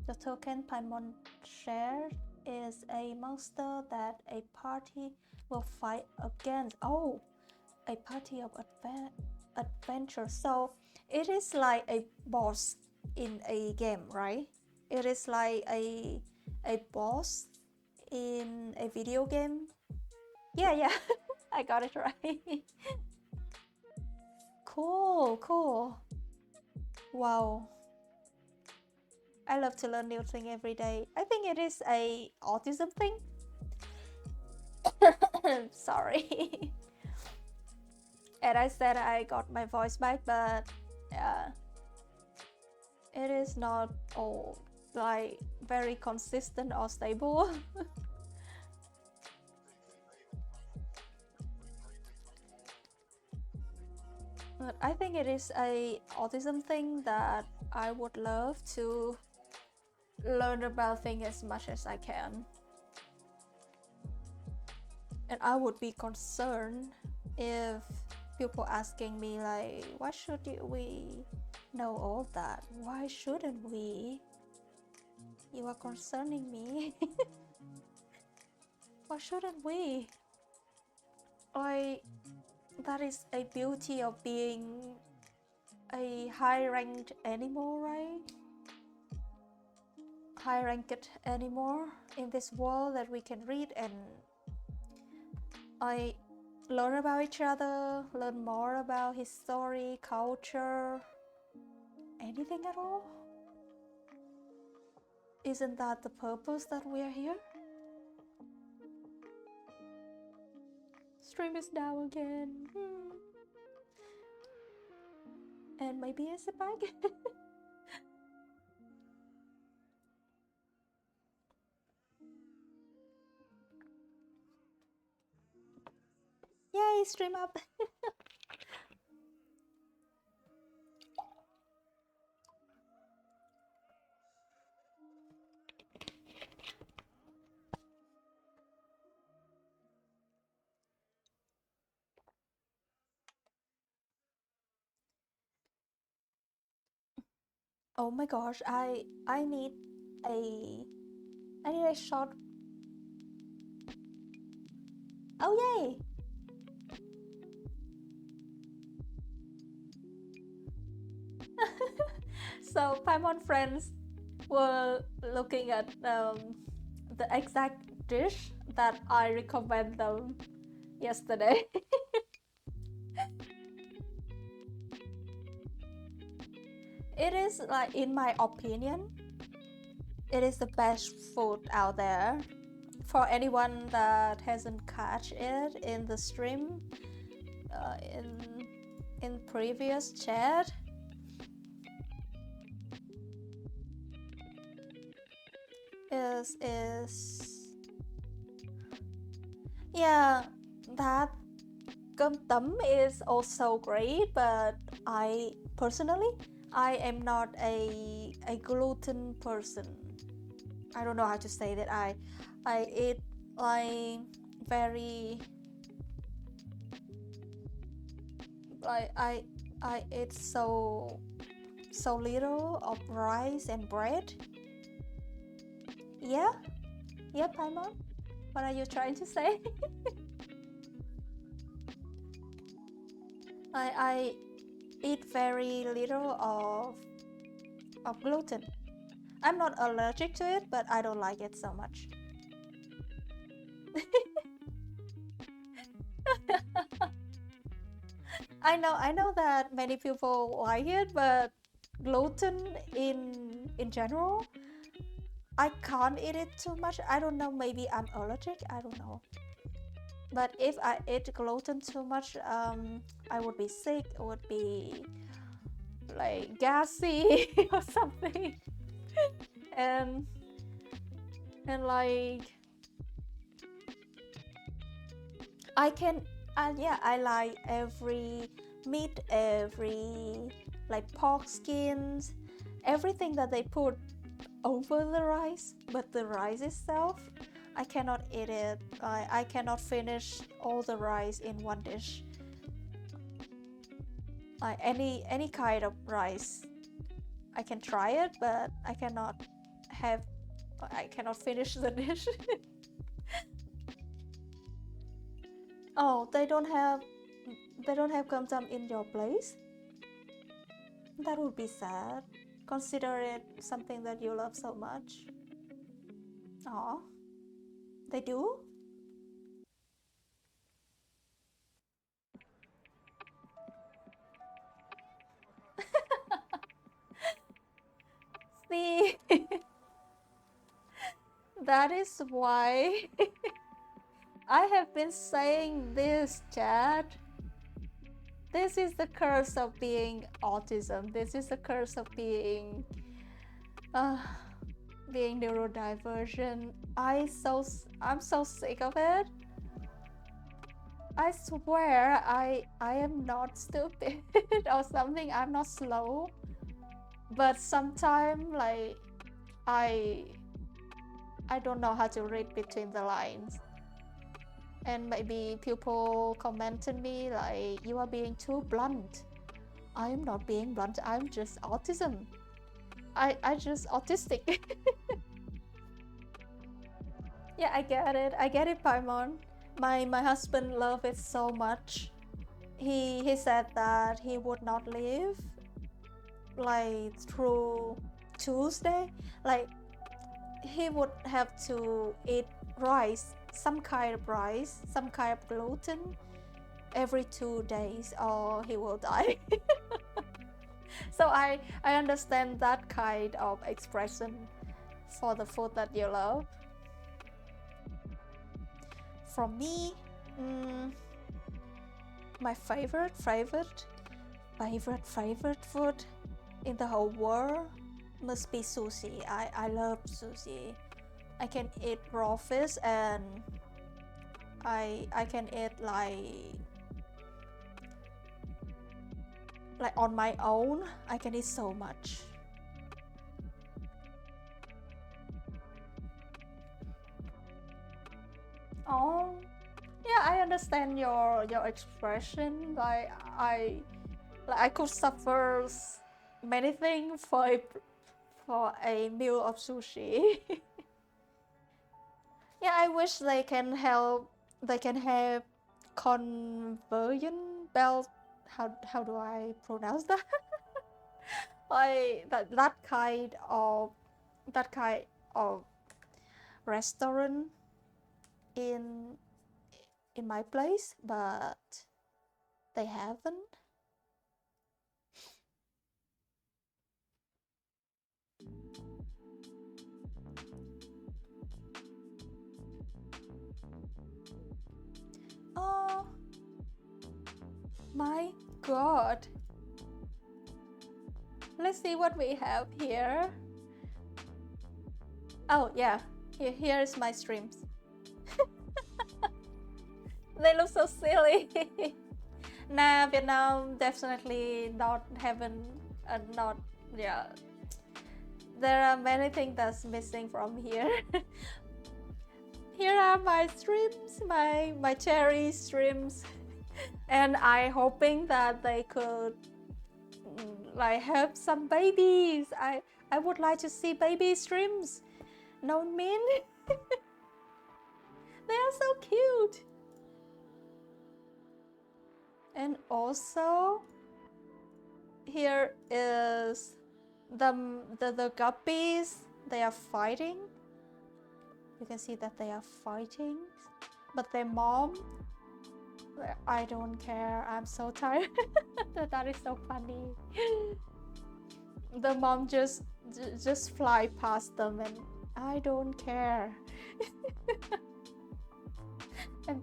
A: The token Paimon shared is a monster that a party will fight against. Oh, a party of adventure. So it is like a boss in a game, right? It is like a boss in a video game. Yeah, I got it right. Cool. Wow. I love to learn new thing every day. I think it is a autism thing. Sorry. And I said I got my voice back, but it is not all like very consistent or stable. But I think it is a autism thing that I would love to learn about things as much as I can. And I would be concerned if people asking me like, why should we know all that? Why shouldn't we? You are concerning me. Why shouldn't we? Like, that is a beauty of being a high-ranked animal, right? High-ranked animal in this world that we can read and I learn about each other, learn more about history, culture, anything at all. Isn't that the purpose that we are here? Stream is down again. And maybe it's a bug. Yay, stream up. Oh my gosh, I need a shot. Oh yay! So Paimon friends were looking at the exact dish that I recommend them yesterday. It is like, in my opinion, it is the best food out there. For anyone that hasn't catch it in the stream, in previous chat, is yeah, that cơm tấm is also great, but I personally am not a gluten person. I don't know how to say that. I eat like very like I eat so little of rice and bread. Yeah, Paimon, what are you trying to say? I eat very little of gluten. I'm not allergic to it, but I don't like it so much. I know that many people like it, but gluten in general, I can't eat it too much. I don't know, maybe I'm allergic, I don't know. But if I eat gluten too much, I would be sick, I would be like gassy or something. and like I can yeah, I like every meat, every like pork skins, everything that they put over the rice, but the rice itself, I cannot eat it. I cannot finish all the rice in one dish. Like any kind of rice, I can try it, but I cannot finish the dish. Oh, they don't have cơm tấm in your place? That would be sad. Consider it something that you love so much. Oh, they do? See, that is why I have been saying this, chat. This is the curse of being autism. This is the curse of being neurodivergent. I'm so sick of it. I swear I am not stupid or something. I'm not slow, but sometimes like I don't know how to read between the lines. And maybe people commented me like, you are being too blunt. I'm not being blunt, I'm just autism. I just autistic. Yeah, I get it, Paimon. My husband loved it so much. He said that he would not live like through Tuesday. Like he would have to eat rice, some kind of rice, some kind of gluten every 2 days or he will die. So I understand that kind of expression for the food that you love. For me, my favorite food in the whole world must be sushi. I love sushi. I can eat raw fish and I can eat like on my own. I can eat so much. Oh, yeah, I understand your expression. Like I could suffer many things for a meal of sushi. Yeah, I wish they can help. They can have conversion belt. How do I pronounce that? Like that kind of restaurant in my place, but they haven't. Oh my god. Let's see what we have here. Oh yeah, here is my streams. They look so silly. Nah, Vietnam definitely not haven't not yeah. There are many things that's missing from here. Here are my streams, my cherry streams, and I hoping that they could like have some babies. I would like to see baby streams. No mean. They are so cute. And also here is the guppies. They are fighting. You can see that they are fighting, but their mom, I don't care. I'm so tired. That is so funny. The mom just fly past them and I don't care. And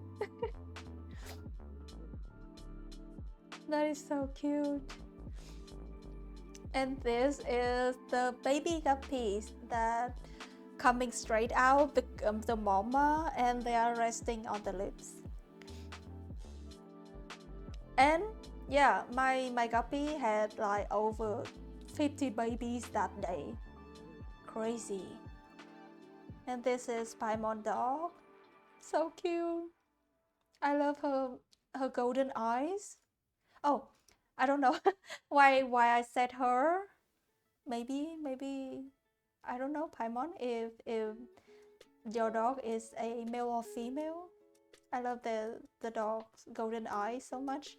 A: that is so cute. And this is the baby guppies that coming straight out the mama, and they are resting on the lips. And yeah, my guppy had like over 50 babies that day. Crazy. And this is Paimon dog. So cute. I love her golden eyes. Oh, I don't know why I said her. Maybe I don't know, Paimon, if your dog is a male or female. I love the dog's golden eyes so much.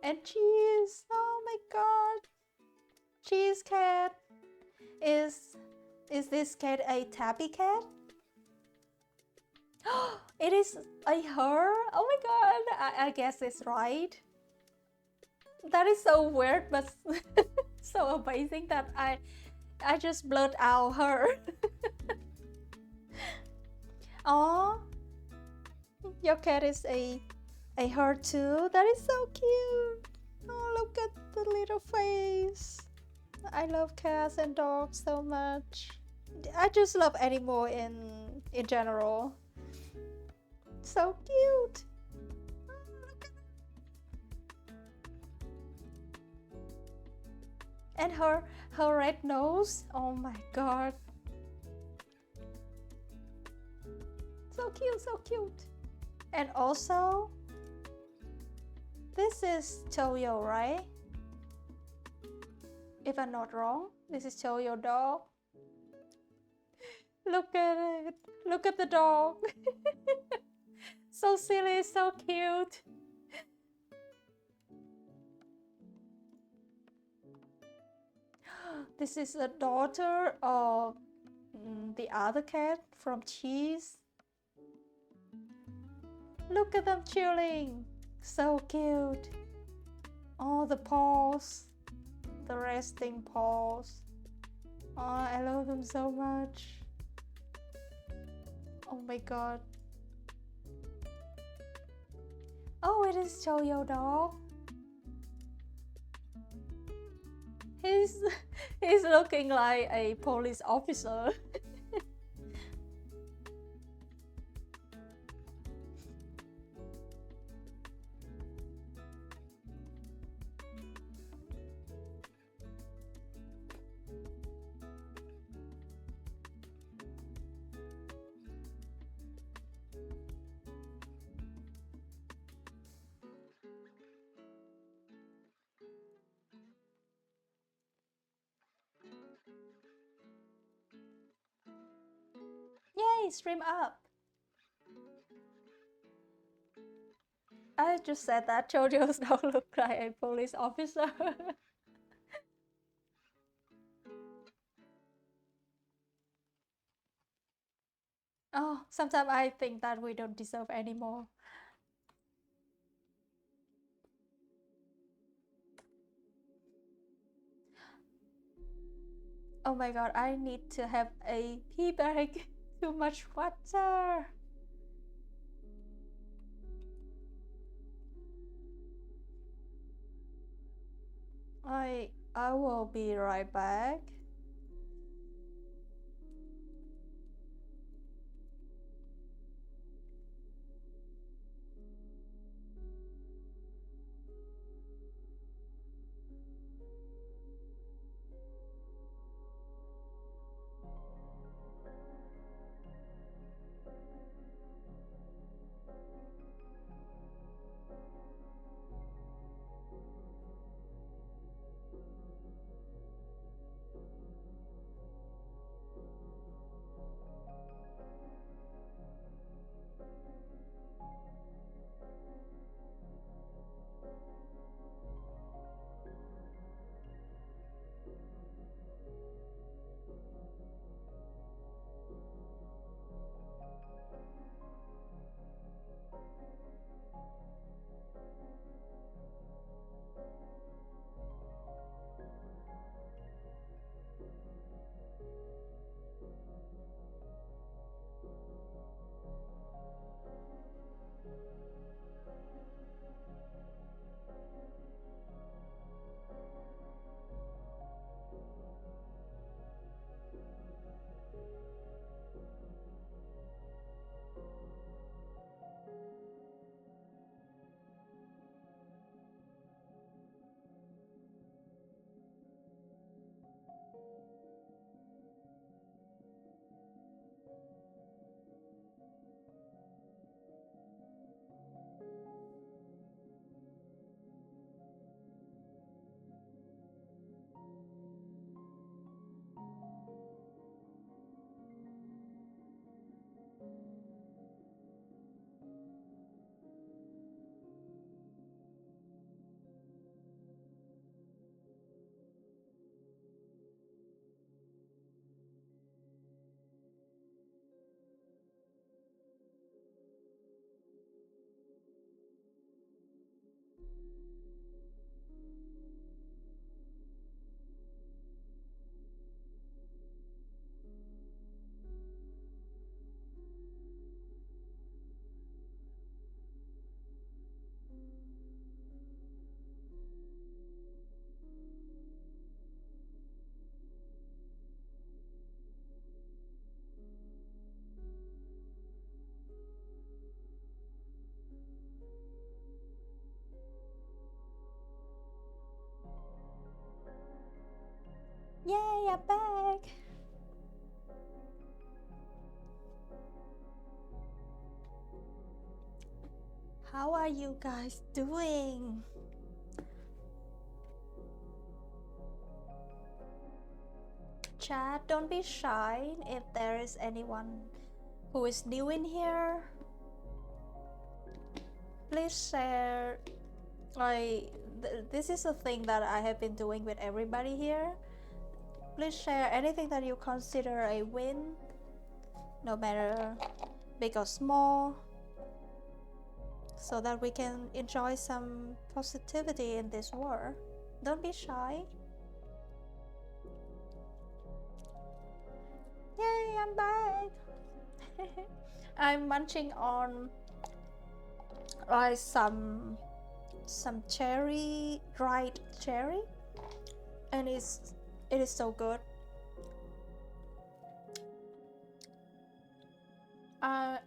A: And Cheese, oh my god. Cheese cat. Is this cat a tabby cat? It is a her? Oh my god, I guess it's right. That is so weird, but so amazing that I just blurt out her. Oh, your cat is a her too. That is so cute. Oh, look at the little face. I love cats and dogs so much. I just love animals in general. So cute. And her red nose. Oh my god. so cute, so cute. And also, this is Toyo, right? If I'm not wrong, this is Toyo dog. Look at it. Look at the dog. So silly, so cute. This is a daughter of the other cat from Cheese. Look at them chilling. So cute. Oh, the paws. The resting paws. Oh, I love them so much. Oh my god. Oh, it is Toyo dog. He's looking like a police officer. Yay, stream up. I just said that Jojo's dog look like a police officer. Oh, sometimes I think that we don't deserve anymore. Oh my god, I need to have a pee bag. Too much water. I will be right back. Yay, I'm back. How are you guys doing? Chat, don't be shy if there is anyone who is new in here. Please share. This is a thing that I have been doing with everybody here. Please share anything that you consider a win, no matter big or small, so that we can enjoy some positivity in this world. Don't be shy. Yay, I'm back. I'm munching on some cherry, dried cherry, and it is so good.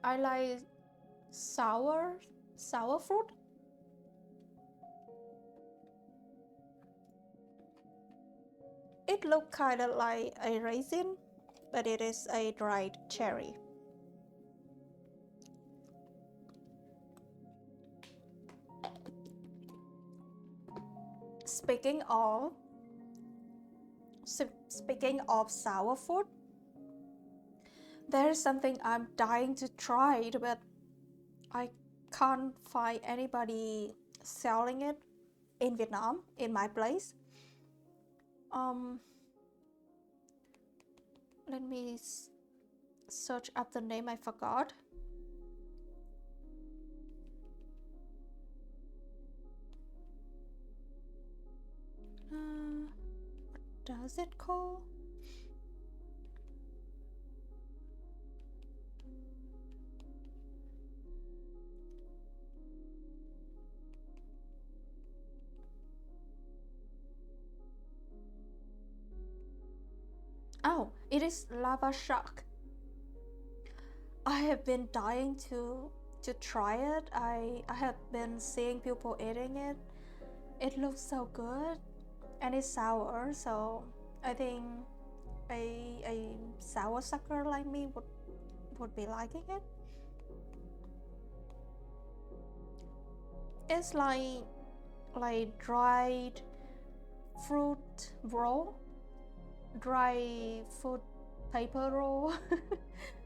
A: I like sour fruit. It looks kind of like a raisin, but it is a dried cherry. Speaking of sour food, there's something I'm dying to try, but I can't find anybody selling it in Vietnam, in my place. Let me search up the name, I forgot. What does it call? Oh, it is lava shark. I have been dying to try it. I have been seeing people eating it. It looks so good, and it's sour, so I think a sour sucker like me would be liking it. It's like dried fruit roll, dry fruit paper roll.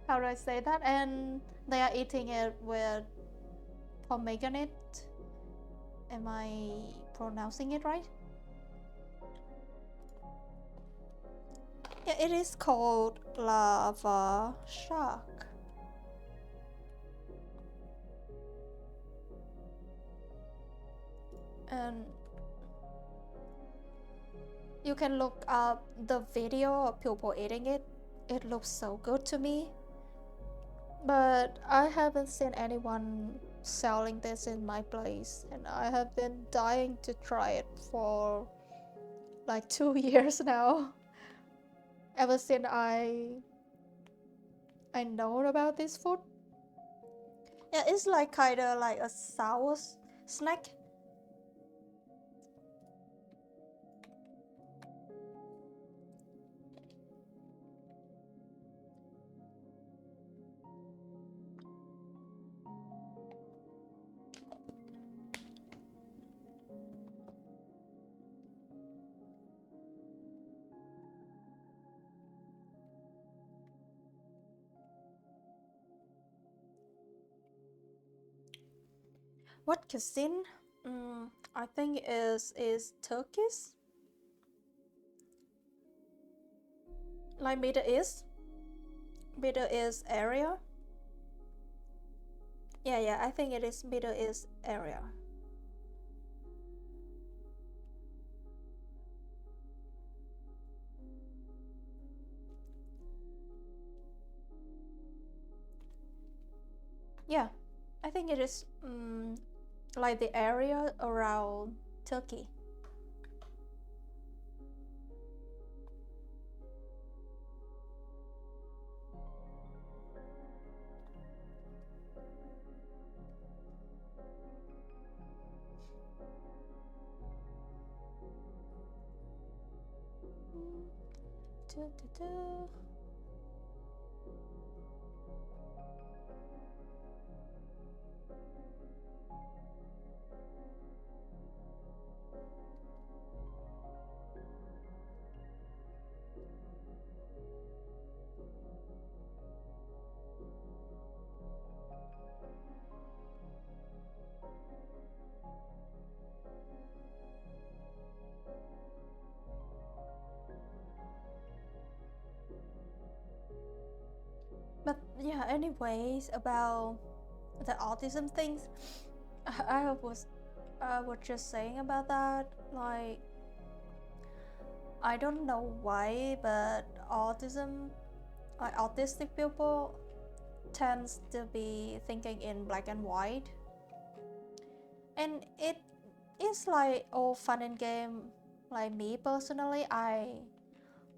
A: How do I say that? And they are eating it with pomegranate. Am I pronouncing it right? Yeah, it is called lava shark. And you can look up the video of people eating it. It looks so good to me. But I haven't seen anyone selling this in my place, and I have been dying to try it for like 2 years now. Ever since I know about this food. Yeah, it's like kind of like a sour snack. What cuisine? I think is Turkish, like Middle East area. Yeah, I think it is Middle East area. Yeah, I think it is like the area around Turkey. Yeah, anyways, about the autism things, I was just saying about that, like, I don't know why, but autistic people tends to be thinking in black and white, and it is like all fun and game. Like me personally, I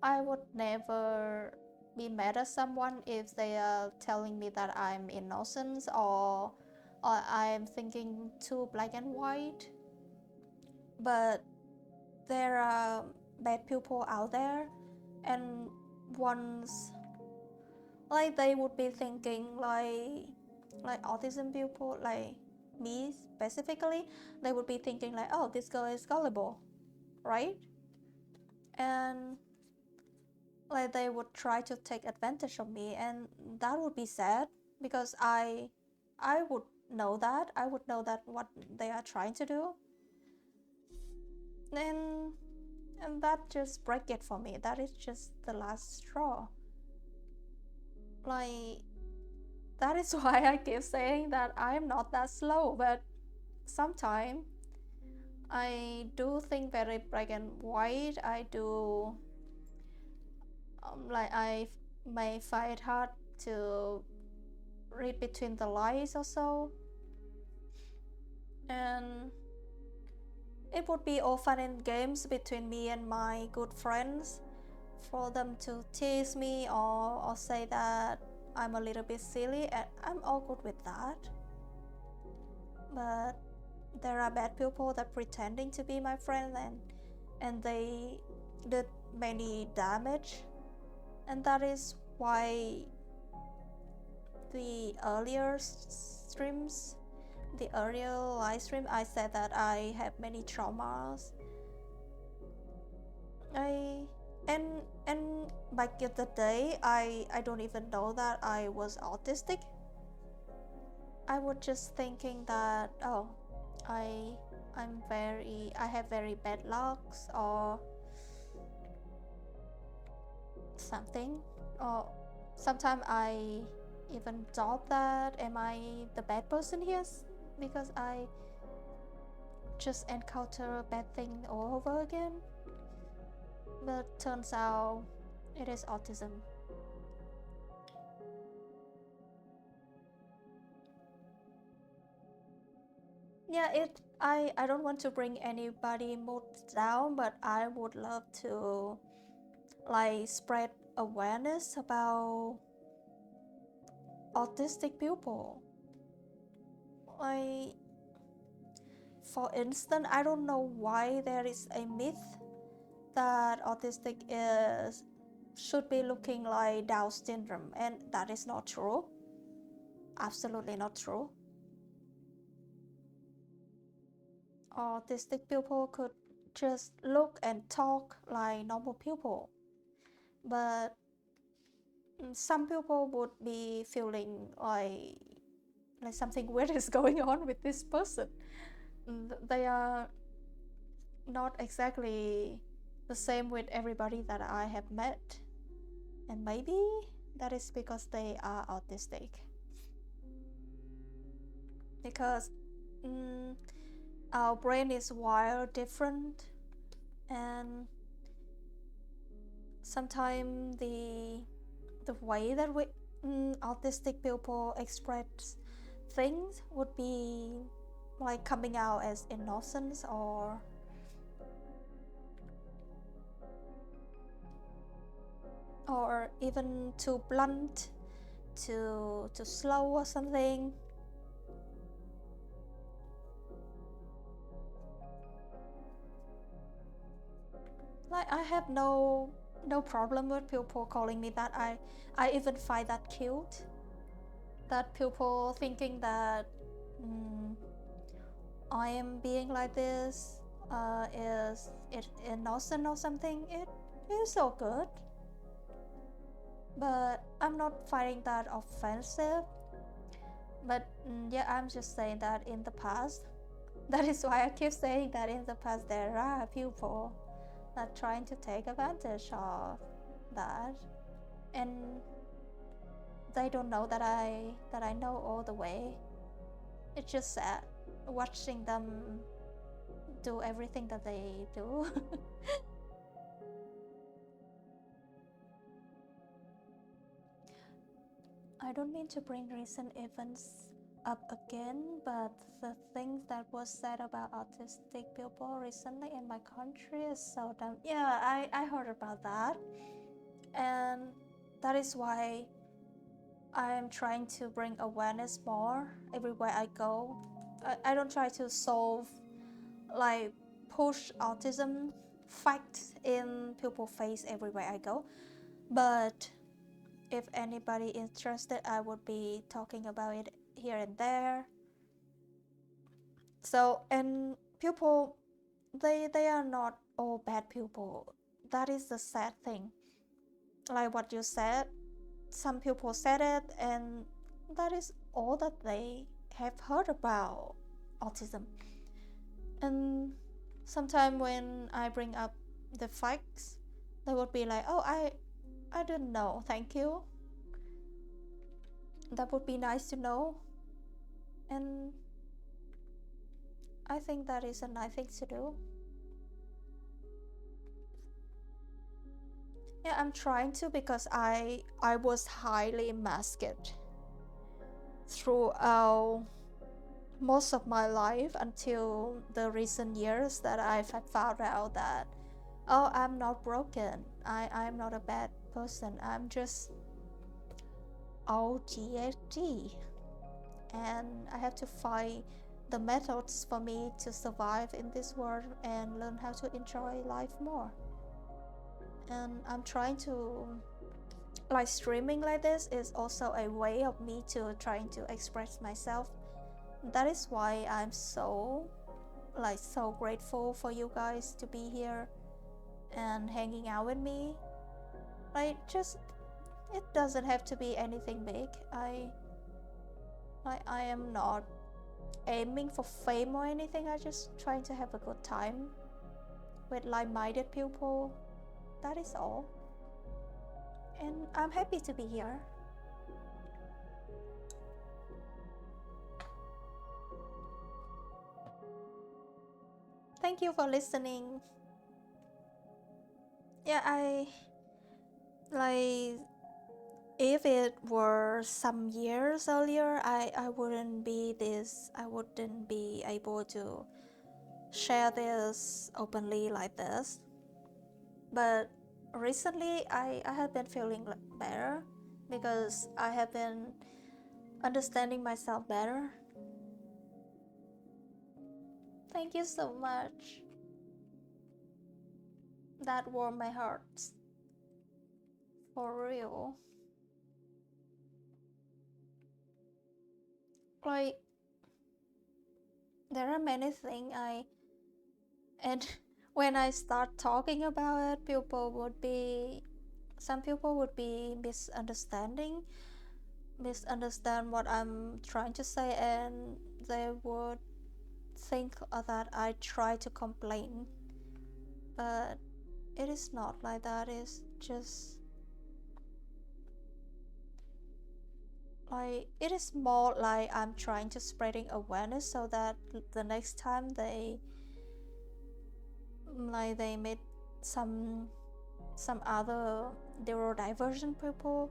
A: would never be mad at someone if they are telling me that I'm innocent, or I'm thinking too black and white. But there are bad people out there, and once, like, they would be thinking like autism people, like me specifically, they would be thinking like, oh, this girl is gullible, right? And like they would try to take advantage of me, and that would be sad, because I would know that what they are trying to do, and that just break it for me. That is just the last straw. Like, that is why I keep saying that I'm not that slow, but sometimes I do think very black and white. I do, like, I may find it hard to read between the lines or so, and it would be all fun and games between me and my good friends for them to tease me, or say that I'm a little bit silly, and I'm all good with that. But there are bad people that pretending to be my friend, and they did many damage, and that is why the earlier streams, the earlier live stream, I said that I have many traumas. And back in the day, I don't even know that I was autistic. I was just thinking that, oh, I have very bad lucks or something, or sometimes I even thought that, am I the bad person here, because I just encounter a bad thing all over again. But turns out it is autism. Yeah, I don't want to bring anybody mood down, but I would love to like spread awareness about autistic people. Like, for instance, I don't know why there is a myth that autistic should be looking like Down syndrome, and that is not true. Absolutely not true. Autistic people could just look and talk like normal people, but some people would be feeling like something weird is going on with this person. They are not exactly the same with everybody that I have met, and maybe that is because they are autistic, because our brain is wired different, and sometimes the way that we autistic people express things would be like coming out as innocence, or even too blunt, too slow or something. Like, I have no problem with people calling me that. I even find that cute, that people thinking that I am being like this is it innocent or something. It is so good, but I'm not finding that offensive. But yeah, I'm just saying that in the past, that is why I keep saying that in the past there are people that trying to take advantage of that, and they don't know that I know all the way. It's just sad watching them do everything that they do. I don't mean to bring recent events up again, but the things that was said about autistic people recently in my country is so dumb. Yeah, I heard about that, and that is why I'm trying to bring awareness more everywhere I go. I don't try to solve, like, push autism fact in people's face everywhere I go, but if anybody interested, I would be talking about it here and there. So, and people, they are not all bad people. That is the sad thing. Like what you said, some people said it, and that is all that they have heard about autism. And sometimes when I bring up the facts, they would be like, oh, I didn't know, thank you. That would be nice to know. And I think that is a nice thing to do. Yeah, I'm trying to, because I was highly masked throughout most of my life until the recent years that I've found out that, oh, I'm not broken. I'm not a bad person. I'm just ADHD. And I have to find the methods for me to survive in this world and learn how to enjoy life more. And I'm trying to, like, streaming like this is also a way of me to trying to express myself. That is why I'm so grateful for you guys to be here and hanging out with me. Like, just, it doesn't have to be anything big. I am not aiming for fame or anything. I just trying to have a good time with like-minded people. That is all. And I'm happy to be here. Thank you for listening. Yeah, if it were some years earlier, I wouldn't be able to share this openly like this. But recently I have been feeling better, because I have been understanding myself better. Thank you so much. That warmed my heart. For real. Like, there are many things and when I start talking about it, some people would be misunderstand what I'm trying to say, and they would think that I try to complain. But it is not like that. It's just like, it is more like I'm trying to spreading awareness so that the next time they meet some other neurodivergent people,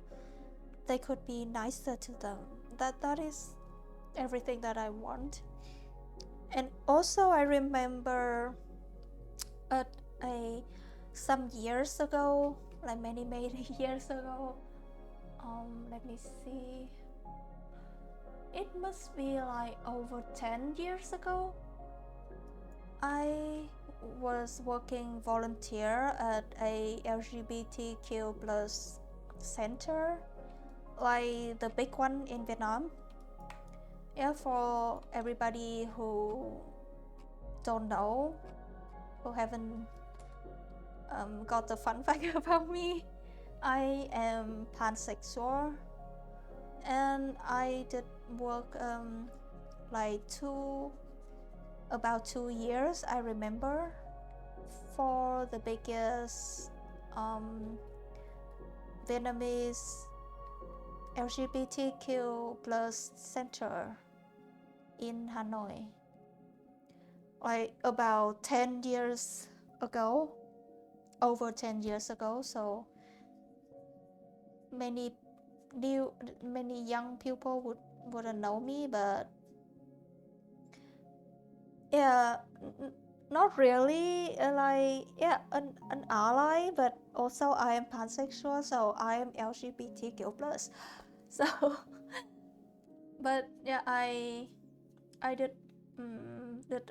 A: they could be nicer to them. That is everything that I want. And also I remember some years ago, like many years ago, let me see, it must be like over 10 years ago, I was working volunteer at a LGBTQ plus center, like the big one in Vietnam. Yeah, for everybody who don't know, who haven't got the fun fact about me, I am pansexual, and I did work about 2 years, I remember, for the biggest Vietnamese LGBTQ plus center in Hanoi, like about 10 years ago, over 10 years ago. So many young people wouldn't know me, but yeah, not really like an ally, but also I am pansexual, so I am LGBTQ plus. So but yeah, I did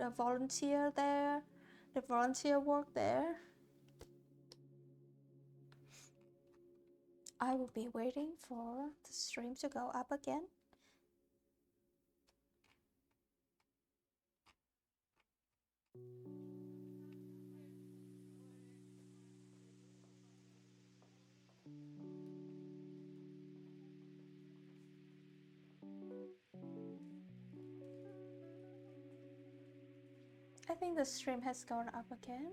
A: a volunteer there, the volunteer work there. I will be waiting for the stream to go up again. I think the stream has gone up again.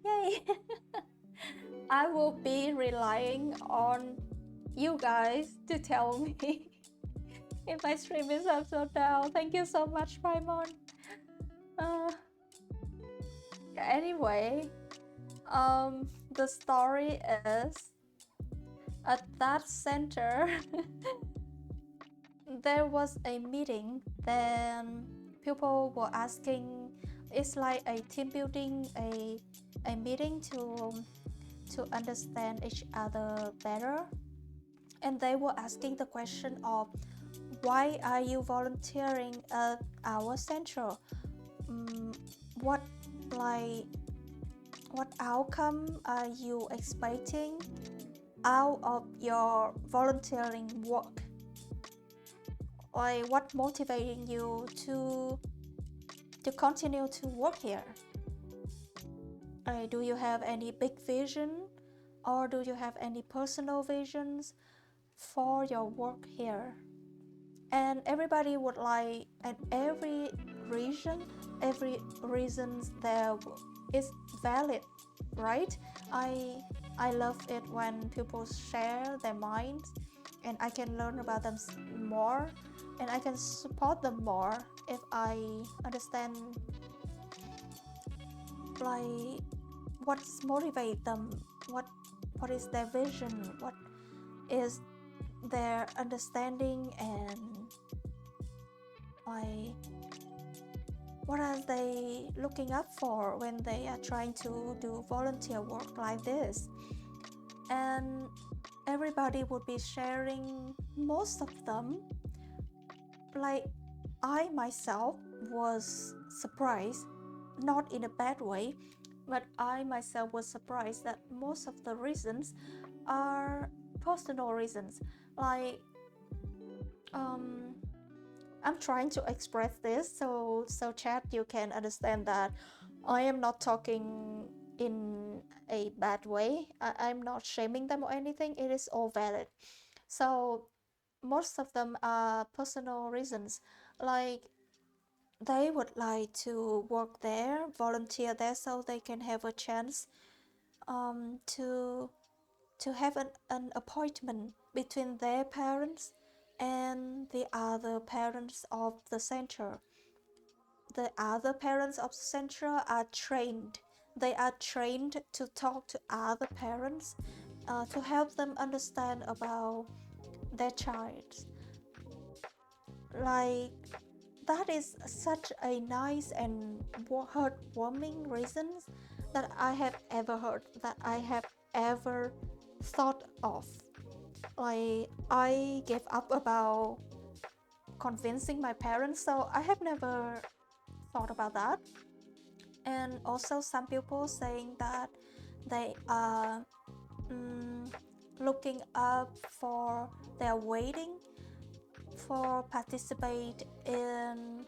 A: Yay! I will be relying on you guys to tell me if my stream is up or down. Thank you so much, Paimon. Anyway, the story is at that center there was a meeting. Then people were asking, it's like a team building, a meeting to understand each other better. And they were asking the question of, why are you volunteering at our center? What outcome are you expecting out of your volunteering work? Like, what motivating you to continue to work here? Do you have any big vision, or do you have any personal visions for your work here? And everybody would like, and every reason there is valid, right? I love it when people share their minds, and I can learn about them more, and I can support them more if I understand like what's motivate them, what is their vision, what is their understanding, and like what are they looking up for when they are trying to do volunteer work like this. And everybody would be sharing, most of them, like I myself was surprised, not in a bad way, but I myself was surprised that most of the reasons are personal reasons. Like I'm trying to express this so chat, you can understand that I am not talking in a bad way. I'm not shaming them or anything. It is all valid. So most of them are personal reasons, like they would like to work there, volunteer there, so they can have a chance to have an appointment between their parents and the other parents of the center. The other parents of the center are trained. They are trained to talk to other parents to help them understand about their child. Like, that is such a nice and heartwarming reasons that I have ever heard, that I have ever thought of. Like, I gave up about convincing my parents, so I have never thought about that. And also some people saying that they are looking up for, they're waiting for participate in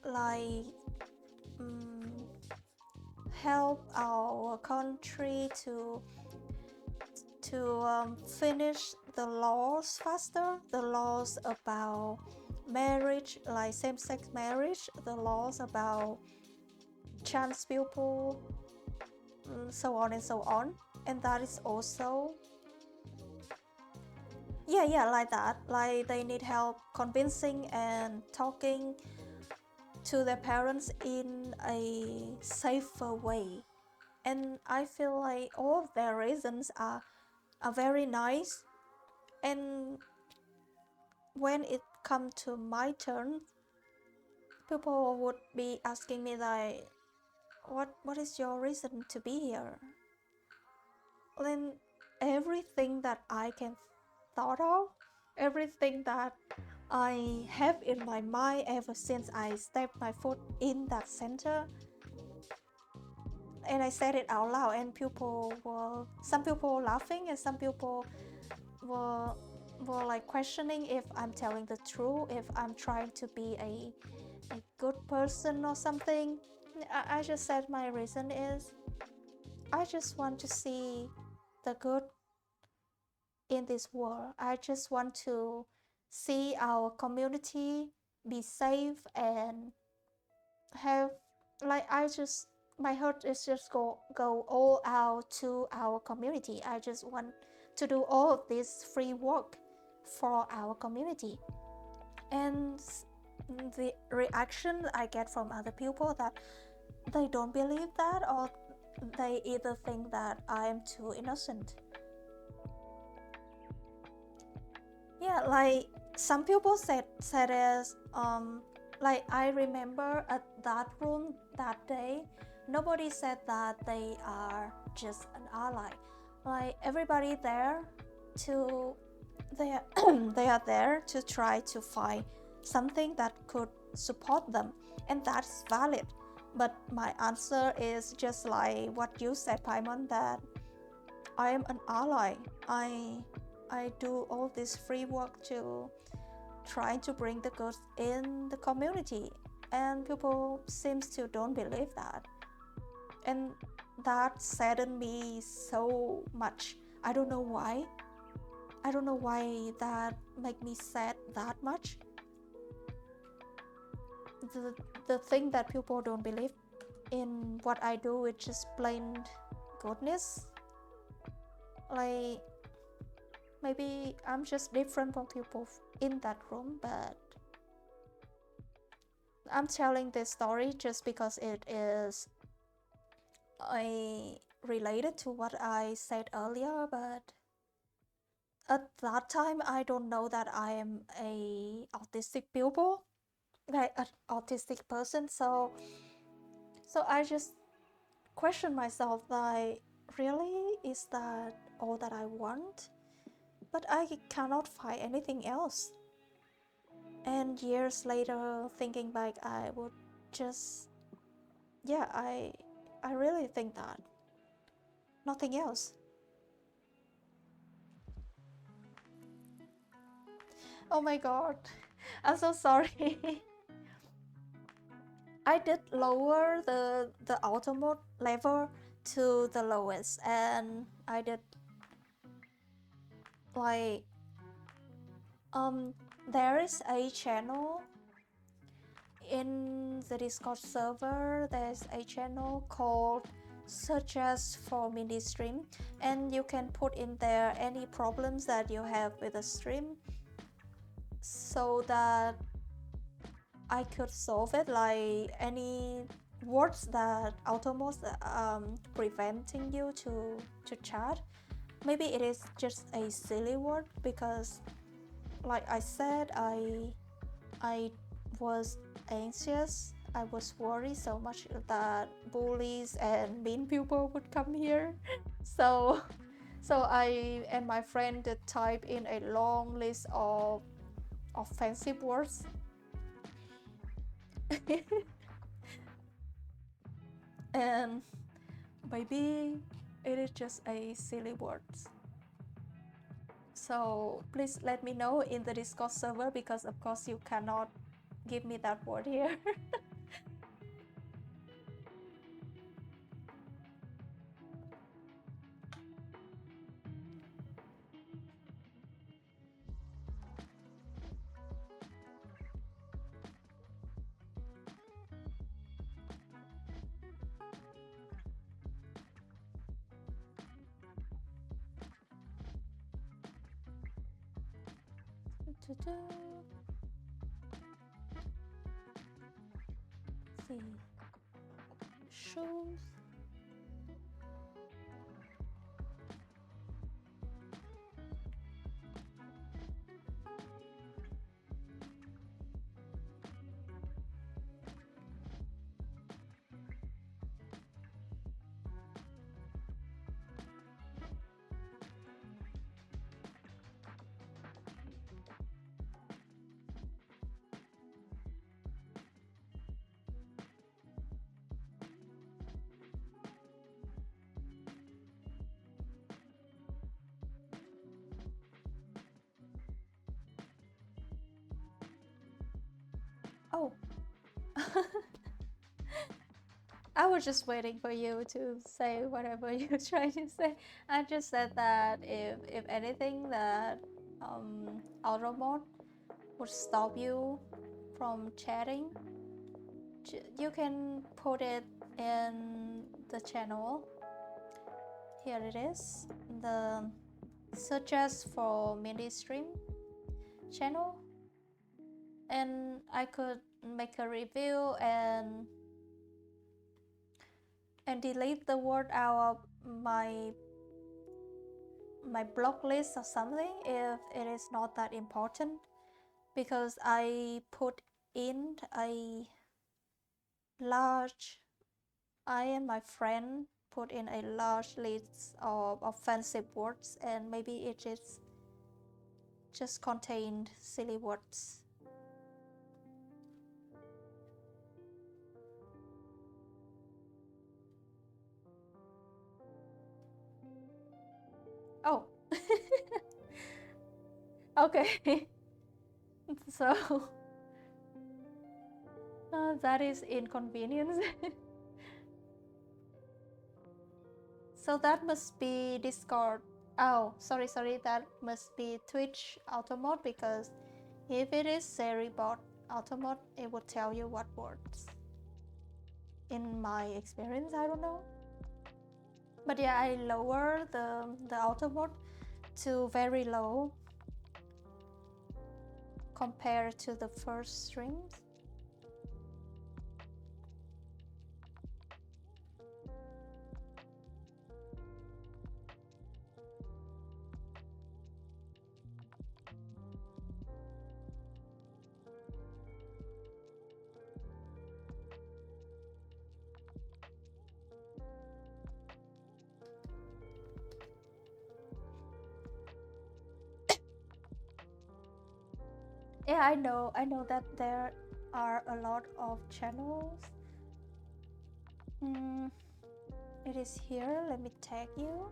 A: like help our country to finish the laws faster, the laws about marriage, like same-sex marriage, the laws about trans people, so on and so on. And that is also, yeah, like that. Like they need help convincing and talking to their parents in a safer way. And I feel like all of their reasons are very nice. And when it comes to my turn, people would be asking me like, what is your reason to be here? Then everything that I can thought of, everything that I have in my mind ever since I stepped my foot in that center, and I said it out loud, and some people laughing, and some people were like questioning if I'm telling the truth, if I'm trying to be a good person or something. I just said my reason is I just want to see the good in this world. I just want to see our community be safe and have, like, my heart is just go all out to our community. I just want to do all of this free work for our community. And the reaction I get from other people that they don't believe that, or they either think that I am too innocent. Yeah, like some people said as like I remember at that room that day, nobody said that they are just an ally. Like everybody there to they are they are there to try to find something that could support them, and that's valid. But my answer is just like what you said, Paimon, that I am an ally. I do all this free work to try to bring the good in the community, and people seems to don't believe that, and that saddened me so much. I don't know why. I don't know why that make me sad that much. The thing that people don't believe in what I do, which is plain goodness. Like maybe I'm just different from people in that room, but I'm telling this story just because it is related to what I said earlier. But at that time, I don't know that I am a autistic pupil, like an autistic person. So I just question myself, like, really, is that all that I want? But I cannot find anything else. And years later, thinking back, I would just, yeah, I really think that nothing else. Oh my god, I'm so sorry. I did lower the auto mode level to the lowest, and I did like there is a channel in the Discord server. There's a channel called Searches for Mini Stream, and you can put in there any problems that you have with the stream so that I could solve it, like any words that automos preventing you to chat. Maybe it is just a silly word, because like I said, I was anxious. I was worried so much that bullies and mean people would come here. So I and my friend did type in a long list of offensive words. And maybe it is just a silly word. So please let me know in the Discord server, because of course you cannot give me that word here. See, shoes. Oh. I was just waiting for you to say whatever you're trying to say. I just said that if anything that auto mode would stop you from chatting, you can put it in the channel. Here it is, the suggest for mini stream channel, and I could make a review and delete the word out of my blog list or something if it is not that important, because I put in a large, I and my friend put in a large list of offensive words, and maybe it is just contained silly words. Oh. Okay. So that is inconvenience. So that must be Discord. Oh, sorry, that must be Twitch auto mode, because if it is Seribot auto mode, it will tell you what words. In my experience, I don't know. But yeah, I lower the auto mode to very low compared to the first streams. Yeah, I know that there are a lot of channels. It is here, let me tag you.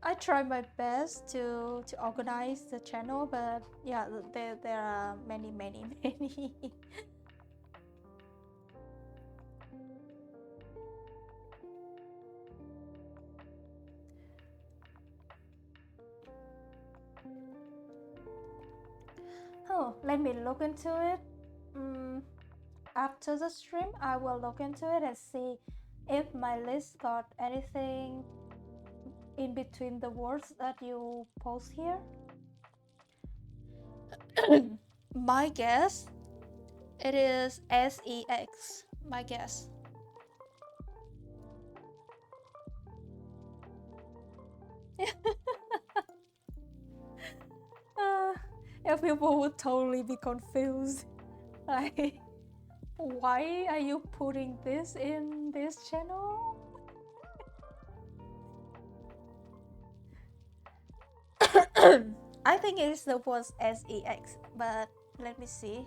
A: I try my best to organize the channel, but yeah, there are many. Oh, let me look into it. After the stream, I will look into it and see if my list got anything in between the words that you post here. My guess, it is sex. My guess. Yeah, people would totally be confused. Like, why are you putting this in this channel? I think it is the word sex, but let me see.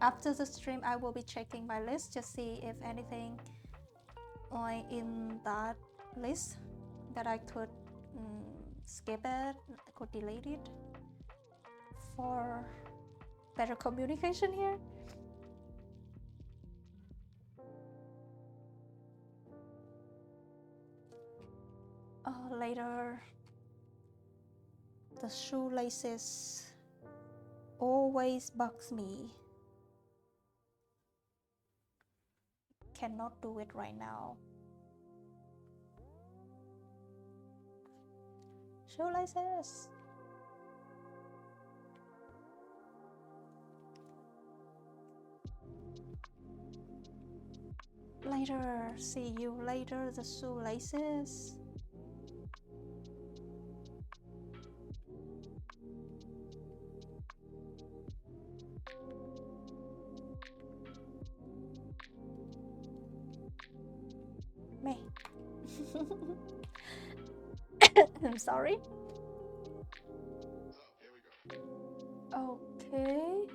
A: After the stream, I will be checking my list to see if anything in that list that I could skip it, could delete it for better communication here. Later, the shoelaces always bugs me. cannot do it right now. Shoelaces. Later, see you later, the shoelaces. Me. I'm sorry. Okay.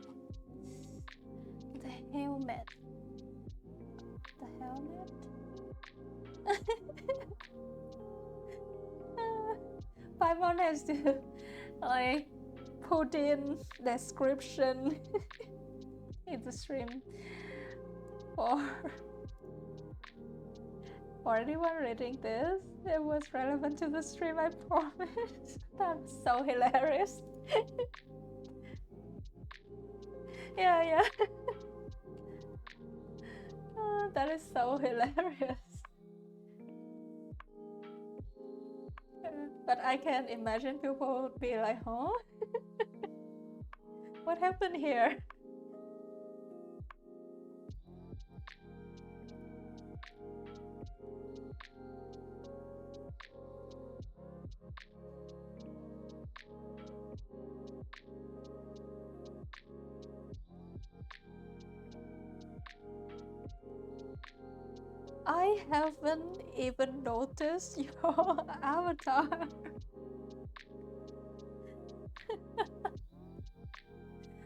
A: The helmet. The helmet. Paimon has to like put in description in the stream for anyone reading this. It was relevant to the stream, I promise. That's so hilarious. Yeah. Oh, that is so hilarious. But I can imagine people would be like, huh? What happened here? I haven't even noticed your avatar.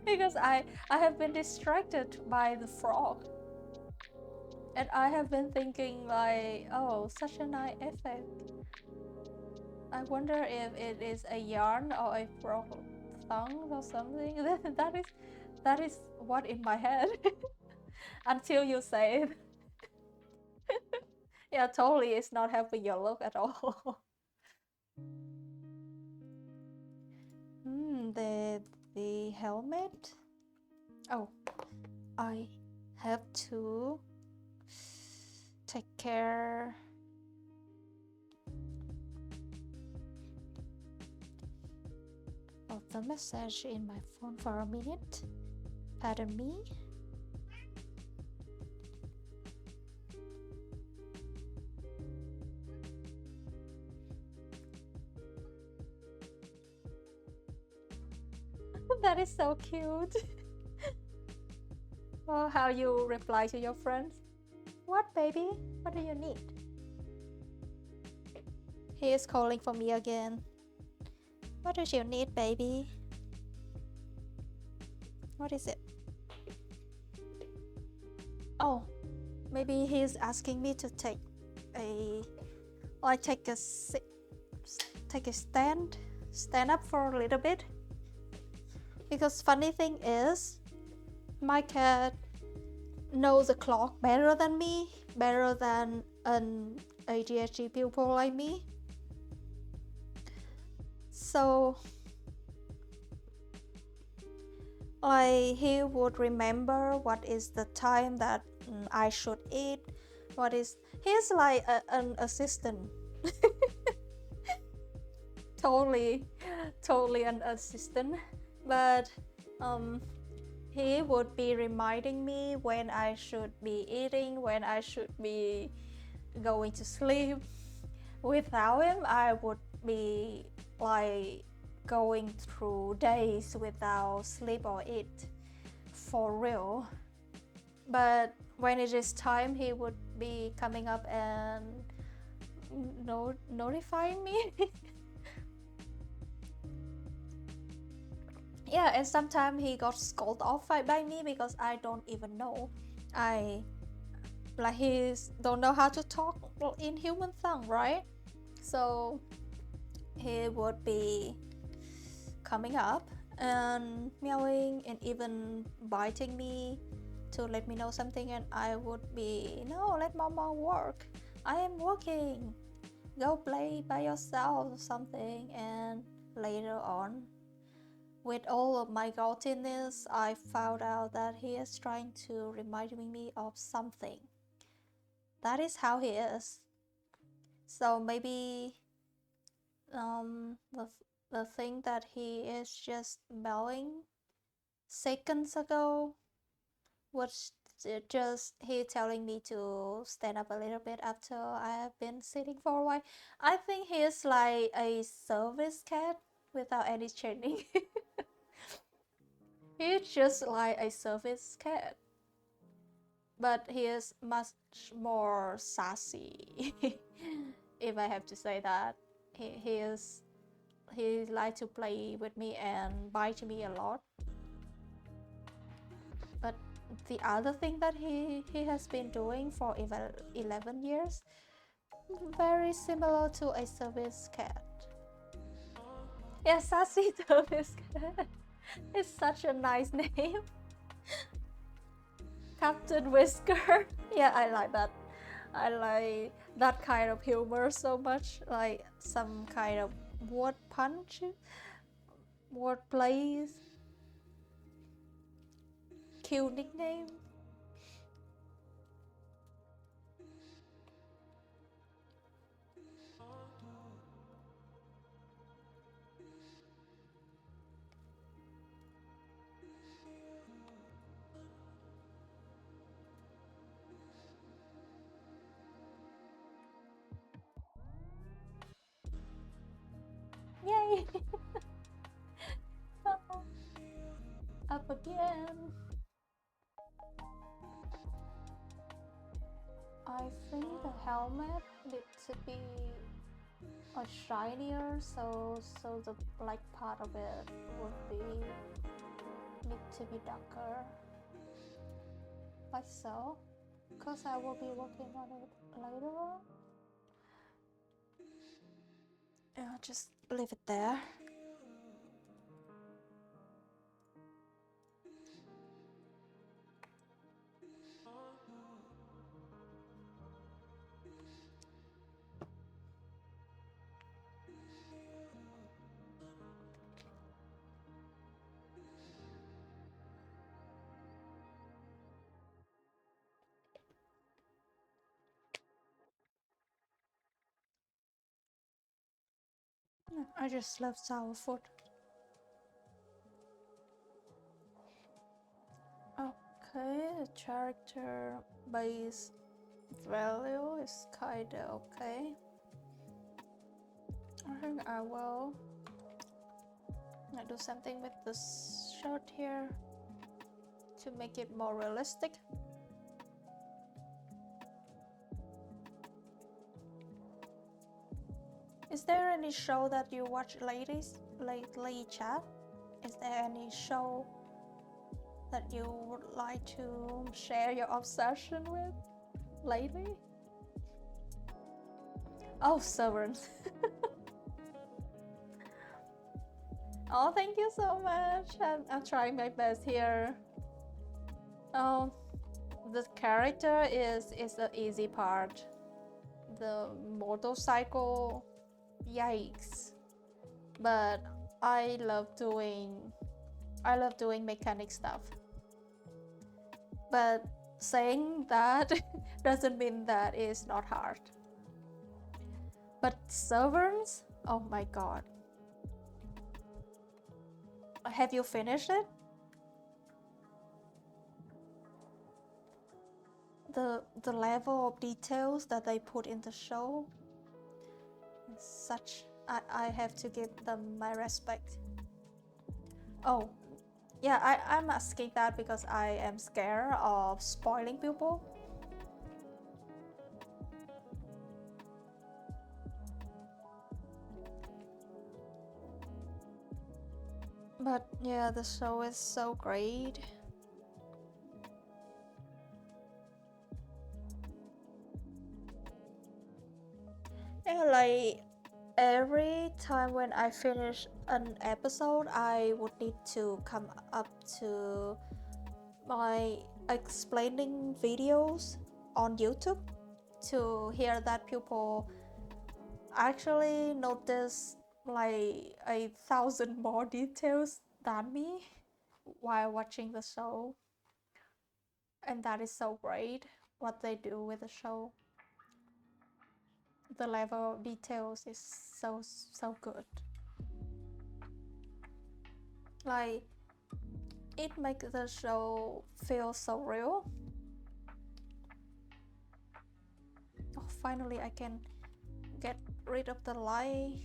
A: Because I have been distracted by the frog. And I have been thinking like, oh, such a nice effect. I wonder if it is a yarn or a frog tongue or something. That is what in my head. Until you say it. Yeah, totally, it's not helping your look at all. The helmet. Oh, I have to take care of the message in my phone for a minute. Pardon me. That is so cute. Well, how you reply to your friends? What, baby? What do you need? He is calling for me again. What do you need, baby? What is it? Oh, maybe he's asking me to take a stand up for a little bit. Because funny thing is, my cat knows the clock better than me, better than an ADHD pupil like me. So, like, he would remember what is the time that I should eat. He's like an assistant. totally an assistant. But he would be reminding me when I should be eating, when I should be going to sleep. Without him, I would be like going through days without sleep or eat, for real. But when it is time, he would be coming up and notifying me. Yeah, and sometimes he got scolded off by me because I don't even know. He don't know how to talk in human tongue, right? So he would be coming up and meowing and even biting me to let me know something, and I would be, no, let mama work. I am working. Go play by yourself or something. And later on, with all of my grouchiness, I found out that he is trying to remind me of something. that is how he is. So maybe the thing that he is just bowing seconds ago was just he telling me to stand up a little bit after I have been sitting for a while. I think he is like a service cat without any training. He's just like a service cat, but he is much more sassy. If I have to say that, he likes to play with me and bite me a lot. But the other thing that he has been doing for 11 years, very similar to a service cat. Yeah, sassy service cat. It's such a nice name. Captain Whisker. Yeah, I like that. I like that kind of humor so much, like some kind of word punch, word plays, cute nickname. Yay! Up again. I think the helmet needs to be shinier, so the black part of it would need to be darker, like so, because I will be working on it later on. I'll just leave it there. I just love sour food. Okay, the character base value is kinda okay. I think I will do something with this shirt here to make it more realistic. Is there any show that you watch ladies lately, chat? Is there any show that you would like to share your obsession with lately? Oh, Severance. Oh, thank you so much. I'm trying my best here. Oh, the character is the easy part. The motorcycle, yikes. But I love doing mechanic stuff. But saying that doesn't mean that it's not hard. But Severance, oh my god. Have you finished it? The level of details that they put in the show, such, I have to give them my respect. Oh, yeah, I'm asking that because I am scared of spoiling people. But yeah, the show is so great. Yeah, like every time when I finish an episode, I would need to come up to my explaining videos on YouTube to hear that people actually notice like 1,000 more details than me while watching the show. And that is so great what they do with the show. the level of details is so good. Like, it makes the show feel so real. Oh, finally I can get rid of the light.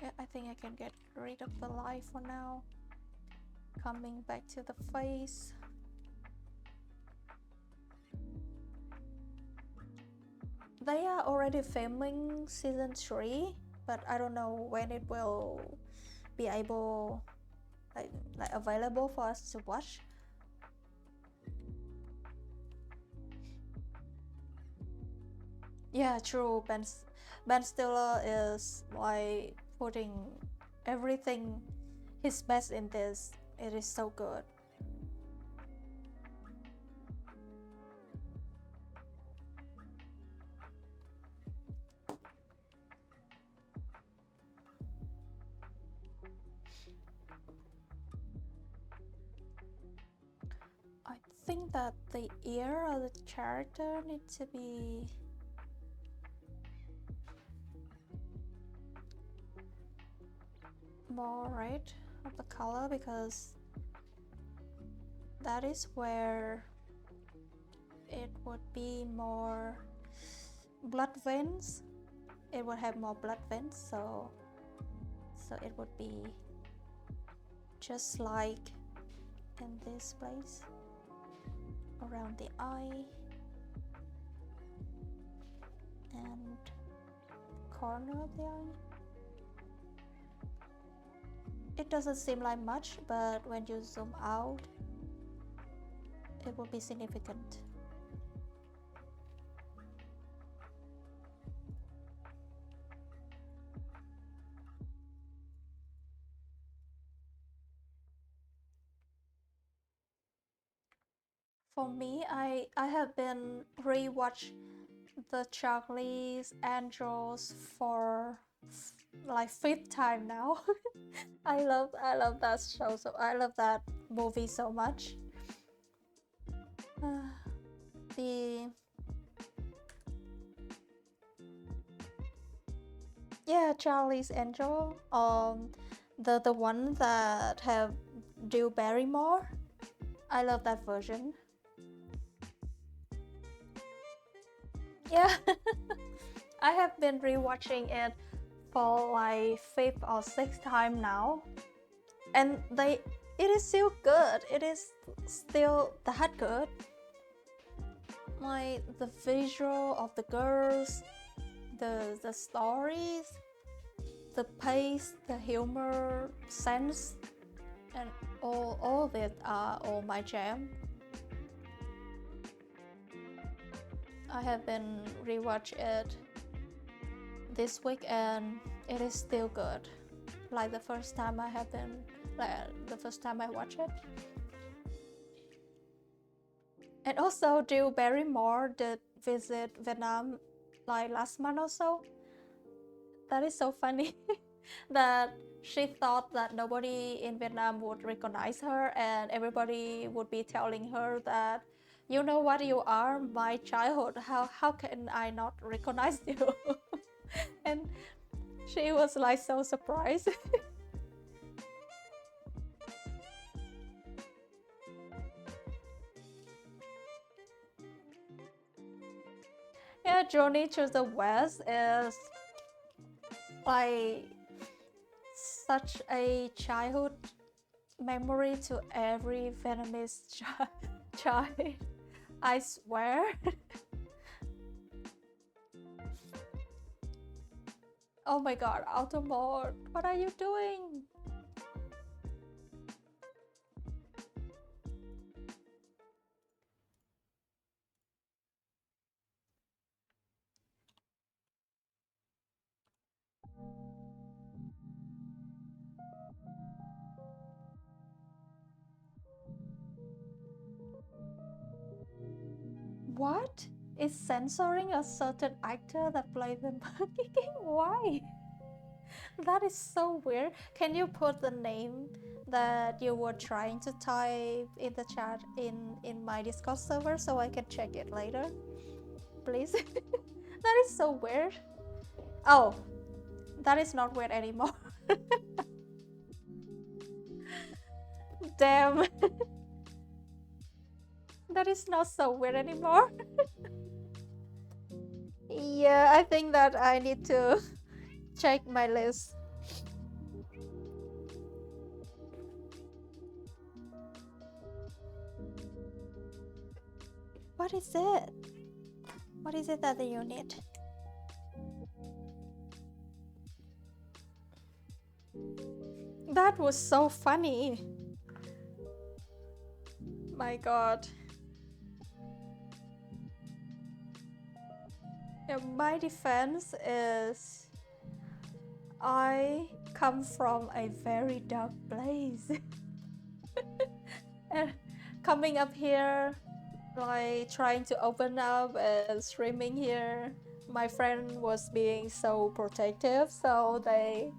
A: Yeah, I think I can get rid of the light for now. Coming back to the face. They are already filming season 3, but I don't know when it will be able, like available for us to watch. Yeah, true. Ben Stiller is like putting everything his best in this. It is so good. I think that the ear of the character needs to be more red of the color, because that is where it would be more blood veins. It would have more blood veins, so it would be just like in this place around the eye and corner of the eye. It doesn't seem like much, but when you zoom out, it will be significant. For me, I have been rewatch the Charlie's Angels for like 5th time now. I love that show, so I love that movie so much. The yeah, Charlie's Angel, the one that have Drew Barrymore. I love that version. Yeah. I have been rewatching it for like 5th or 6th time now, and it is still good. It is still that good. Like the visual of the girls, the stories, the pace, the humor, sense, and all of it are all my jam. I have been rewatch it this week and it is still good. Like the first time I watched it. And also Drew Barrymore did visit Vietnam like last month or so. That is so funny. That she thought that nobody in Vietnam would recognize her, and everybody would be telling her that, you know what you are, my childhood, how can I not recognize you? And she was like so surprised. Yeah, Journey to the West is like such a childhood memory to every Vietnamese child. I swear. Oh my god, Automod, what are you doing? What? Is censoring a certain actor that played the Monkey King? Why? That is so weird. Can you put the name that you were trying to type in the chat in my Discord server so I can check it later? Please? That is so weird. Oh, that is not weird anymore. Damn. That is not so weird anymore. Yeah, I think that I need to check my list. What is it? What is it that you need? That was so funny. My god. Yeah, my defense is I come from a very dark place. And coming up here, like trying to open up and streaming here, my friend was being so protective, so they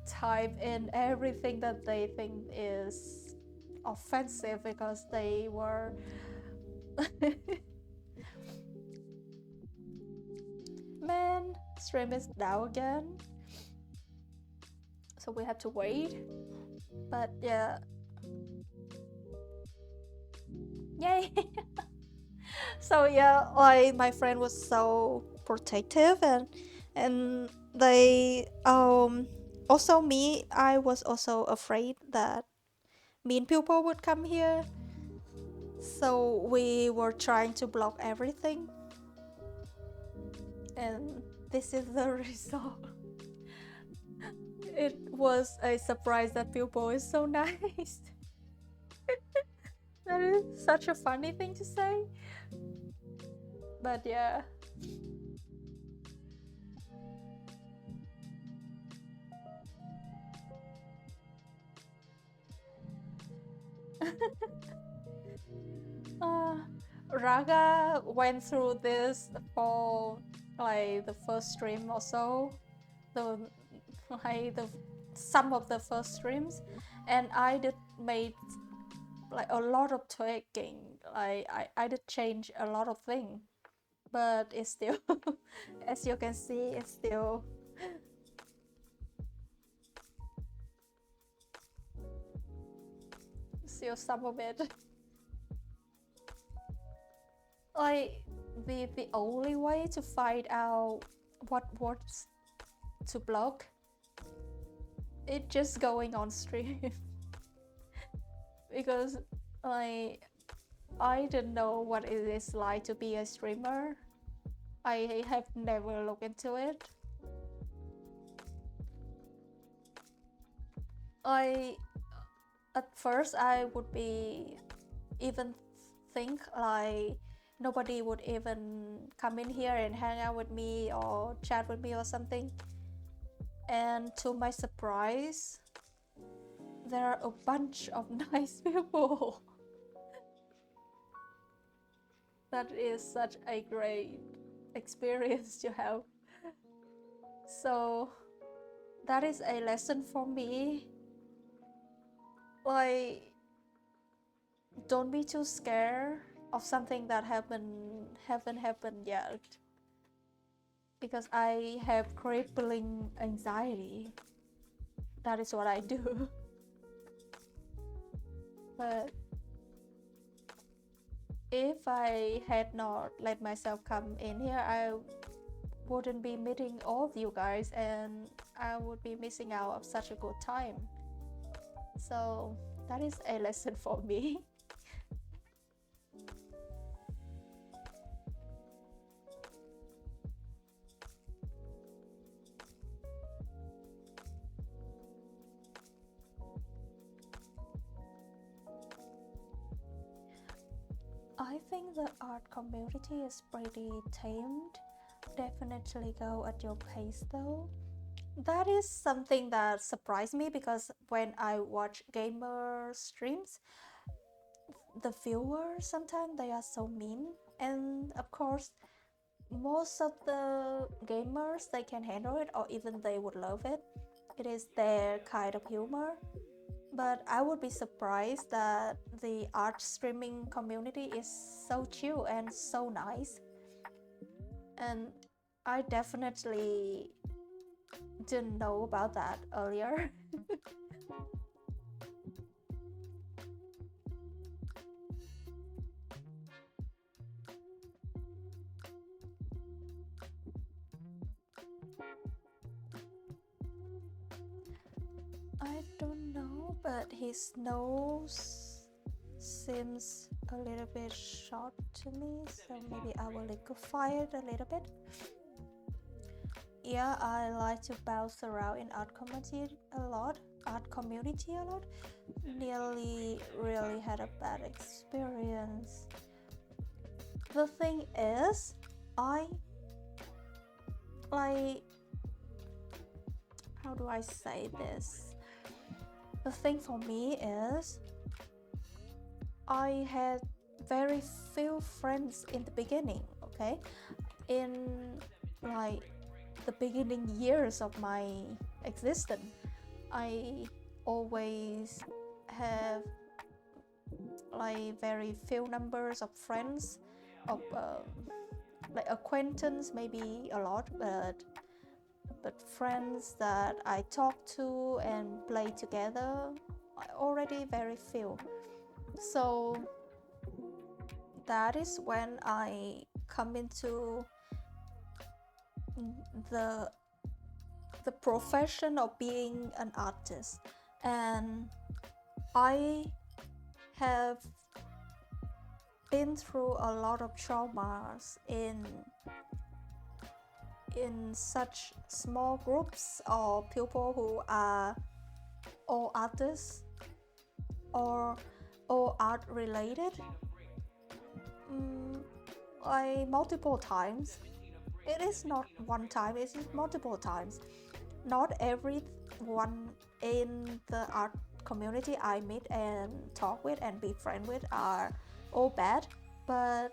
A: type in everything that they think is offensive because they were man, stream is down again, so we have to wait. But yeah, yay. So yeah, like my friend was so protective, and they also me, I was also afraid that mean people would come here, so we were trying to block everything, and this is the result. It was a surprise that people is so nice. That is such a funny thing to say, but yeah. uh, Raga went through this for like the first stream or so, the like the some of the first streams, and I did made like a lot of tweaking. Like I did change a lot of things, but it's still, as you can see, it's still some of it. Like the only way to find out what words to block, it just going on stream. Because like I didn't know what it is like to be a streamer. I have never looked into it. I at first I would be even think like nobody would even come in here and hang out with me or chat with me or something, and to my surprise there are a bunch of nice people. That is such a great experience to have. So that is a lesson for me, like don't be too scared of something that haven't happened yet, because I have crippling anxiety. That is what I do. But if I had not let myself come in here, I wouldn't be meeting all of you guys, and I would be missing out of such a good time. So that is a lesson for me. I think the art community is pretty tamed. Definitely go at your pace though. That is something that surprised me, because when I watch gamer streams, the viewers sometimes they are so mean, and of course most of the gamers they can handle it, or even they would love it. It is their kind of humor. But I would be surprised that the art streaming community is so chill and so nice. And I definitely didn't know about that earlier. I don't know, but his nose seems a little bit short to me, so maybe I will liquefy it a little bit. Yeah, I like to bounce around in art community a lot. Nearly really had a bad experience. The thing is, I like, how do I say this? The thing for me is I had very few friends in the beginning, okay? In like the beginning years of my existence, I always have like very few numbers of friends, of like acquaintance, maybe a lot, but friends that I talk to and play together, already very few. So that is when I come into the profession of being an artist, and I have been through a lot of traumas in such small groups of people who are all artists or all art related, like multiple times. It is not one time, it is multiple times. Not everyone in the art community I meet and talk with and be friend with are all bad, but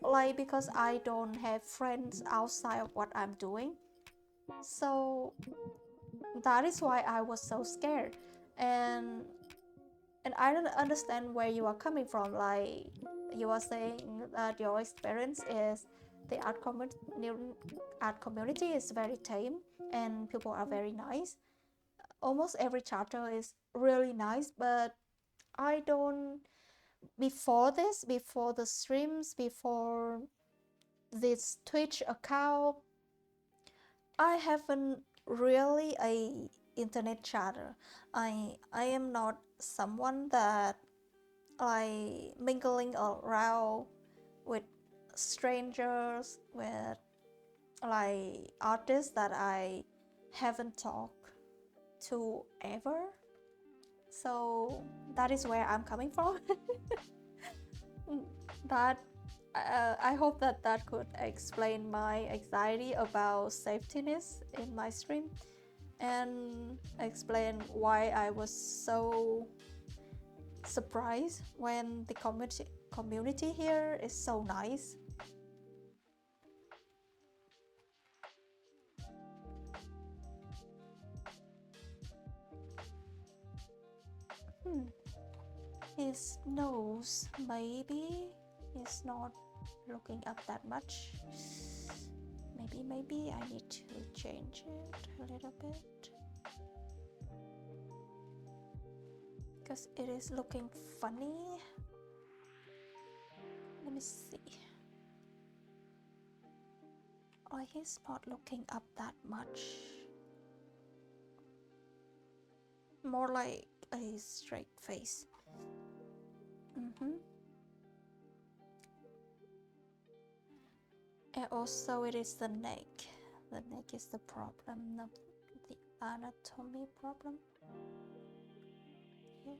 A: like because I don't have friends outside of what I'm doing, so that is why I was so scared. And I don't understand where you are coming from. Like you are saying that your experience is the art community is very tame and people are very nice. Almost every chapter is really nice, but I don't, before the streams, before this Twitch account, I haven't really a internet chatter. I am not someone that like mingling around with strangers, with like artists that I haven't talked to ever. So that is where I'm coming from. That I hope that could explain my anxiety about safetyness in my stream, and explain why I was so surprised when the community here is so nice. His nose, maybe he's not looking up that much. Maybe I need to change it a little bit, because it is looking funny. Let me see. Oh, he's not looking up that much. More like a straight face. And also it is the neck. The neck is the problem, not the anatomy problem. Here.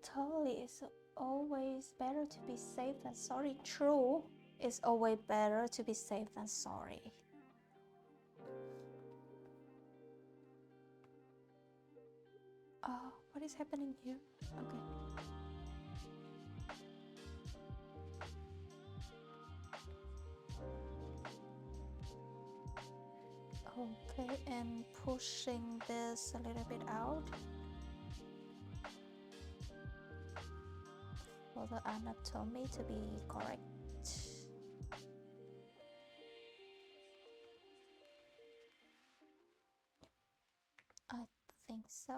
A: Totally, it's always better to be safe than sorry. True, it's always better to be safe than sorry. What is happening here? Okay, and pushing this a little bit out. for the anatomy to be correct. I think so.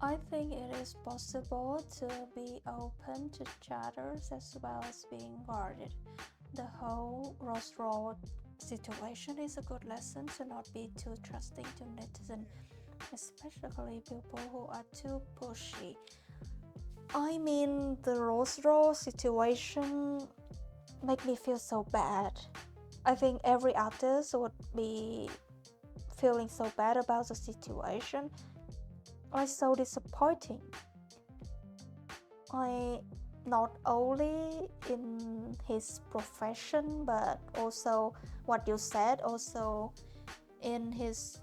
A: I think it is possible to be open to chatters as well as being guarded. The whole roast situation is a good lesson to not be too trusting to netizens, especially people who are too pushy. I mean, the roast situation make me feel so bad. I think every artist would be feeling so bad about the situation. It's so disappointing. Not only in his profession, but also what you said, also in his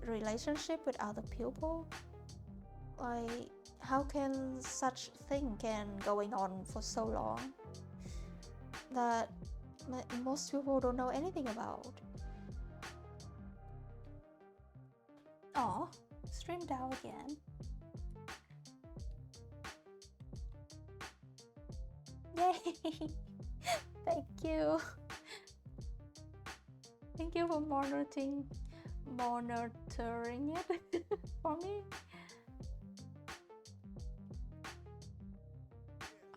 A: relationship with other people. Like, how can such thing can going on for so long that most people don't know anything about? Oh, stream down again. Yay! Thank you. Thank you for monitoring it for me.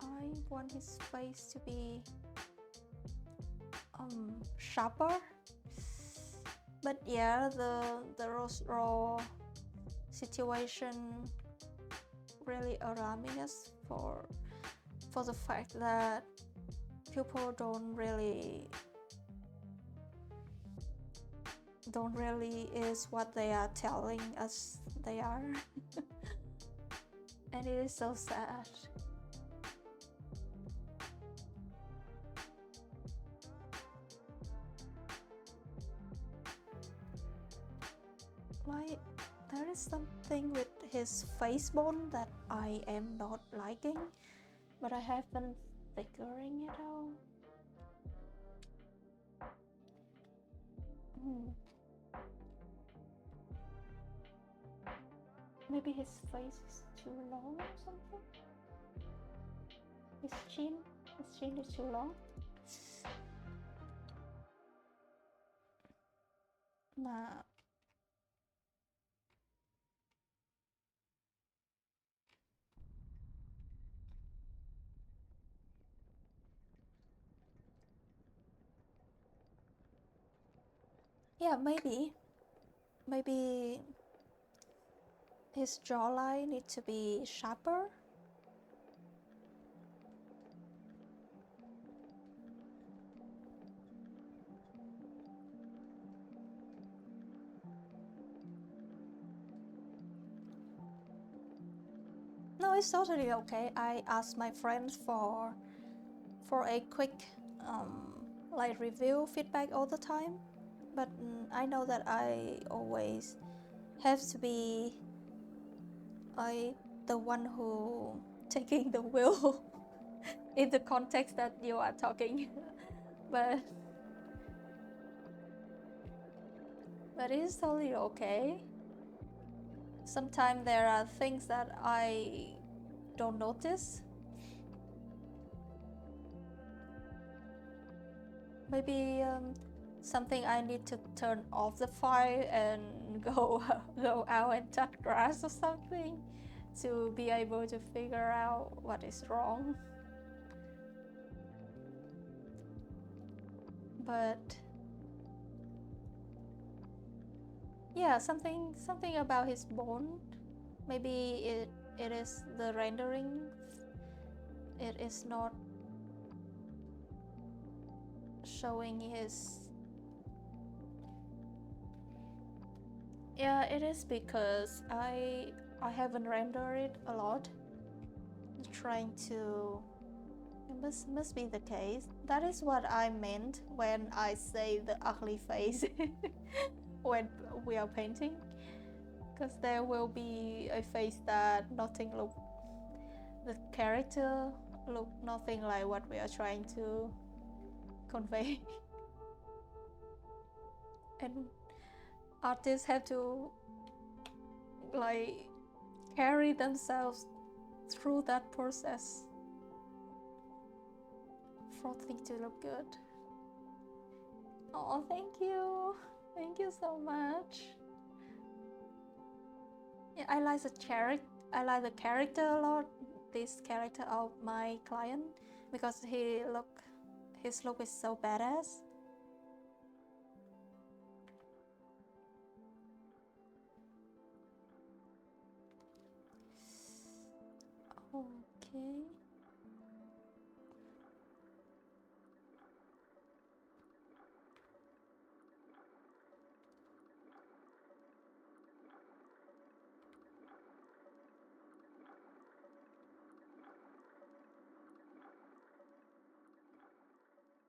A: I want his face to be sharper. But yeah, the raw situation really alarming us for the fact that people don't really is what they are telling us they are. And it is so sad. Like, there is something with his face bone that I am not liking, but I haven't figuring it out. Maybe his face is too long or something? His chin is too long? Nah. Yeah, maybe his jawline needs to be sharper. No, it's totally okay. I asked my friends for a quick like review feedback all the time, but I know that I always have to be the one who taking the wheel in the context that you are talking. but it's totally okay. Sometimes there are things that I don't notice. Maybe something I need to turn off the fire and go out and touch grass or something to be able to figure out what is wrong. But yeah, something about his bone. Maybe it is the rendering. It is not showing his. Yeah, it is because I haven't rendered it a lot. I'm trying to. It must be the case. That is what I meant when I say the ugly face when we are painting, because there will be a face that nothing look. The character look nothing like what we are trying to convey. And artists have to like carry themselves through that process for things to look good. Oh, thank you so much. Yeah, I like the character a lot. This character of my client, because his look is so badass. Okay.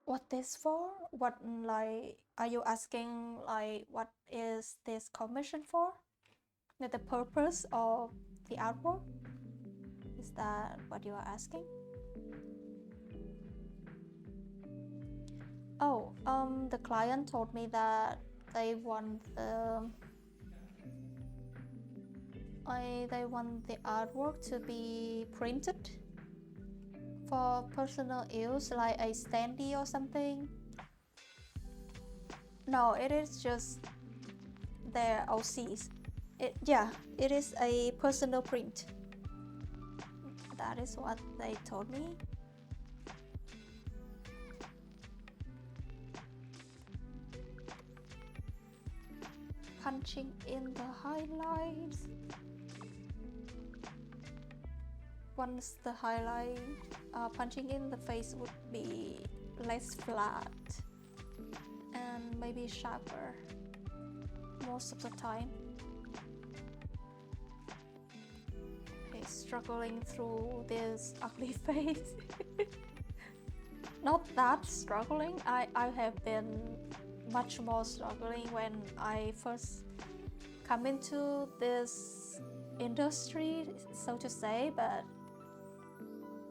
A: What this for? What, like, are you asking like what is this commission for? The purpose of the artwork? Is that what you are asking? Oh, the client told me that they want the artwork to be printed for personal use, like a standee or something. No, it is just their OCs. It is a personal print. That is what they told me. Punching in the highlights. Once the highlight, punching in the face would be less flat and maybe sharper most of the time. He's struggling through this ugly face. Not that struggling. I have been much more struggling when I first come into this industry, so to say, but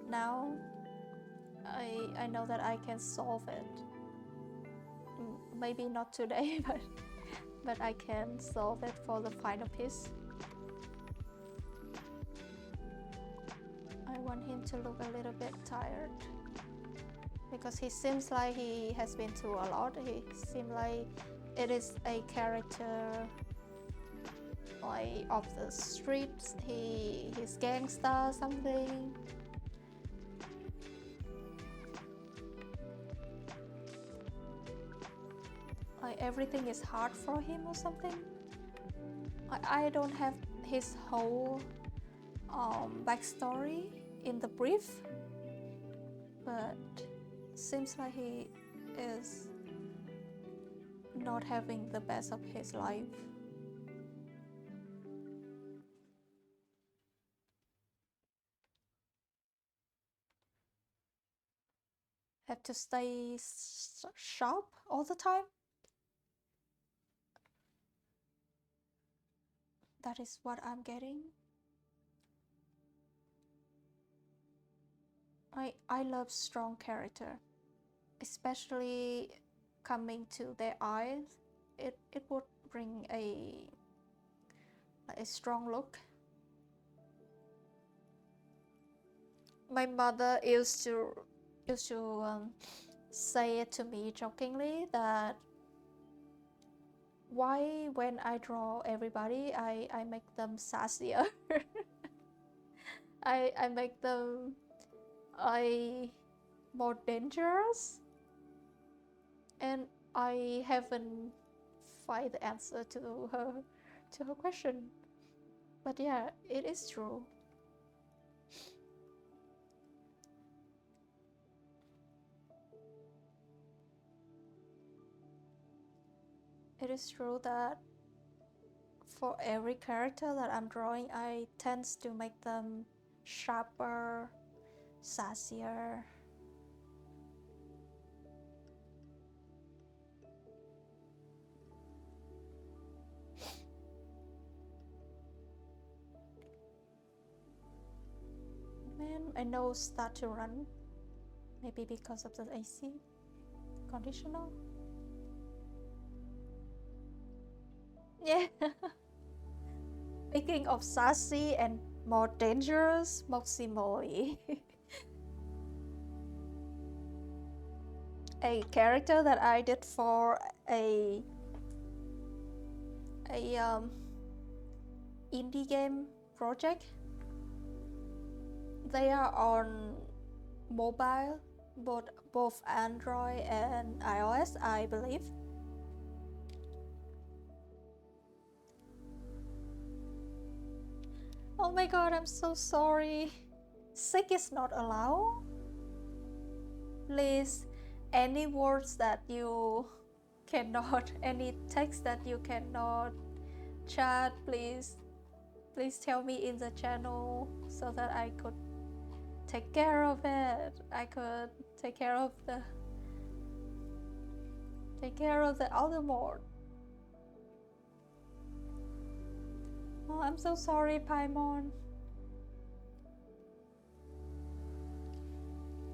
A: now I know that I can solve it. Maybe not today, but I can solve it for the final piece. I want him to look a little bit tired because he seems like he has been through a lot. He seems like it is a character like of the streets. He's gangster something. Like everything is hard for him or something. I don't have his whole backstory in the brief, but seems like he is not having the best of his life. Have to stay sharp all the time. That is what I'm getting. I love strong character, especially coming to their eyes. It would bring a strong look. My mother used to say it to me jokingly that why when I draw everybody I make them sassier. I make them more dangerous, and I haven't find the answer to her question. But yeah, it is true. It is true that for every character that I'm drawing, I tend to make them sharper, sassier. Man, my nose start to run. Maybe because of the AC. conditional. Yeah. Speaking of sassy and more dangerous, Moxie a character that I did for a indie game project. They are on mobile, both Android and iOS, I believe. Oh my god, I'm so sorry. Sick is not allowed. Please, any words that you cannot, any text that you cannot chat, please tell me in the channel so that I could take care of it. I could take care of the other mode. Oh, I'm so sorry, Paimon.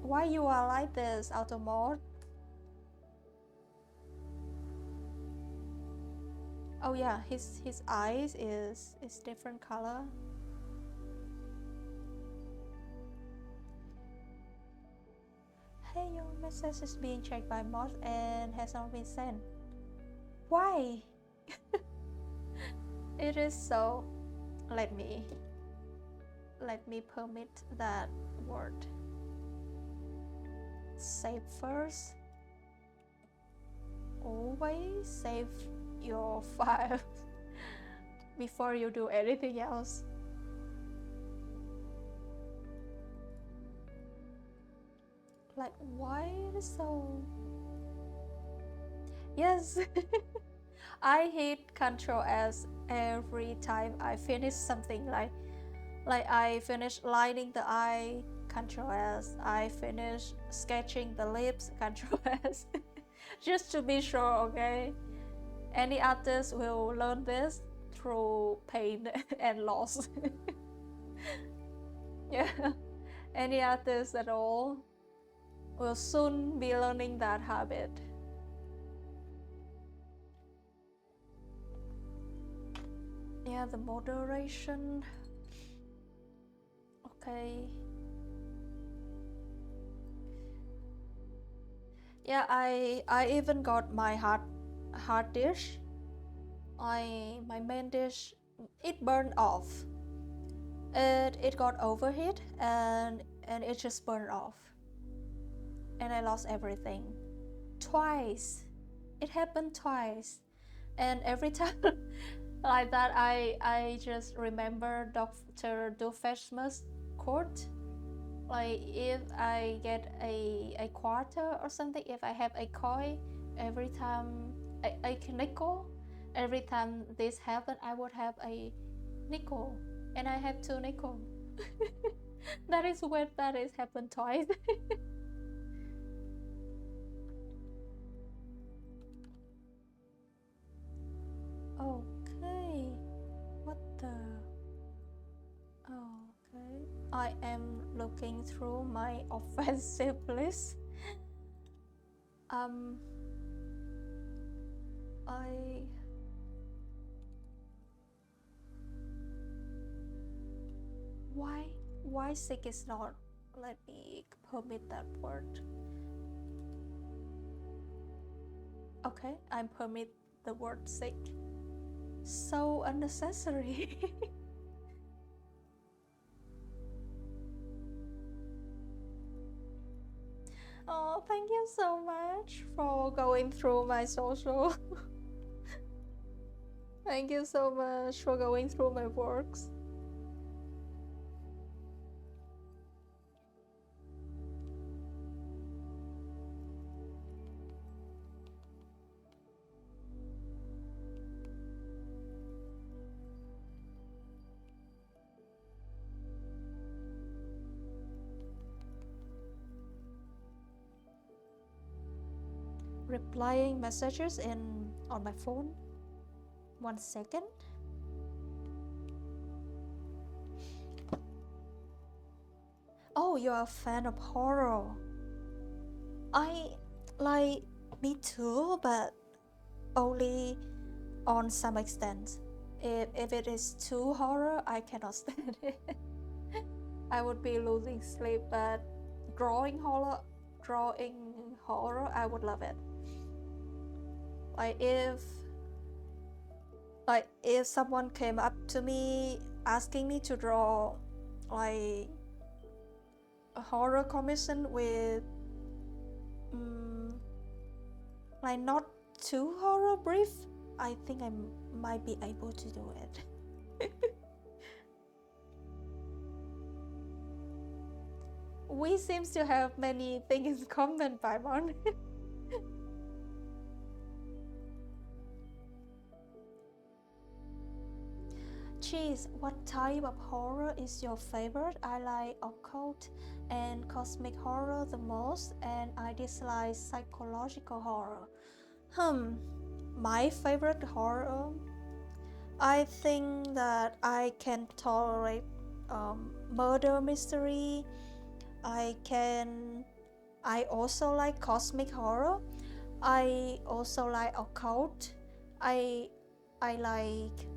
A: Why you are like this, auto mode? Oh yeah, his eyes is different color. Hey, your message is being checked by mods and has not been sent. Why? It is so. Let me permit that word. Save first. Always save your file before you do anything else. Like, why it is so? Yes. I hit Ctrl S every time I finish something, like I finish lining the eye, Ctrl S. I finish sketching the lips, Ctrl S. Just to be sure, okay? Any artist will learn this through pain and loss. Yeah, any artist at all will soon be learning that habit. Yeah, the moderation. Okay. Yeah, I even got my hard dish. My main dish, it burned off. It got overheat and it just burned off. And I lost everything. Twice. It happened twice. And every time like that, I just remember Dr. Doofenshmirtz quote. Like, if I get a quarter or something, if I have a coin, every time a nickel, every time this happened, I would have a nickel, and I have 2 nickel. That is when that is happened twice. Okay, what the? Okay, I am looking through my offensive list. Why sick is not? Let me permit that word. Okay, I permit the word sick. So unnecessary. Oh, thank you so much for going through my social. Thank you so much for going through my works. Replying messages on my phone. 1 second. Oh, you're a fan of horror. I like Me too, but only on some extent. If it is too horror, I cannot stand it. I would be losing sleep, but drawing horror, I would love it. Like if someone came up to me asking me to draw like a horror commission with like not too horror brief, I think I might be able to do it. We seems to have many things in common, Paimon. Cheese, what type of horror is your favorite? I like occult and cosmic horror the most, and I dislike psychological horror. My favorite horror, I think that I can tolerate murder mystery. I also like cosmic horror. I also like occult. I like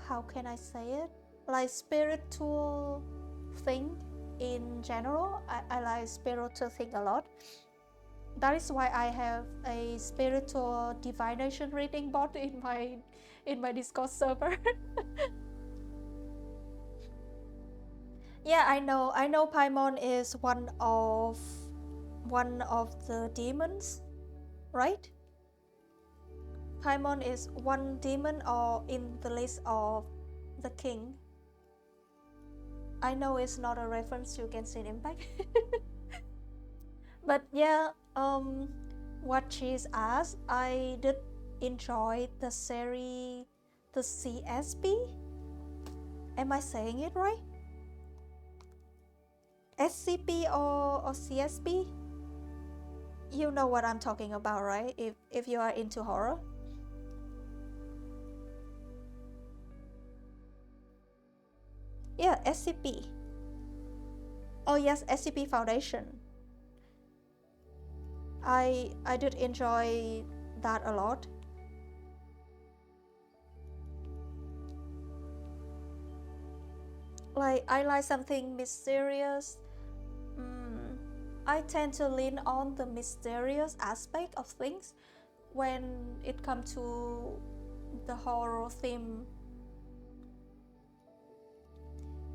A: how can I say it? Like spiritual thing in general. I like spiritual thing a lot. That is why I have a spiritual divination reading bot in my Discord server. Yeah, I know Paimon is one of the demons, right? Paimon is one demon or in the list of the king. I know it's not a reference to Genshin Impact. But yeah, what she's asked, I did enjoy the series, the CSP. Am I saying it right? SCP or CSP? You know what I'm talking about, right? If you are into horror. Yeah, SCP. Oh yes, SCP Foundation. I did enjoy that a lot. Like I like something mysterious. I tend to lean on the mysterious aspect of things when it comes to the horror theme.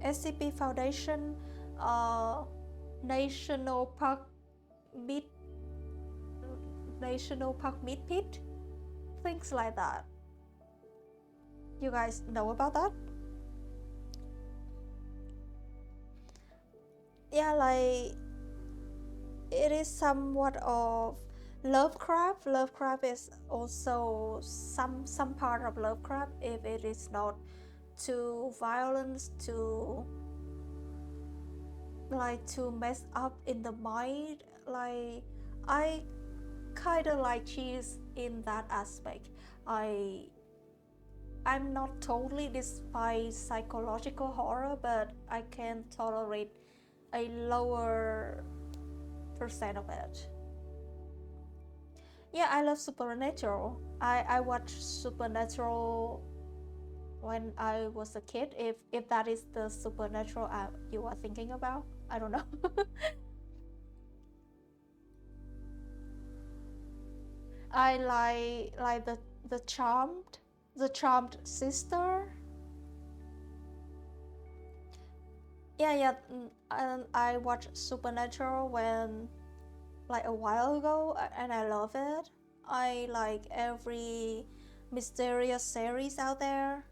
A: SCP Foundation, National Park Mid Pit, things like that. You guys know about that? Yeah, like it is somewhat of Lovecraft. Lovecraft is also some part of Lovecraft if it is not too violent, to mess up in the mind. Like I kind of like cheese in that aspect. I'm not totally despise psychological horror, but I can tolerate a lower percent of it. Yeah, I love Supernatural. I watched Supernatural when I was a kid. If that is the Supernatural you are thinking about, I don't know. I like the Charmed sister. Yeah. And I watched Supernatural when like a while ago, and I love it. I like every mysterious series out there.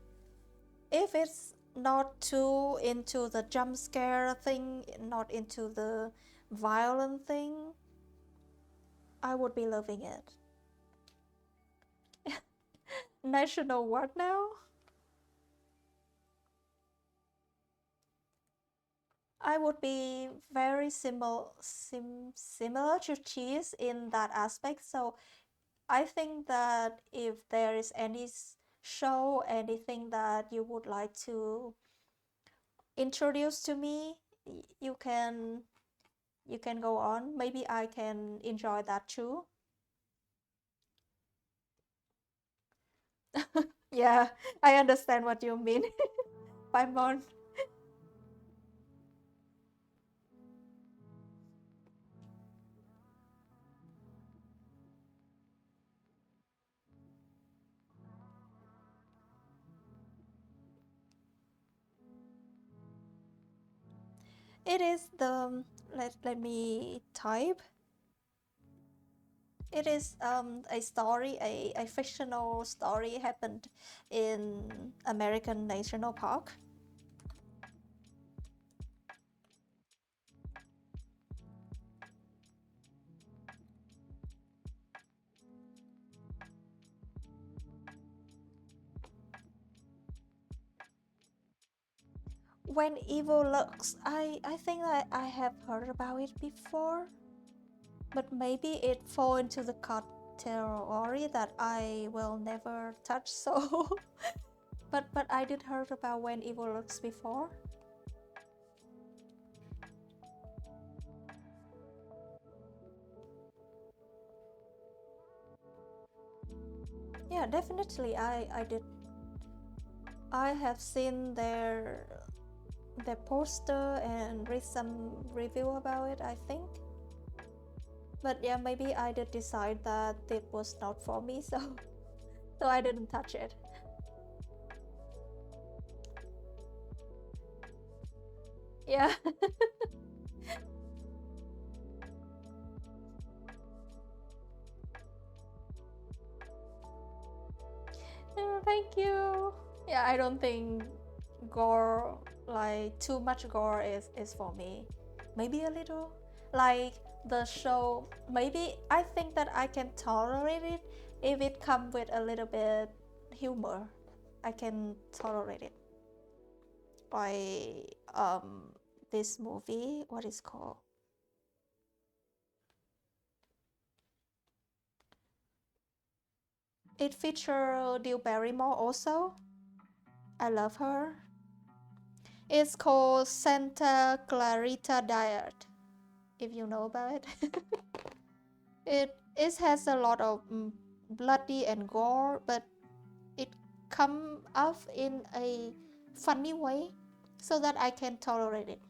A: If it's not too into the jump scare thing, not into the violent thing, I would be loving it. National what now? I would be very similar to cheese in that aspect. So I think that if there is any show, anything that you would like to introduce to me, you can you can go on. Maybe I can enjoy that too. Yeah, I understand what you mean. Bye, Mon. It is the let me type. It is a story, a fictional story happened in American National Park. When evil looks, I think that I have heard about it before, but maybe it fall into the category that I will never touch. So, but I did heard about when evil looks before. Yeah, definitely. I did. I have seen their poster and read some review about it, I think. But yeah, maybe I did decide that it was not for me, so so I didn't touch it. Yeah. No, thank you. Yeah, I don't think gore, like too much gore is for me. Maybe a little. Like the show, maybe I think that I can tolerate it if it come with a little bit humor. I can tolerate it. Like this movie, what is called? It features Drew Barrymore also. I love her. It's called Santa Clarita Diet, if you know about it. It has a lot of bloody and gore, but it come off in a funny way so that I can tolerate it.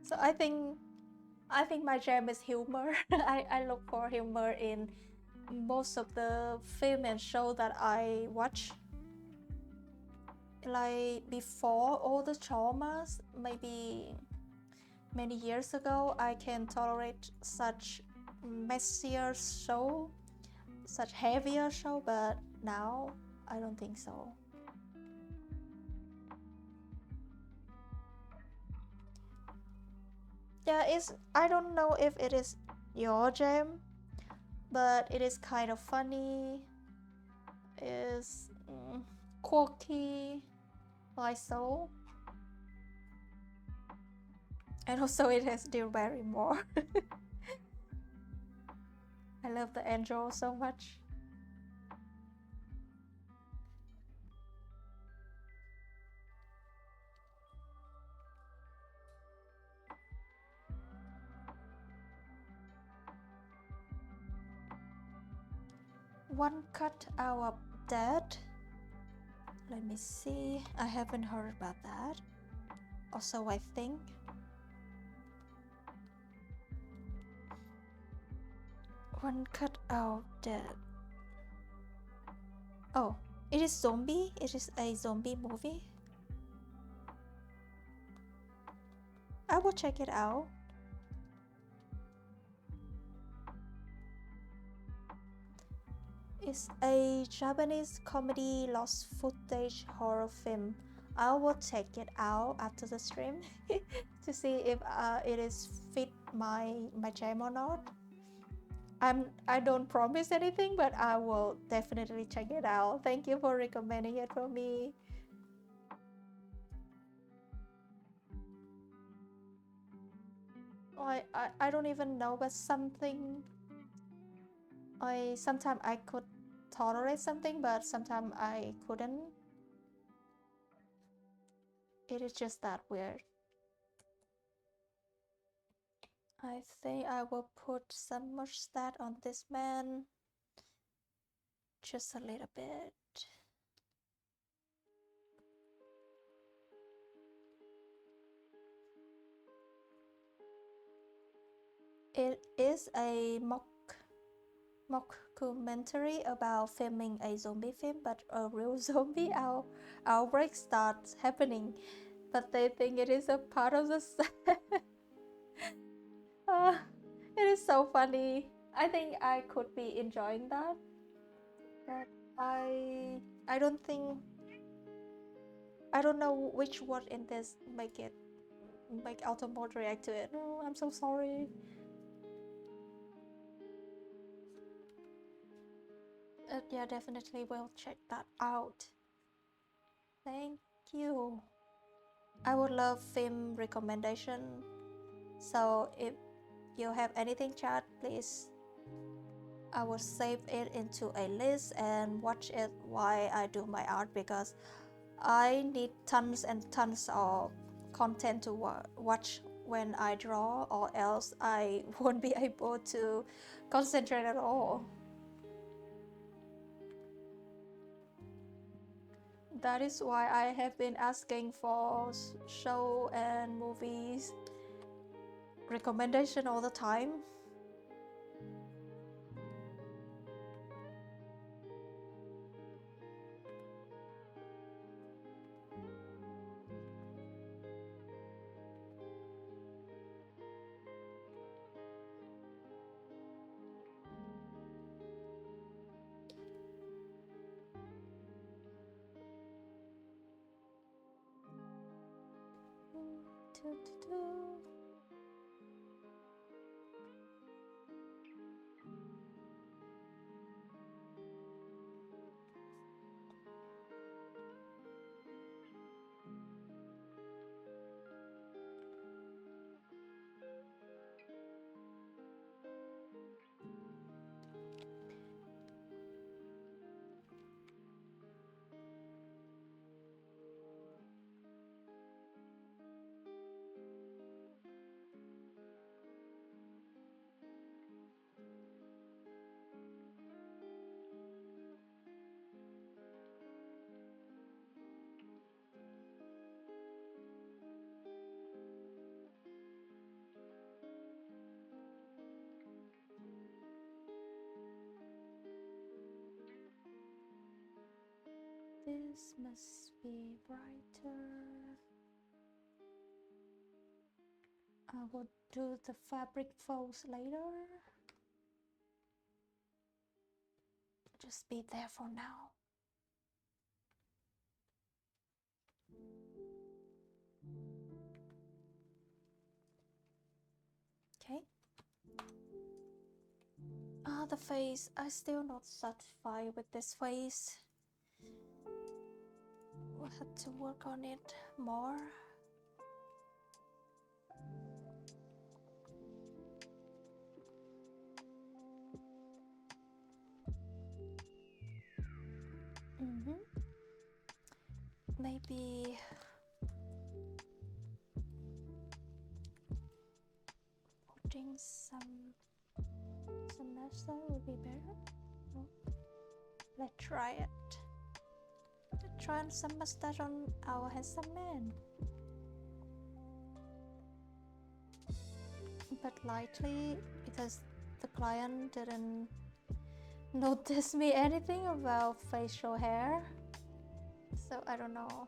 A: So I think my jam is humor. I look for humor in most of the film and show that I watch. Like before all the traumas, maybe many years ago, I can tolerate such messier show, such heavier show, but now I don't think so. Yeah, I don't know if it is your jam, but it is kind of funny, is quirky, like so. And also it has Drew Barrymore. I love the angel so much. One cut out of dead. Let me see. I haven't heard about that. Also, I think one cut out dead. Oh, it is zombie. It is a zombie movie. I will check it out. It's a Japanese comedy lost footage horror film. I will check it out after the stream to see if it is fit my jam or not. I don't promise anything, but I will definitely check it out. Thank you for recommending it for me. I don't even know, but something Sometimes I could tolerate something, but sometimes I couldn't. It is just that weird. I think I will put some mustache on this man. Just a little bit. It is a mockumentary about filming a zombie film, but a real zombie outbreak starts happening, but they think it is a part of the set. It is so funny. I think I could be enjoying that, but I don't think, I don't know which word in this make auto mode react to it. Oh, I'm so sorry. Yeah, definitely will check that out. Thank you. I would love film recommendation. So if you have anything, chat, please. I will save it into a list and watch it while I do my art, because I need tons and tons of content to watch when I draw, or else I won't be able to concentrate at all. That is why I have been asking for show and movies recommendation all the time. This must be brighter. I will do the fabric folds later. Just be there for now. Okay. The face. I still not satisfied with this face. We'll have to work on it more. Maybe putting some mustache would be better. No? Let's try it. Let's try some mustache on our handsome man. But lightly, because the client didn't notice me anything about facial hair, so I don't know.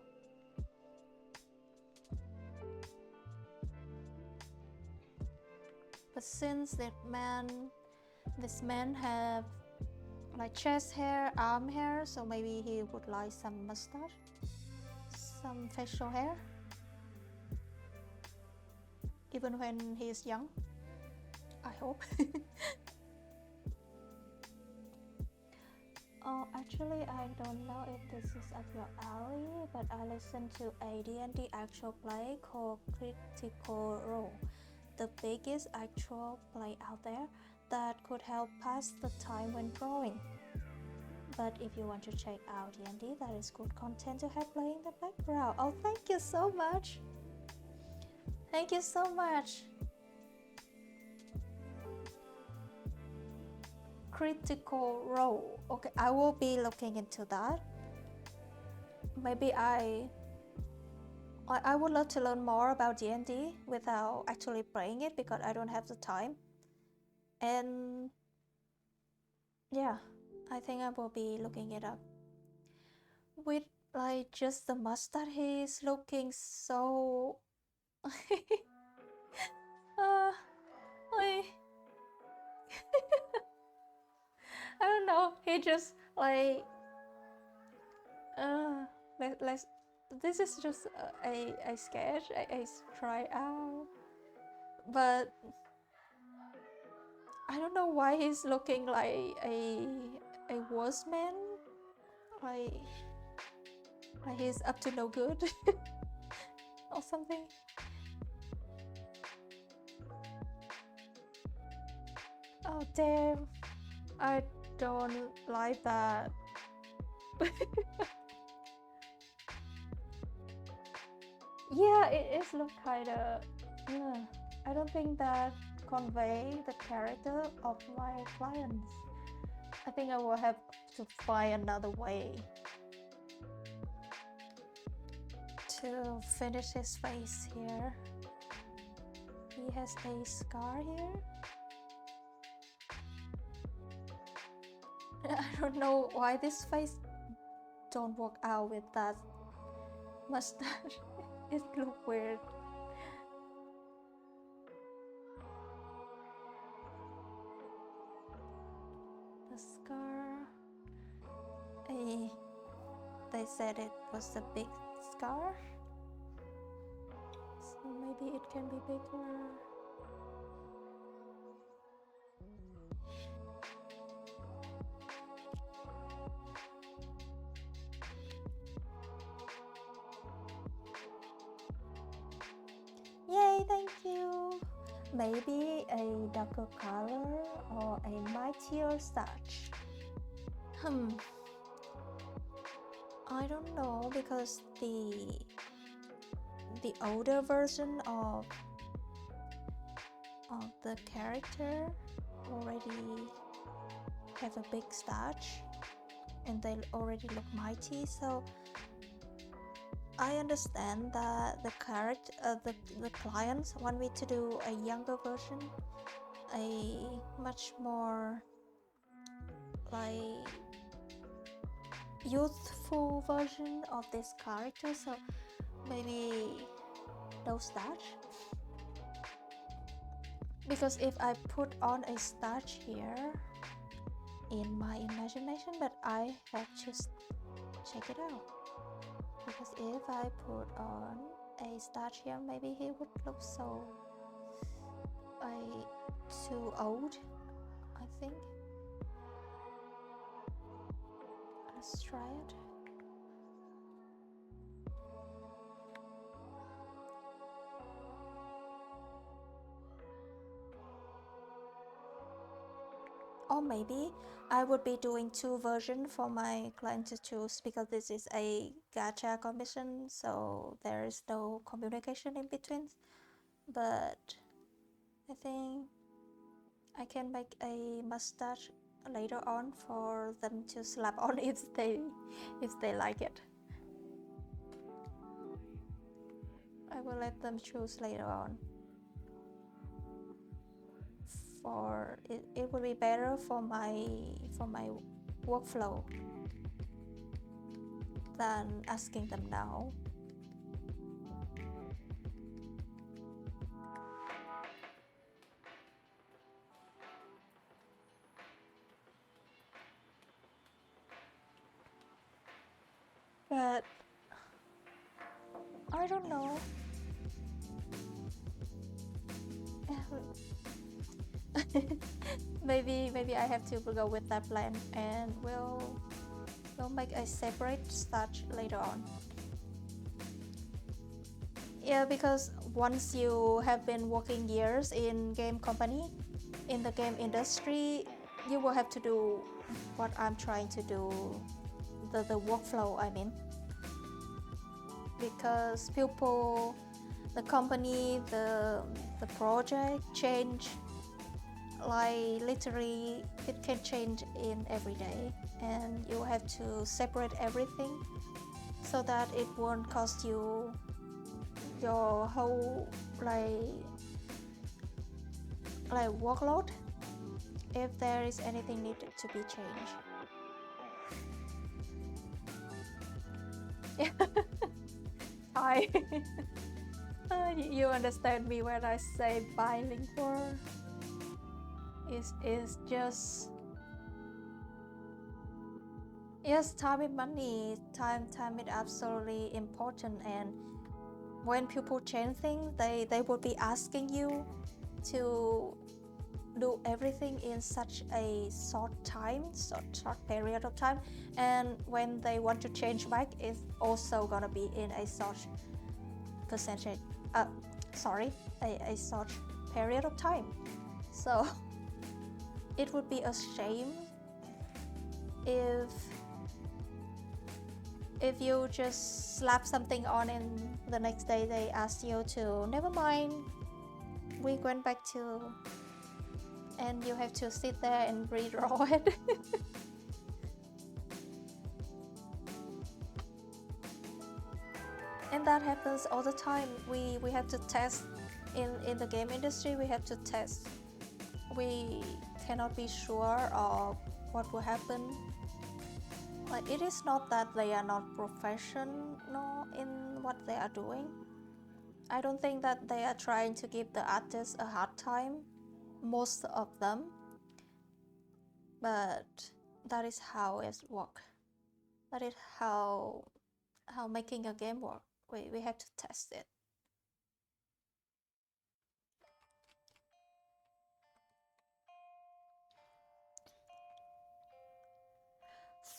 A: But since this man have like chest hair, arm hair, so maybe he would like some mustache, some facial hair, even when he is young. I hope. Oh, actually, I don't know if this is up your alley, but I listened to a D&D actual play called Critical Role, the biggest actual play out there. that could help pass the time when drawing. But if you want to check out D&D, that is good content to have playing in the background. Oh, thank you so much. Thank you so much. Critical Role. Okay, I will be looking into that. Maybe I would love to learn more about D&D without actually playing it because I don't have the time. And yeah, I think I will be looking it up. With like just the mustache, he's looking so like I don't know, he just like let's this is just a sketch, I try out, but I don't know why he's looking like a worse man, like he's up to no good or something. Oh damn, I don't like that. Yeah, it is look kinda, yeah, I don't think that convey the character of my clients. I think I will have to find another way to finish his face here. He has a scar here. I don't know why this face don't work out with that mustache. It look weird. The scar. They said it was a big scar, so maybe it can be bigger. Yay, thank you. Maybe a darker color or a mightier starch. I don't know because the older version of the character already have a big starch and they already look mighty, so I understand that the clients want me to do a younger version, a much more like youthful version of this character, so maybe no starch. Because if I put on a starch here in my imagination, but I have to check it out. Because if I put on a starch here, maybe he would look so too old, I think. Let's try it. Or maybe I would be doing two versions for my client to choose because this is a gacha commission, so there is no communication in between. But I think I can make a mustache later on for them to slap on if they like it. I will let them choose later on. For it will be better for my workflow than asking them now. But I don't know. maybe I have to go with that plan and we'll make a separate starch later on. Yeah, because once you have been working years in game company, in the game industry, you will have to do what I'm trying to do, the workflow, I mean, because people, the company, the project change, like literally it can change in every day, and you have to separate everything so that it won't cost you your whole like workload if there is anything needed to be changed. Hi. You understand me when I say bilingual. It's just, yes, time is money. Time is absolutely important, and when people change things, they will be asking you to do everything in such a short period of time, and when they want to change back, it's also gonna be in a short percentage, a short period of time. So it would be a shame if you just slap something on and the next day they ask you to, never mind, we went back to, and you have to sit there and redraw it. And that happens all the time. We have to test in the game industry. We have to test. We cannot be sure of what will happen. Like, it is not that they are not professional in what they are doing. I don't think that they are trying to give the artists a hard time, most of them, but that is how it works. That is how making a game works. We have to test it.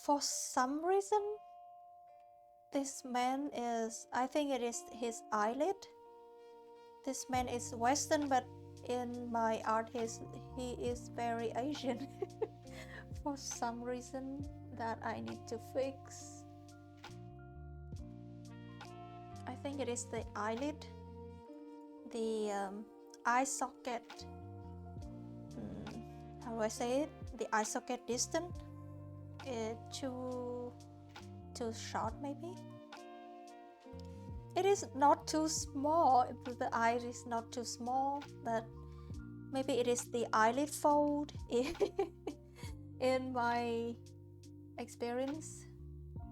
A: For some reason, this man is, I think it is his eyelid. This man is Western, but in my art he is very Asian. For some reason that I need to fix. I think it is the eyelid, the eye socket, how do I say it? The eye socket distant, too short maybe. It is not too small, the eye is not too small, but maybe it is the eyelid fold in my experience.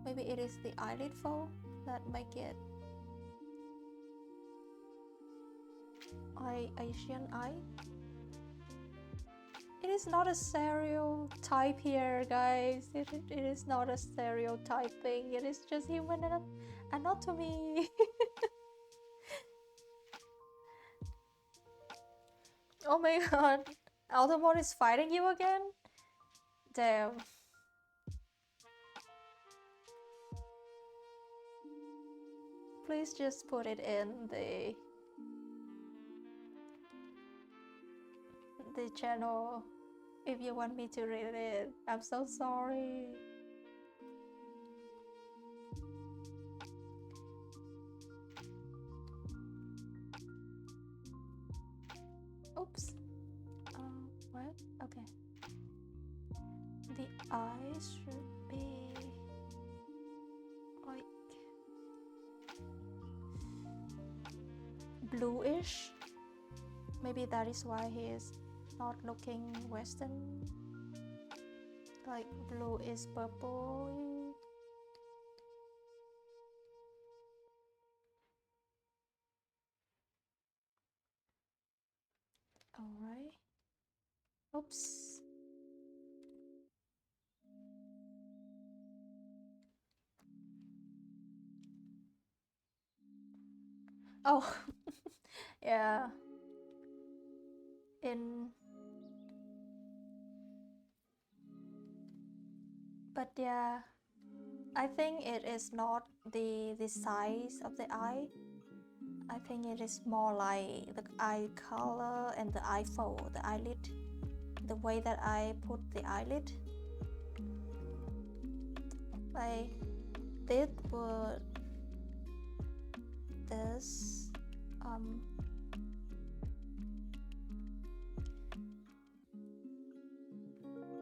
A: Maybe it is the eyelid fold that make it Asian eye. It is not a stereotype here, guys. It is not a stereotyping. It is just human anatomy. Oh my god. Altamont is fighting you again? Damn. Please just put it in the channel if you want me to read it. I'm so sorry. Oops. What? Okay. The eyes should be like bluish. Maybe that is why he is not looking Western. Like blue is purple. Alright. Oops. Oh, yeah. But yeah, I think it is not the size of the eye. I think it is more like the eye color and the eye fold, the eyelid. the way that I put the eyelid. I did put this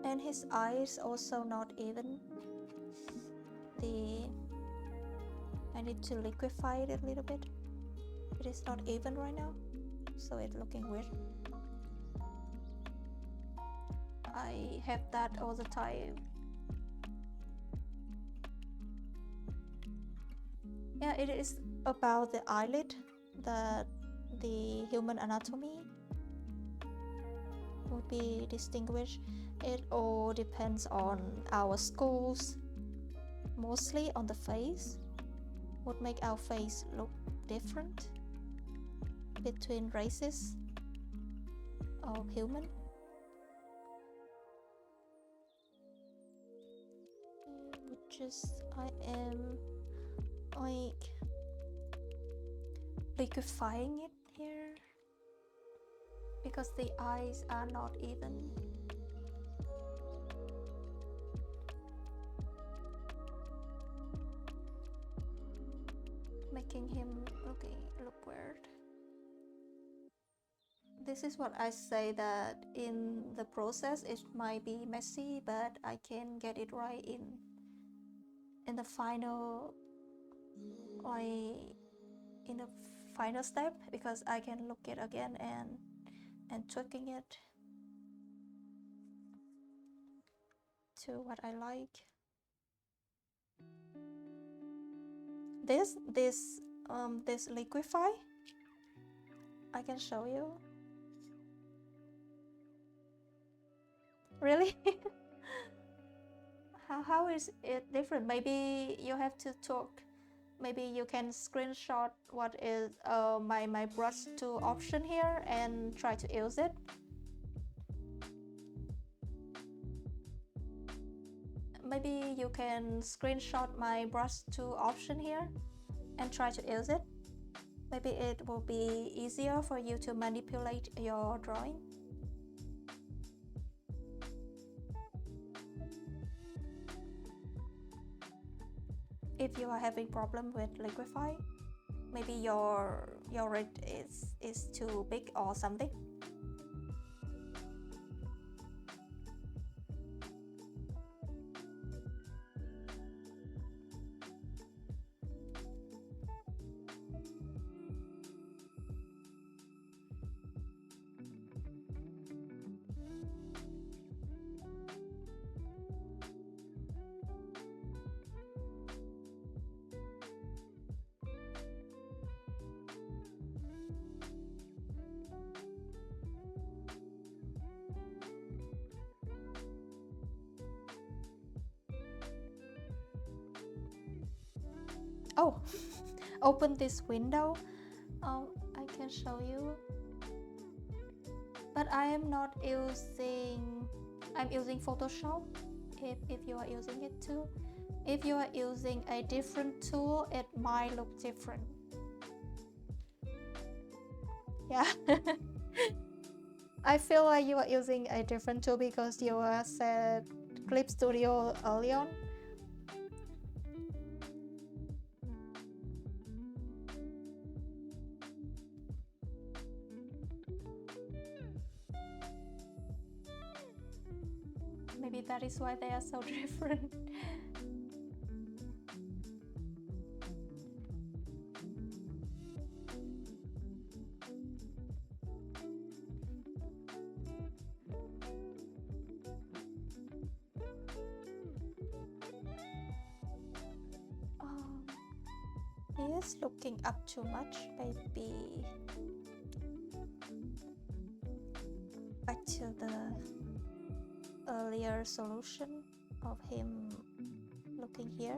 A: and his eyes also not even. I need to liquefy it a little bit. It is not even right now, so it's looking weird. I have that all the time. Yeah, it is about the eyelid, the human anatomy would be distinguished. It all depends on our schools, mostly on the face. Would make our face look different between races of human. I am like liquefying it here because the eyes are not even. Making him look weird. This is what I say, that in the process it might be messy, but I can get it right in the final, in the final step, because I can look it again and tweaking it to what I like. This liquefy, I can show you. Really? How is it different? Maybe you have to talk. Maybe you can screenshot what is my brush tool option here and try to use it. Maybe you can screenshot my brush tool option here and try to use it. Maybe it will be easier for you to manipulate your drawing. If you are having problem with liquefy, maybe your red is too big or something. Oh, open this window. I can show you. But I am not using, I'm using Photoshop if you are using it too. If you are using a different tool, it might look different. Yeah. I feel like you are using a different tool because you said Clip Studio early on. Maybe that is why they are so different. He is looking up too much. Maybe back to the earlier solution of him looking here.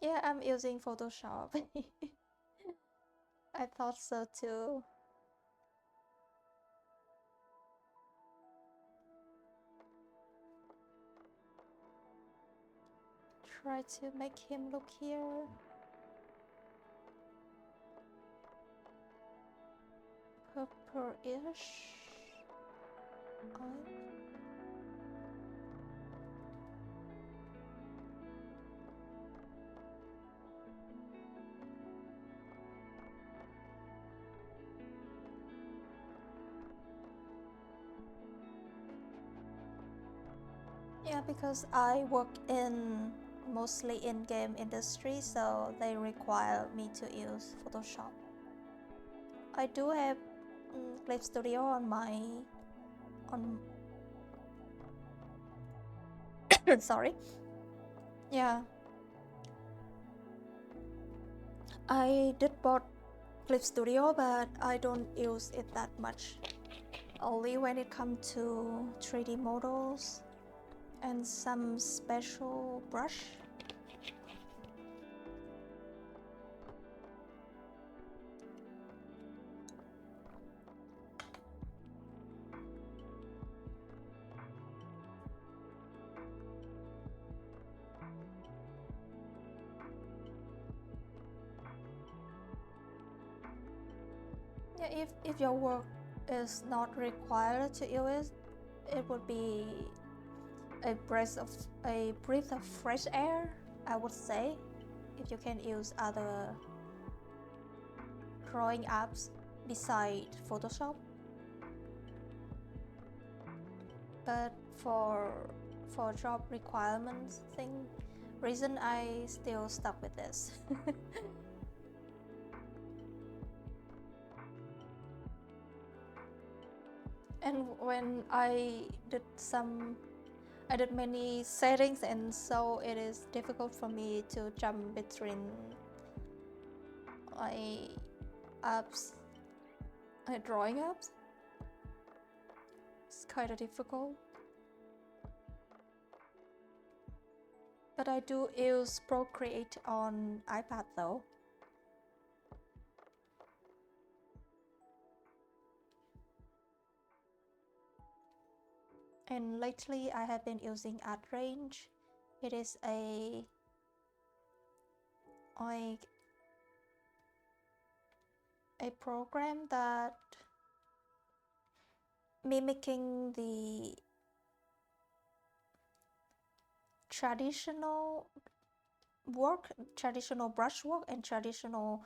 A: Yeah, I'm using Photoshop. I thought so too. try to make him look here. Purple-ish. Yeah, because I work mostly in game industry, so they require me to use Photoshop. I do have Clip Studio on sorry. Yeah. I did bought Clip Studio, but I don't use it that much. Only when it comes to 3D models and some special brush. Yeah, if your work is not required to use it, it would be a breath of fresh air, I would say, if you can use other drawing apps beside Photoshop. But for job requirements reason I still stuck with this. And when I did many settings, and so it is difficult for me to jump between my apps, drawing apps. It's kind of difficult. But I do use Procreate on iPad though. And lately I have been using ArtRange. It is a program that mimicking the traditional brushwork and traditional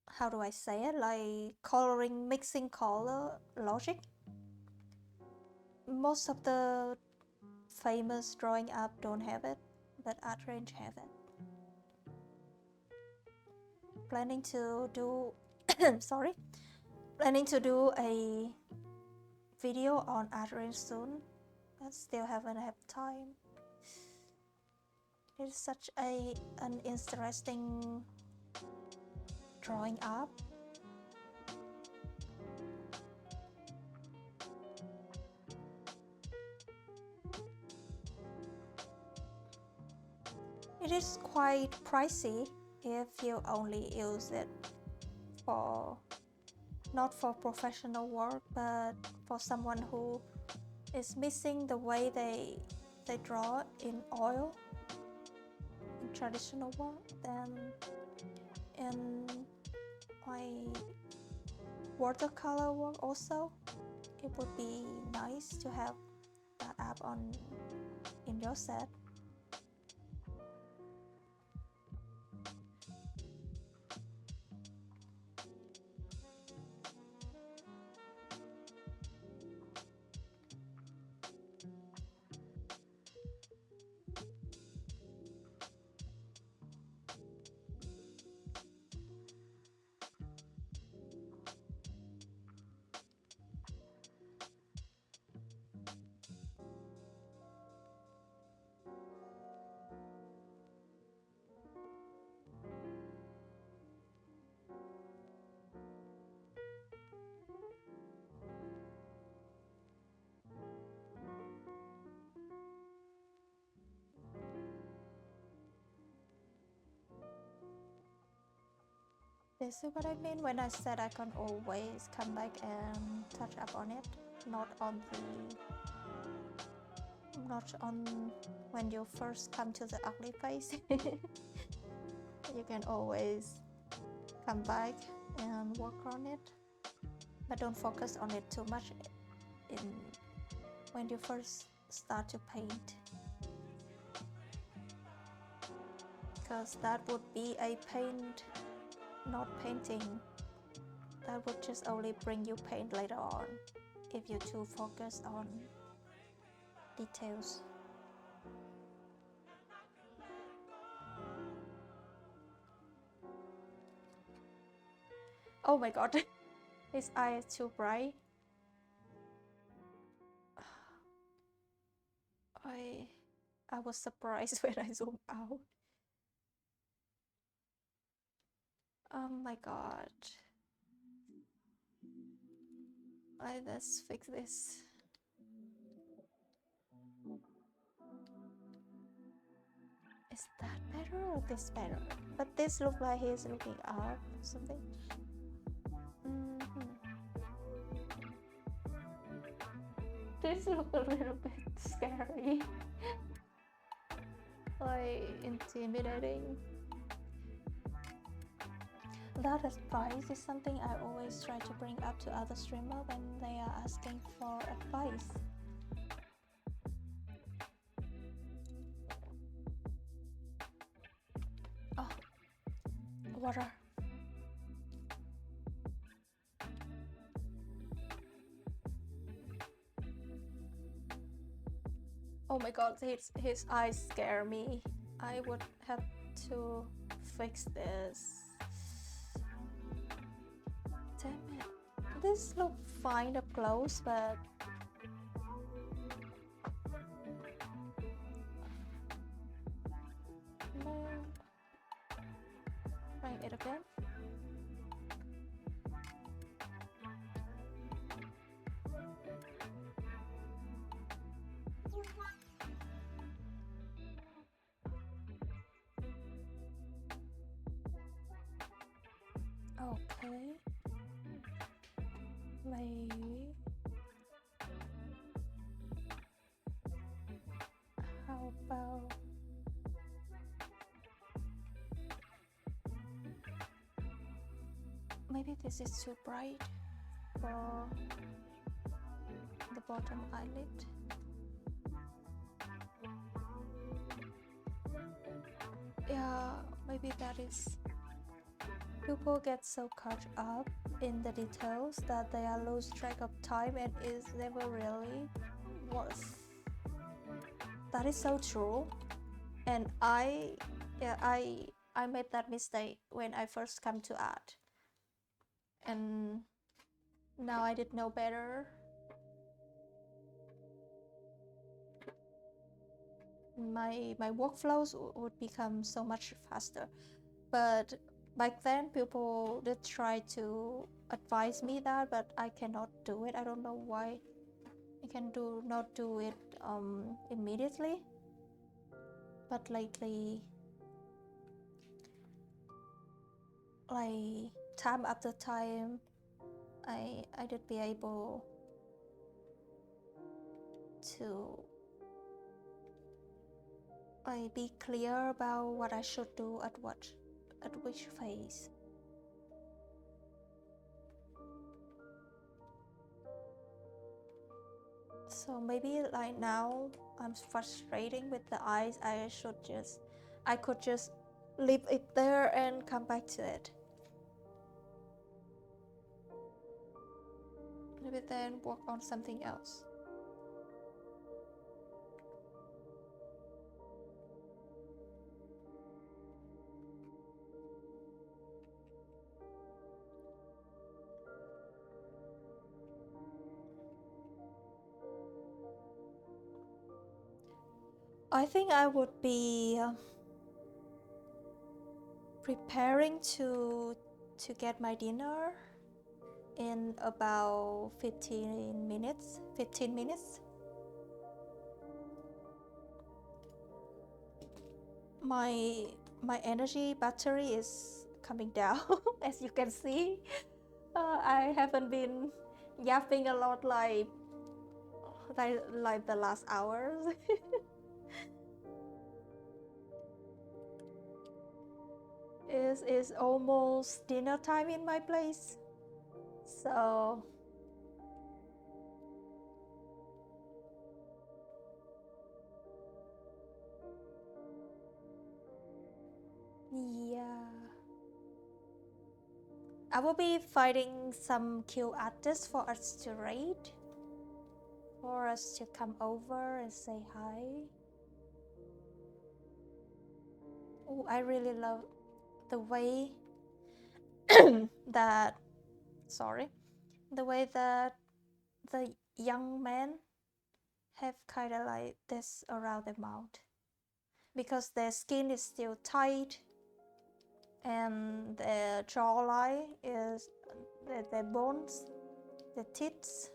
A: how do I say it, like coloring, mixing color logic. Most of the famous drawing app don't have it, but ArtRange have it. Planning to do planning to do a video on ArtRange soon, but still haven't had time. It's such an interesting drawing app. It is quite pricey if you only use it for not for professional work, but for someone who is missing the way they draw in oil in traditional work. Then in my watercolor work also, it would be nice to have that app in your set. This is what I mean when I said I can always come back and touch up on it, not on the not on when you first come to the ugly face. You can always come back and work on it, but don't focus on it too much in when you first start to paint, because that would be a paint, not painting. That would just only bring you pain later on if you're too focused on details. Oh my god, his eye is too bright. I was surprised when I zoomed out. Oh my god. Let's fix this. Is that better or this better? But this looks like he's looking up or something. This looks a little bit scary. Like intimidating. That advice is something I always try to bring up to other streamers when they are asking for advice. Oh, water. Oh my god, his eyes scare me. I would have to fix this. Damn it. This looks fine up close, but no. Try it again. Okay. Maybe. How about maybe this is too bright for the bottom eyelid. Yeah, maybe that is. People get so caught up in the details that they are lose track of time and is never really worth. That is so true, and I made that mistake when I first come to art, and now I did know better. My workflows would become so much faster, but back then people did try to advise me that, but I cannot do it. I don't know why I can not do it immediately, but lately, like time after time, I did be able to be clear about what I should do at which phase. So maybe like now I'm frustrating with the eyes. I could just leave it there and come back to it. Maybe then work on something else. I think I would be preparing to get my dinner in about 15 minutes. My energy battery is coming down. As you can see, I haven't been yapping a lot like like the last hours. It's almost dinner time in my place, so yeah. I will be finding some cute artists for us to raid, for us to come over and say hi. Oh, I really love the way that, sorry, the way that the young men have kind of like this around their mouth, because their skin is still tight and their jawline is, their bones, the teeth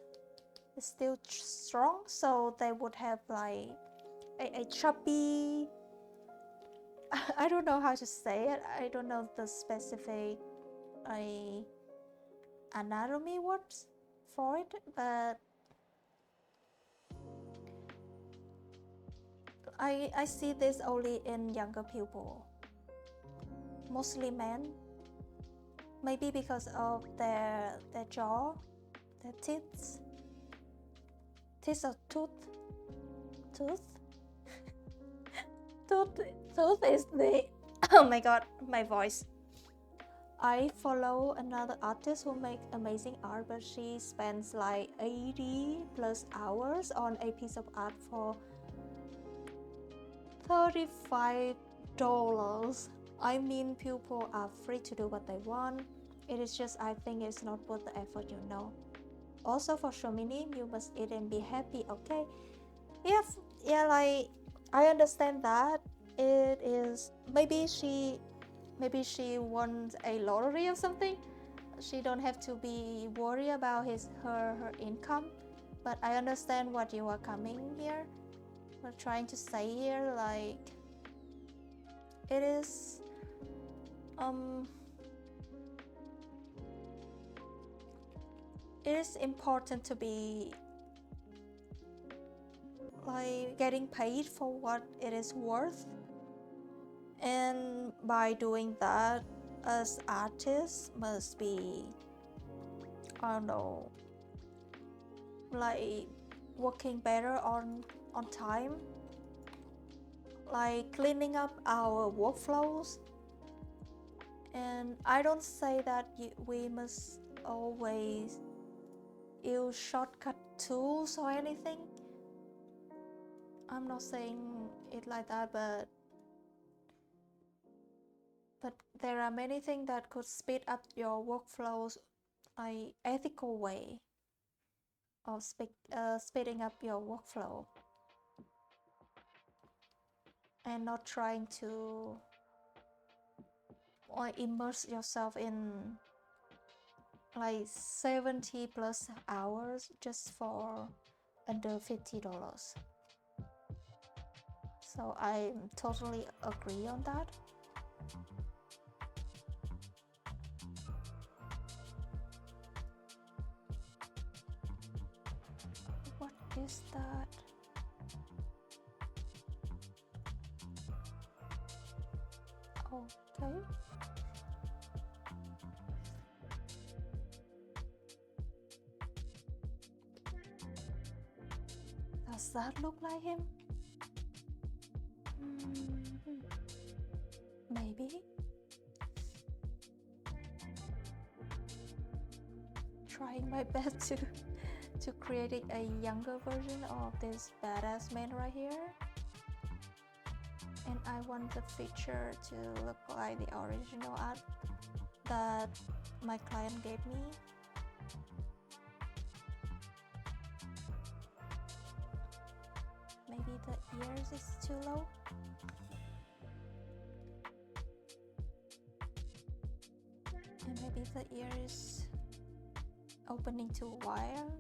A: is still strong, so they would have like a chubby, I don't know how to say it, I don't know the specific anatomy words for it, but I see this only in younger people, mostly men, maybe because of their jaw, their teeth or tooth tooth is the oh my god, my voice. I follow another artist who makes amazing art, but she spends like 80 plus hours on a piece of art for $35. I mean, people are free to do what they want. It is just, I think it's not worth the effort, you know. Also, for Shomini, you must eat and be happy, okay? Yeah, like, I understand that. It is, maybe she wants a lottery or something. She don't have to be worried about her income. But I understand what you are coming here. We're trying to say here, like, it is important to be like getting paid for what it is worth, and by doing that, us artists must be, I don't know, like working better on time, like cleaning up our workflows. And I don't say that we must always use shortcut tools or anything. I'm not saying it like that, but there are many things that could speed up your workflows, like ethical way of speeding up your workflow, and not trying to immerse yourself in like 70 plus hours just for under $50. So I totally agree on that. What is that? Okay. Does that look like him? Maybe. Trying my best to create a younger version of this badass man right here. And I want the feature to look like the original art that my client gave me. Maybe the ears is too low. And maybe the ear is opening too wide.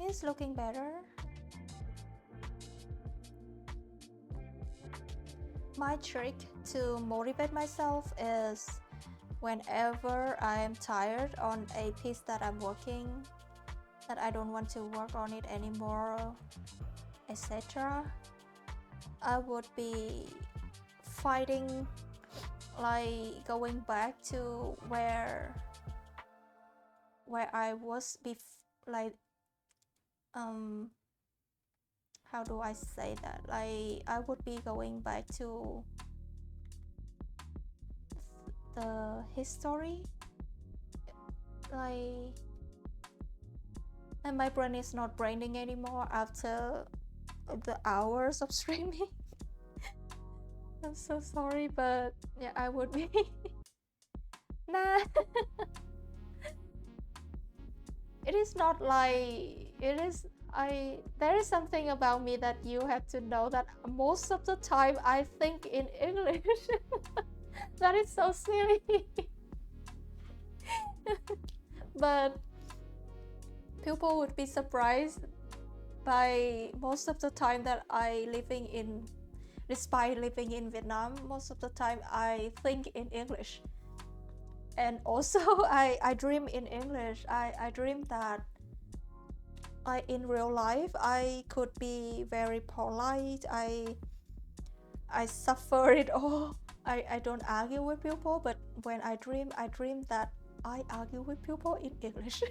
A: It's looking better. My trick to motivate myself is whenever I am tired on a piece that I'm working, that I don't want to work on it anymore, etc., I would be fighting, like going back to where I was like how do I say that, like I would be going back to the history, like, and my brain is not braining anymore after the hours of streaming. I'm so sorry, but yeah, I would be nah. It is not like it is. There is something about me that you have to know, that most of the time I think in English. That is so silly. But people would be surprised by most of the time that despite living in Vietnam, most of the time I think in English. And also I dream in English. I dream that in real life I could be very polite. I suffer it all. I don't argue with people, but when I dream that I argue with people in English.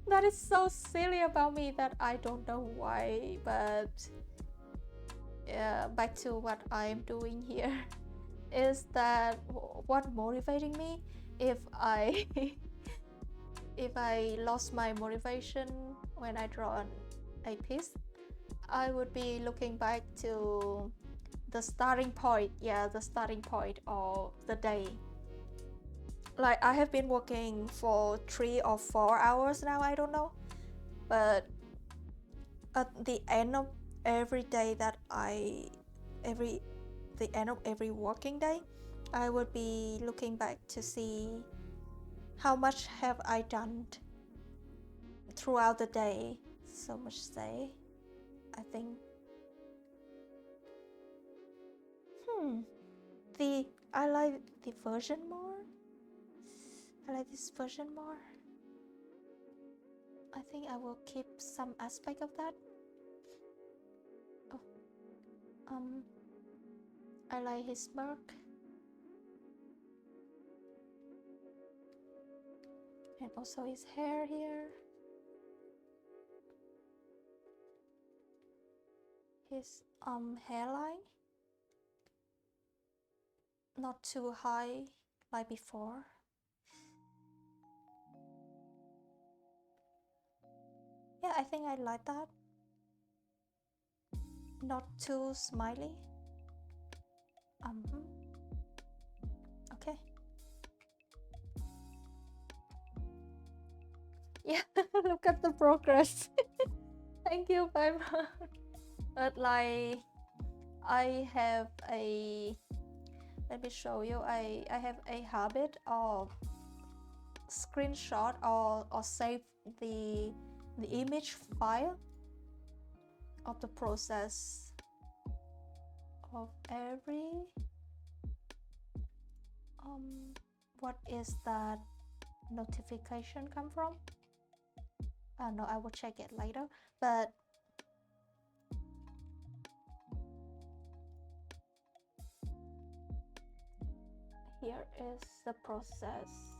A: That is so silly about me that I don't know why, but yeah, back to what I'm doing here is that what motivating me, if I if I lost my motivation when I draw a piece, I would be looking back to the starting point, the starting point of the day. Like I have been working for 3 or 4 hours now, I don't know, but at the end of every day the end of every working day, I would be looking back to see how much have I done throughout the day. So much say, I think. I like the version more. I like this version more. I think I will keep some aspect of that. I like his smirk. And also his hair here. His hairline. Not too high like before. Yeah, I think I like that. Not too smiley. Okay. Yeah, look at the progress. Thank you, bye. But like, I have let me show you. I have a habit of screenshot or save the image file of the process of every what is that notification come from? No, I will check it later, but here is the process.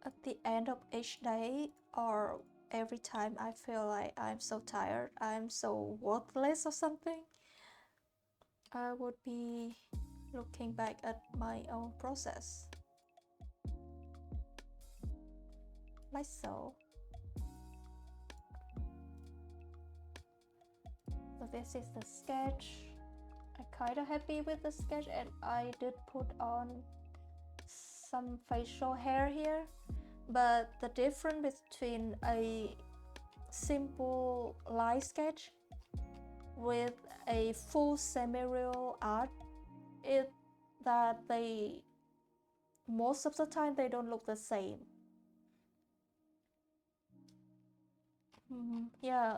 A: At the end of each day, or every time I feel like I'm so tired, I'm so worthless or something, I would be looking back at my own process. Like so. So this is the sketch. I'm kind of happy with the sketch, and I did put on some facial hair here, but the difference between a simple light sketch with a full semi-real art is that most of the time they don't look the same. Yeah,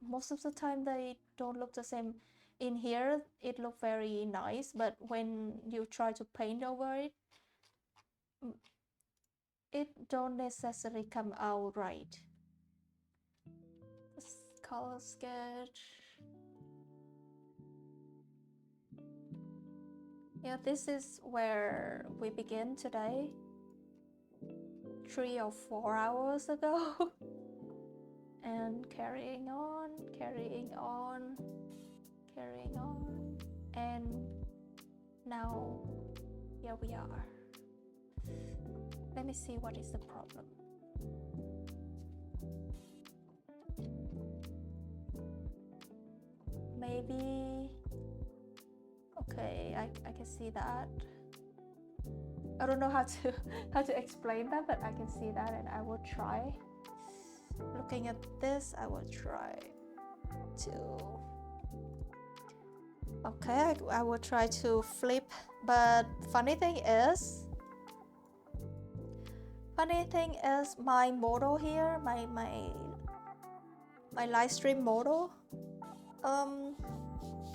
A: most of the time they don't look the same. In here it looked very nice, but when you try to paint over it, it don't necessarily come out right. This color sketch. Yeah, this is where we begin today. 3 or 4 hours ago. And carrying on, and now here we are. Let me see what is the problem. Maybe, okay, I can see that. I don't know how to explain that, but I can see that, and I will try. Looking at this, I will try to, okay, I will try to flip, but funny thing is my model here, my live stream model,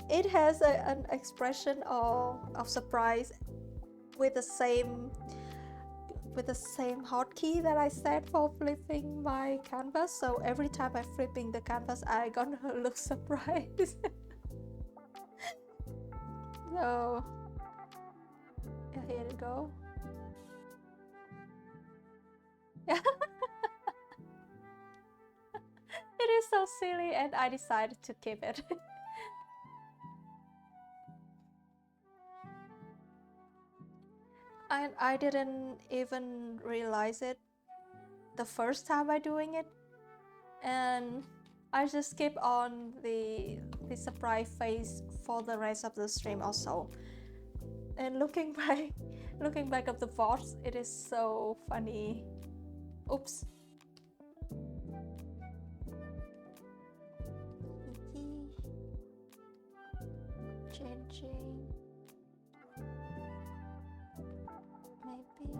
A: it has an expression of surprise with the same hotkey that I set for flipping my canvas. So every time I'm flipping the canvas, I gonna look surprised. So here you go. Yeah. It is so silly, and I decided to keep it. And I didn't even realize it the first time I doing it, and I just keep on the surprise face for the rest of the stream also. And looking back at the VODs, it is so funny. Oops. Changing. Maybe.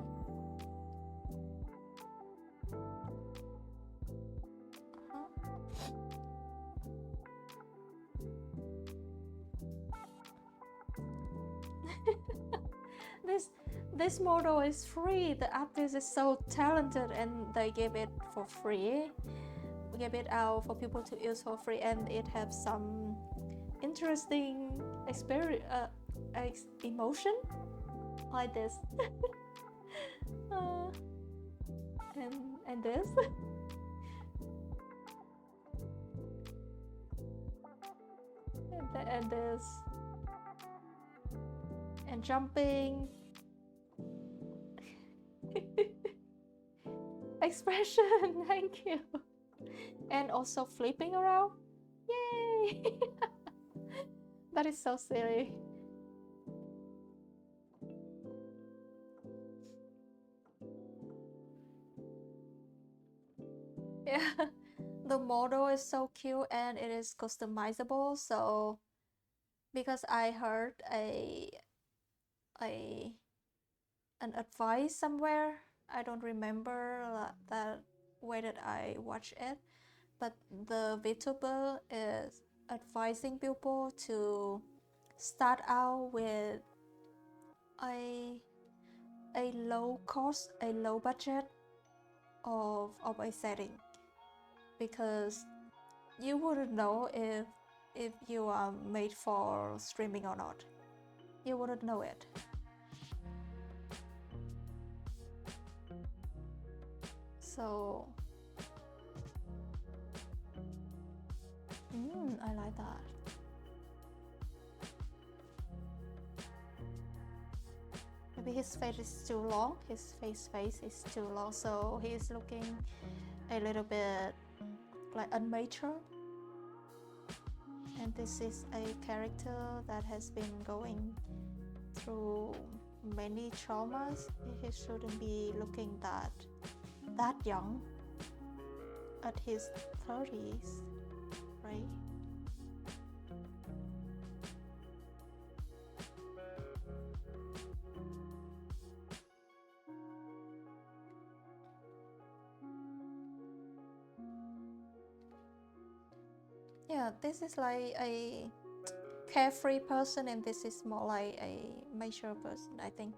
A: This model is free. The artist is so talented, and they gave it for free. We gave it out for people to use for free, and it has some interesting experience, emotion like this. And this. and this. And jumping. Expression, thank you. And also flipping around. Yay! That is so silly. Yeah, the model is so cute, and it is customizable. So because I heard an advice somewhere, I don't remember that way that I watched it, but the VTuber is advising people to start out with a low cost, a low budget of a setting, because you wouldn't know if you are made for streaming or not. You wouldn't know it. So I like that. Maybe his face is too long. His face is too long, so he's looking a little bit like unmature. And this is a character that has been going through many traumas. He shouldn't be looking that young at his 30s, right? yeah, this is like a carefree person, and this is more like a mature person, I think.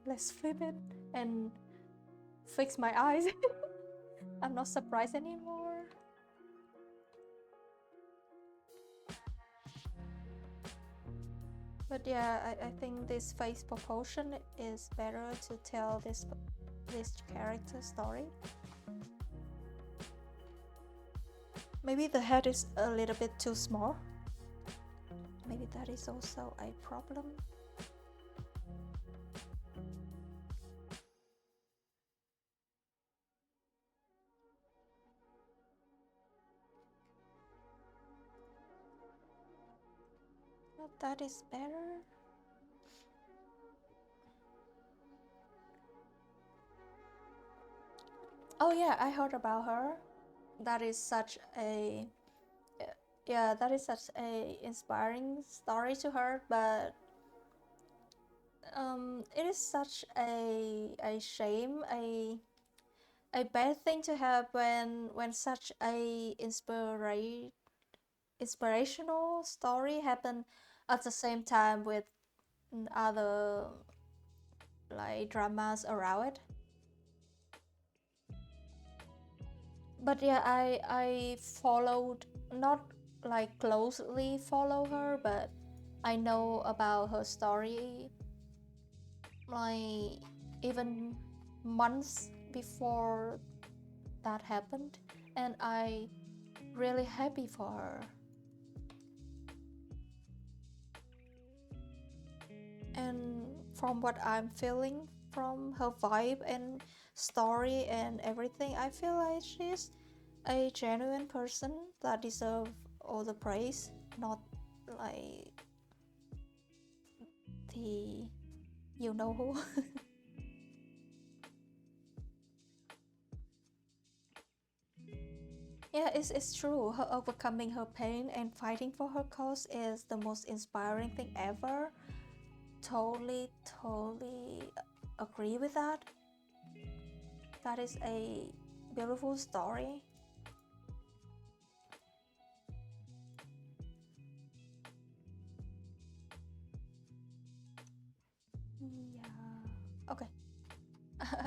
A: Let's flip it and fix my eyes. I'm not surprised anymore. But yeah, I think this face proportion is better to tell this character story. Maybe the head is a little bit too small. Maybe that is also a problem. But that is better. Oh yeah, I heard about her. That is such a yeah, that is such a inspiring story to her, but it is such a shame, a bad thing to have when such a inspirational story happen at the same time with other like dramas around it. But yeah, I followed, not like closely follow her, but I know about her story like even months before that happened, and I really happy for her. And from what I'm feeling from her vibe and story and everything, I feel like she's a genuine person that deserves all the praise, not like the you know who. Yeah, it's true. Her overcoming her pain and fighting for her cause is the most inspiring thing ever. Totally, totally agree with that. That is a beautiful story. Yeah. Okay.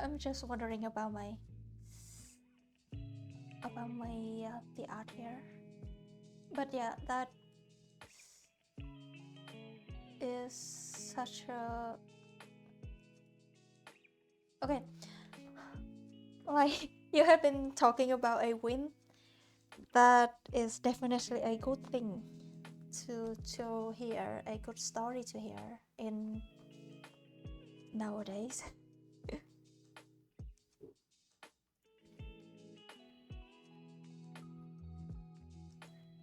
A: I'm just wondering about my the art here. But yeah, that is such a okay. Like you have been talking about a win. That is definitely a good thing to hear, a good story to hear in nowadays.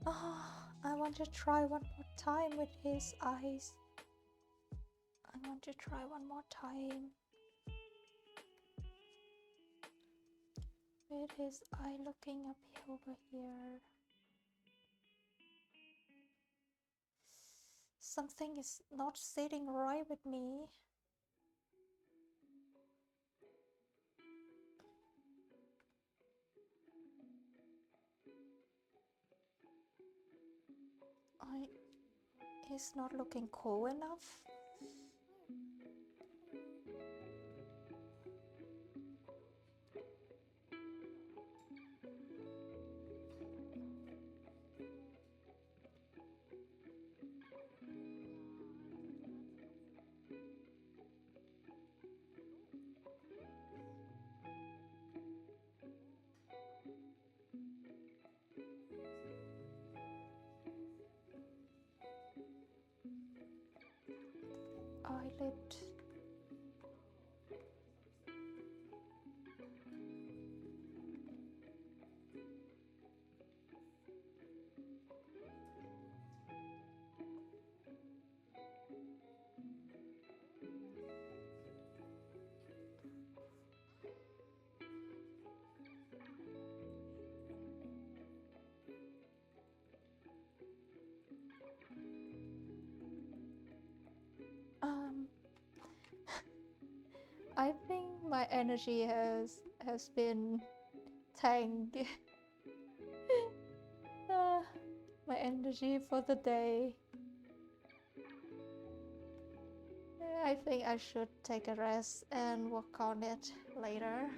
A: Oh, I want to try one more time with his eyes. I want to try one more time with his eye looking up over here. Something is not sitting right with me. He's not looking cool enough. Eyelid. Um, I think my energy has been tank my energy for the day. I think I should take a rest and work on it later,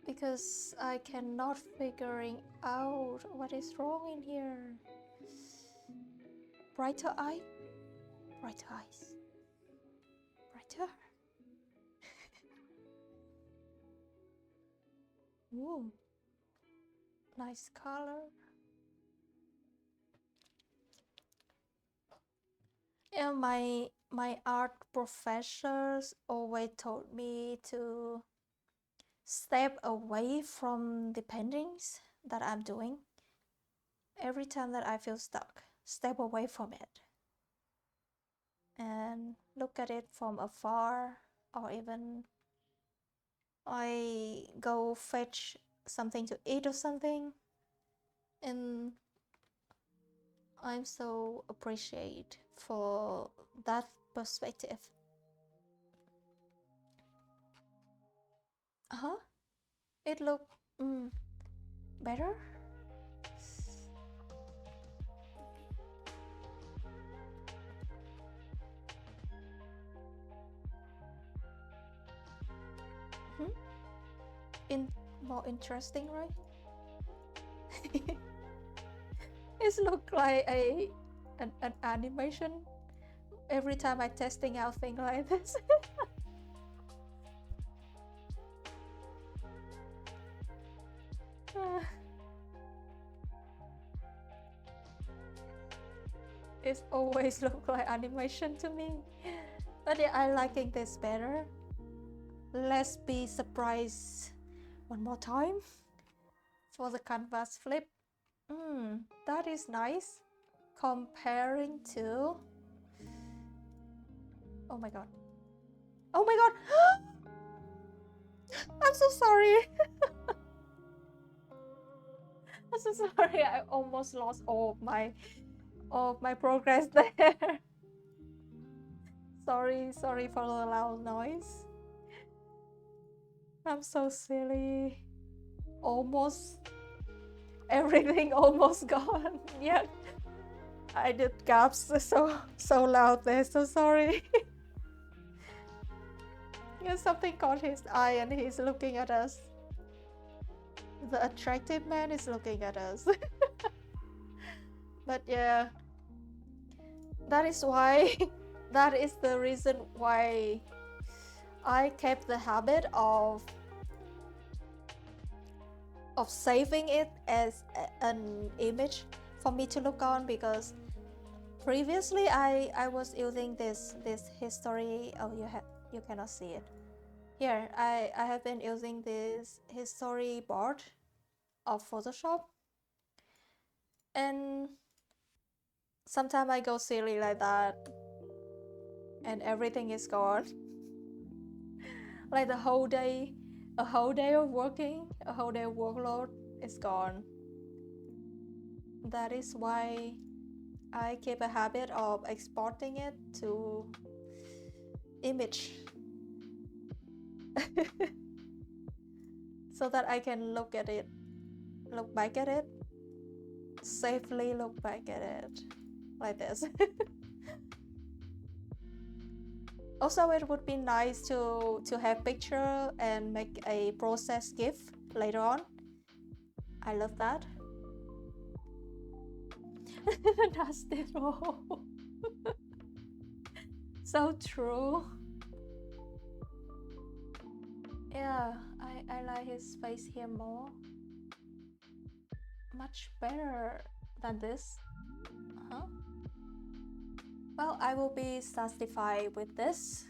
A: because I cannot figuring out what is wrong in here. Brighter eye? Brighter eyes. Brighter? Ooh. Nice color. Yeah, my art professors always told me to step away from the paintings that I'm doing. Every time that I feel stuck, step away from it and look at it from afar, or even I go fetch something to eat or something, and I'm so appreciate for that perspective. It look better. More interesting, right? It look like an animation every time I testing out things like this. It always look like animation to me. But yeah, I liking this better. Let's be surprised one more time for the canvas flip. That is nice. Comparing to... Oh my god. Oh my god! I'm so sorry. I'm so sorry. I almost lost all of my progress there. Sorry for the loud noise. I'm so silly. Almost everything almost gone. Yeah, I did gaps so loud there. So sorry. Yeah, something caught his eye and he's looking at us. The attractive man is looking at us. But yeah, that is why that is the reason why I kept the habit of saving it as an image for me to look on, because previously I was using this history. Oh, you cannot see it here. I have been using this history board of Photoshop, and sometimes I go silly like that and everything is gone. Like a whole day of working, a whole day of workload is gone. That is why I keep a habit of exporting it to image so that I can look back at it, safely look back at it like this. Also, it would be nice to have picture and make a process GIF later on. I love that. Nasty roll. So true. Yeah, I like his face here more. Much better than this. Well, I will be satisfied with this,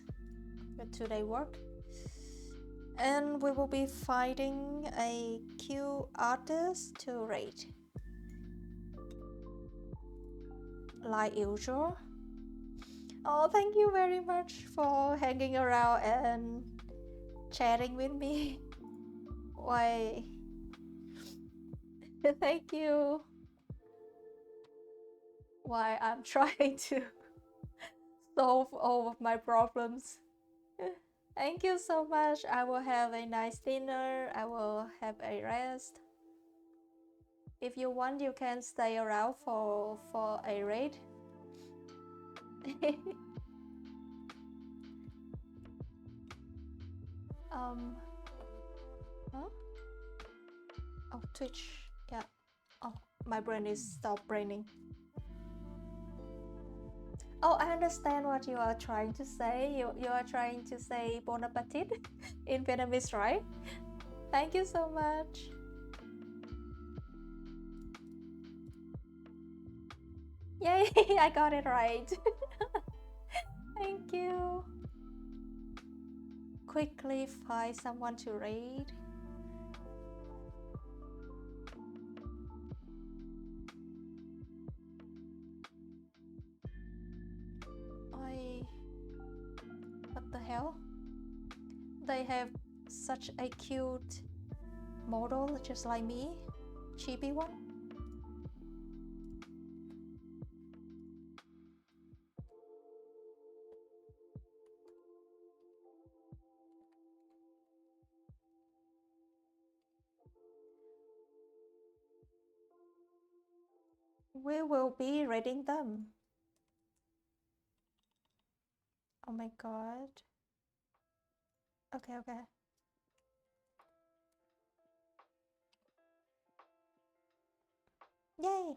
A: with today's work. And we will be finding a cute artist to rate, like usual. Oh, thank you very much for hanging around and chatting with me. Why? Thank you. Why I'm trying to solve all of my problems. Thank you so much. I will have a nice dinner. I will have a rest. If you want, you can stay around for a raid. um, huh? Oh, Twitch. Yeah. Oh, my brain is stop braining. Oh, I understand what you are trying to say. You are trying to say bon appetit in Vietnamese, right? Thank you so much. Yay, I got it right. Thank you. Quickly find someone to raid. What the hell? They have such a cute model, just like me. Chibi one. We will be raiding them. Oh my god. Okay, okay. Yay!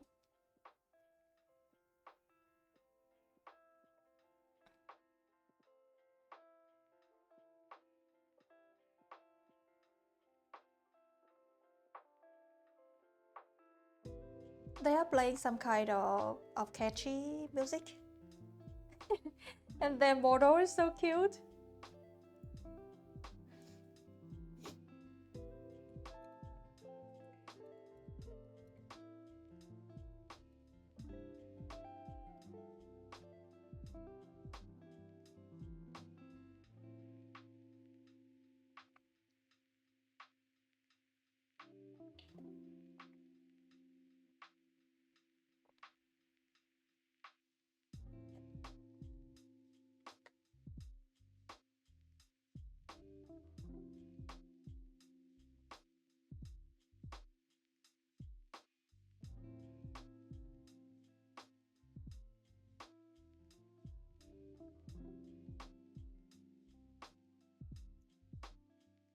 A: They are playing some kind of catchy music. And their model is so cute.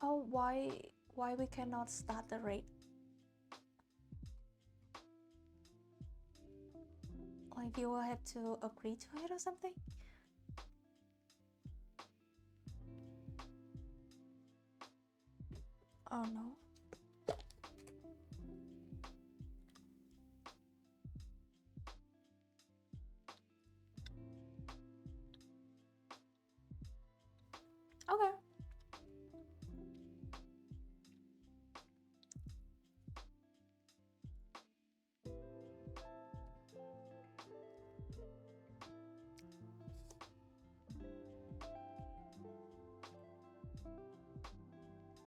A: Oh, why we cannot start the raid? Like you will have to agree to it or something? Oh no. Okay.